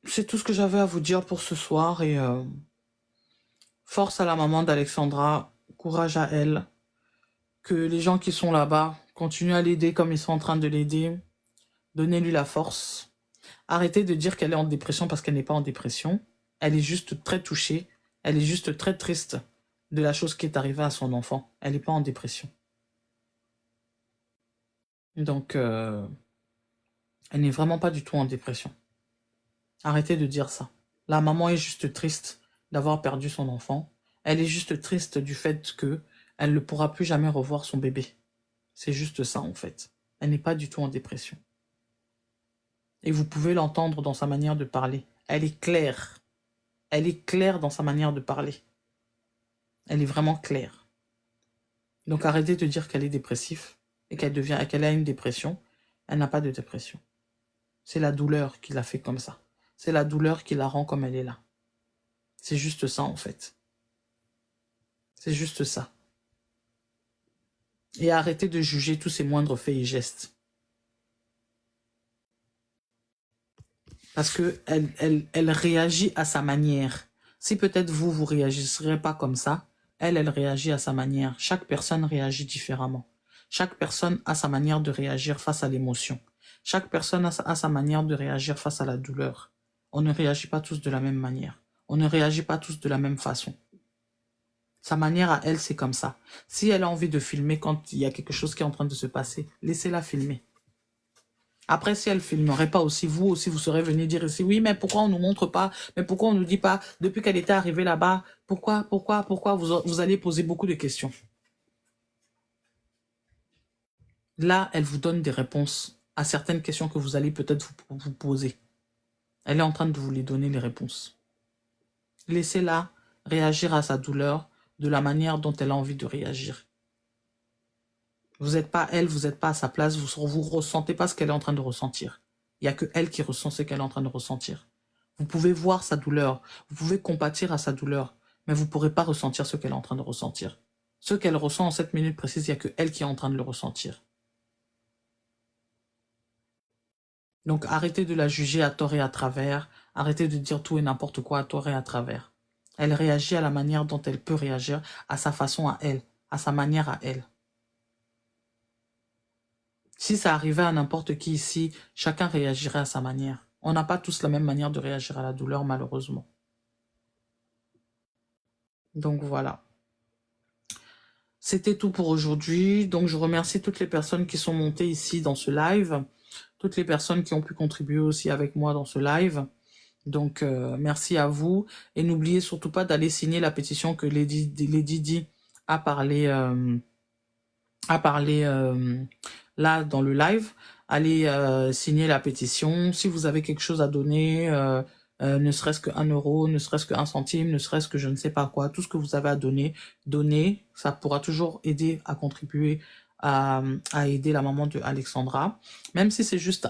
c'est tout ce que j'avais à vous dire pour ce soir. Et force à la maman d'Alexandra. Courage à elle. Que les gens qui sont là-bas continuent à l'aider comme ils sont en train de l'aider. Donnez-lui la force. Arrêtez de dire qu'elle est en dépression parce qu'elle n'est pas en dépression. Elle est juste très touchée. Elle est juste très triste de la chose qui est arrivée à son enfant. Elle n'est pas en dépression. Donc, elle n'est vraiment pas du tout en dépression. Arrêtez de dire ça. La maman est juste triste d'avoir perdu son enfant. Elle est juste triste du fait que elle ne pourra plus jamais revoir son bébé. C'est juste ça, en fait. Elle n'est pas du tout en dépression. Et vous pouvez l'entendre dans sa manière de parler. Elle est claire. Elle est claire dans sa manière de parler. Elle est vraiment claire. Donc arrêtez de dire qu'elle est dépressive et qu'elle a une dépression. Elle n'a pas de dépression. C'est la douleur qui l'a fait comme ça. C'est la douleur qui la rend comme elle est là. C'est juste ça en fait. C'est juste ça. Et arrêtez de juger tous ses moindres faits et gestes. Parce qu'elle réagit à sa manière. Si peut-être vous réagirez pas comme ça, elle réagit à sa manière. Chaque personne réagit différemment. Chaque personne a sa manière de réagir face à l'émotion. Chaque personne a sa manière de réagir face à la douleur. On ne réagit pas tous de la même manière. On ne réagit pas tous de la même façon. Sa manière à elle, c'est comme ça. Si elle a envie de filmer quand il y a quelque chose qui est en train de se passer, laissez-la filmer. Après, si elle ne filmerait pas aussi, vous serez venu dire ici, oui, mais pourquoi on ne nous montre pas? Mais pourquoi on ne nous dit pas, depuis qu'elle était arrivée là-bas, pourquoi vous allez poser beaucoup de questions. Là, elle vous donne des réponses à certaines questions que vous allez peut-être vous poser. Elle est en train de vous les donner, les réponses. Laissez-la réagir à sa douleur de la manière dont elle a envie de réagir. Vous n'êtes pas elle, vous n'êtes pas à sa place, vous ne ressentez pas ce qu'elle est en train de ressentir. Il n'y a que elle qui ressent ce qu'elle est en train de ressentir. Vous pouvez voir sa douleur, vous pouvez compatir à sa douleur, mais vous ne pourrez pas ressentir ce qu'elle est en train de ressentir. Ce qu'elle ressent en cette minute précise, il n'y a que elle qui est en train de le ressentir. Donc arrêtez de la juger à tort et à travers, arrêtez de dire tout et n'importe quoi à tort et à travers. Elle réagit à la manière dont elle peut réagir, à sa façon à elle, à sa manière à elle. Si ça arrivait à n'importe qui ici, chacun réagirait à sa manière. On n'a pas tous la même manière de réagir à la douleur, malheureusement. Donc voilà. C'était tout pour aujourd'hui. Donc je remercie toutes les personnes qui sont montées ici dans ce live, toutes les personnes qui ont pu contribuer aussi avec moi dans ce live. Donc merci à vous. Et n'oubliez surtout pas d'aller signer la pétition que Lady Di a parlé, là dans le live. Allez signer la pétition. Si vous avez quelque chose à donner, ne serait-ce que 1 euro, ne serait-ce que 1 centime, ne serait-ce que je ne sais pas quoi, tout ce que vous avez à donner, donnez. Ça pourra toujours aider à contribuer à aider la maman de Alexandra. Même si c'est juste